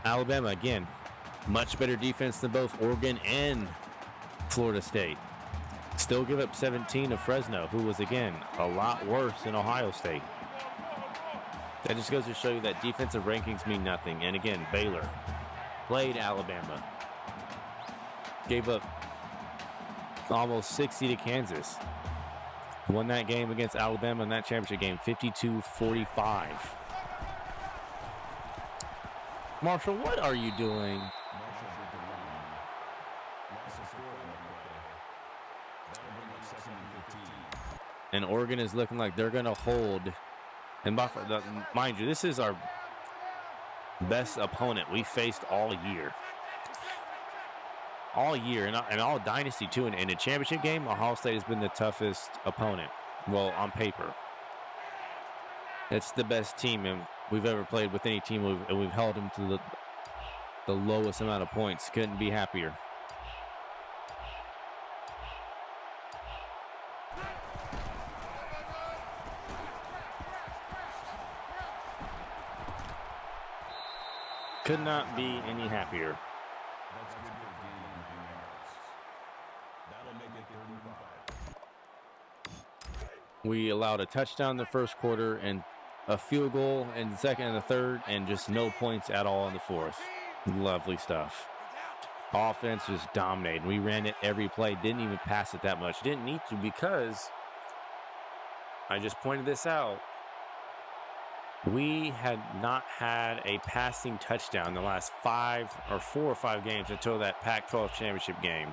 Alabama, again, much better defense than both Oregon and Florida State. Still give up 17 to Fresno, who was, again, a lot worse than Ohio State. That just goes to show you that defensive rankings mean nothing. And, again, Baylor played Alabama. Gave up almost 60 to Kansas. Won that game against Alabama in that championship game, 52-45. Marshall, what are you doing? And Oregon is looking like they're going to hold. And mind you, this is our best opponent we faced all year. All year, and all Dynasty, too. In a championship game, Ohio State has been the toughest opponent. Well, on paper. It's the best team we've ever played with any team, and we've held them to the lowest amount of points. Couldn't be happier. Could not be any happier. We allowed a touchdown in the first quarter and a field goal in the second and the third, and just no points at all in the fourth. Lovely stuff. Offense just dominated. We ran it every play. Didn't even pass it that much. Didn't need to because I just pointed this out. We had not had a passing touchdown in the last 4 or 5 games until that Pac-12 championship game.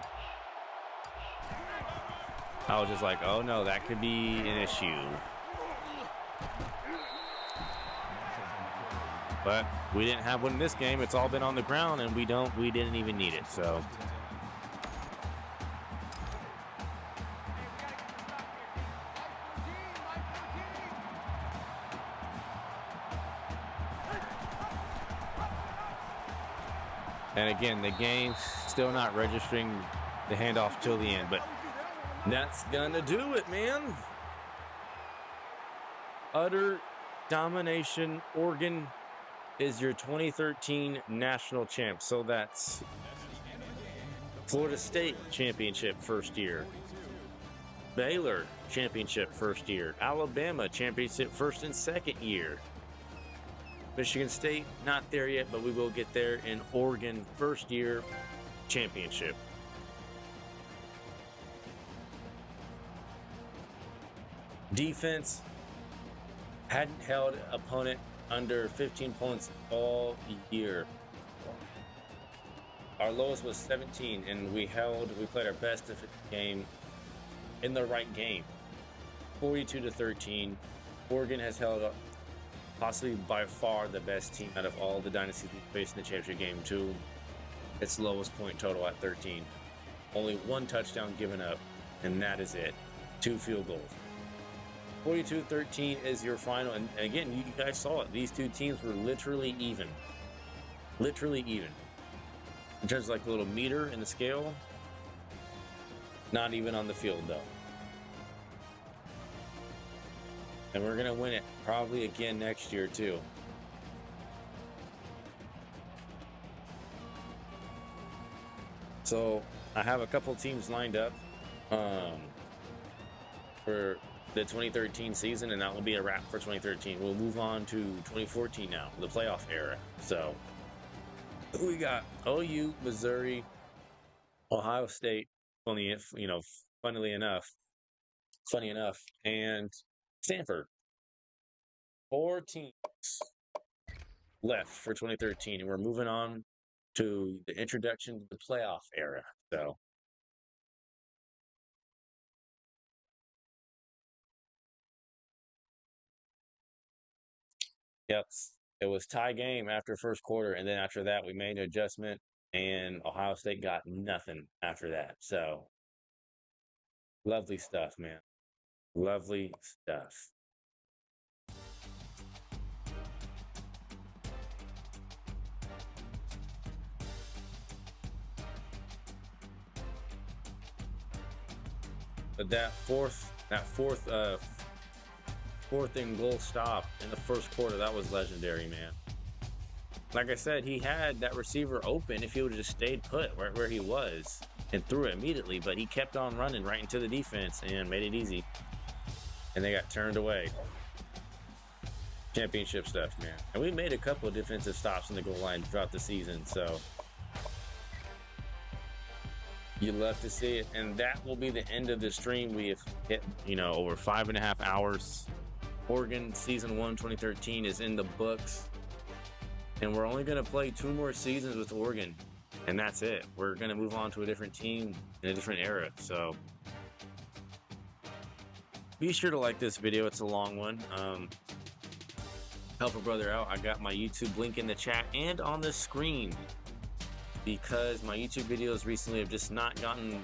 I was just like, oh no, that could be an issue. But we didn't have one in this game. It's all been on the ground, and we didn't even need it. So and again, the game's still not registering the handoff till the end, but that's gonna do it, man. Utter domination. Oregon is your 2013 national champ. So that's Florida State championship first year. Baylor championship first year. Alabama championship first and second year. Michigan State, not there yet, but we will get there. In Oregon, first year. championship. Defense hadn't held opponent under 15 points all year. Our lowest was 17, and we played our best defensive game in the right game. 42-13. Oregon has held up possibly by far the best team out of all the dynasties we faced in the championship game to its lowest point total at 13. Only one touchdown given up, and that is it. 2 field goals. 42-13 is your final, and again, you guys saw it. These two teams were literally even. Literally even. In terms of like the little meter in the scale, not even on the field though. And we're going to win it probably again next year too. So I have a couple teams lined up for the 2013 season, and that will be a wrap for 2013. We'll move on to 2014 now, the playoff era. So we got OU, Missouri, Ohio State, funny enough, and Stanford. 4 teams left for 2013, and we're moving on to the introduction to the playoff era. So yep, it was tie game after first quarter, and then after that we made an adjustment, and Ohio State got nothing after that. So lovely stuff, man. Lovely stuff. But that fourth and goal stop in the first quarter, that was legendary, man. Like I said, he had that receiver open if he would have just stayed put right where he was and threw it immediately, but he kept on running right into the defense and made it easy. And they got turned away. Championship stuff, man. And we made a couple of defensive stops in the goal line throughout the season, so you love to see it. And that will be the end of the stream. We have hit, over 5.5 hours. Oregon Season 1 2013 is in the books. And we're only going to play 2 more seasons with Oregon. And that's it. We're going to move on to a different team in a different era. So be sure to like this video. It's a long one. Help a brother out. I got my YouTube link in the chat and on the screen, because my YouTube videos recently have just not gotten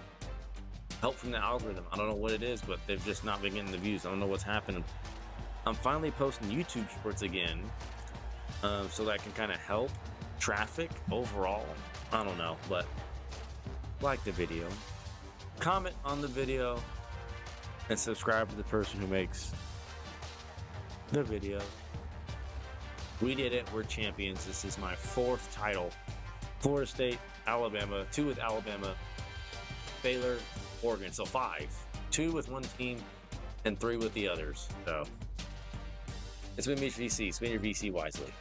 help from the algorithm. I don't know what it is, but they've just not been getting the views. I don't know what's happening. I'm finally posting YouTube shorts again, so that can kind of help traffic overall. I don't know, but like the video, comment on the video, and subscribe to the person who makes the video. We did it. We're champions. This is my 4th title. Florida State, Alabama, 2 with Alabama, Baylor, Oregon. So 5. 2 with one team and 3 with the others. So it's been Mitch VC. Spend your VC wisely.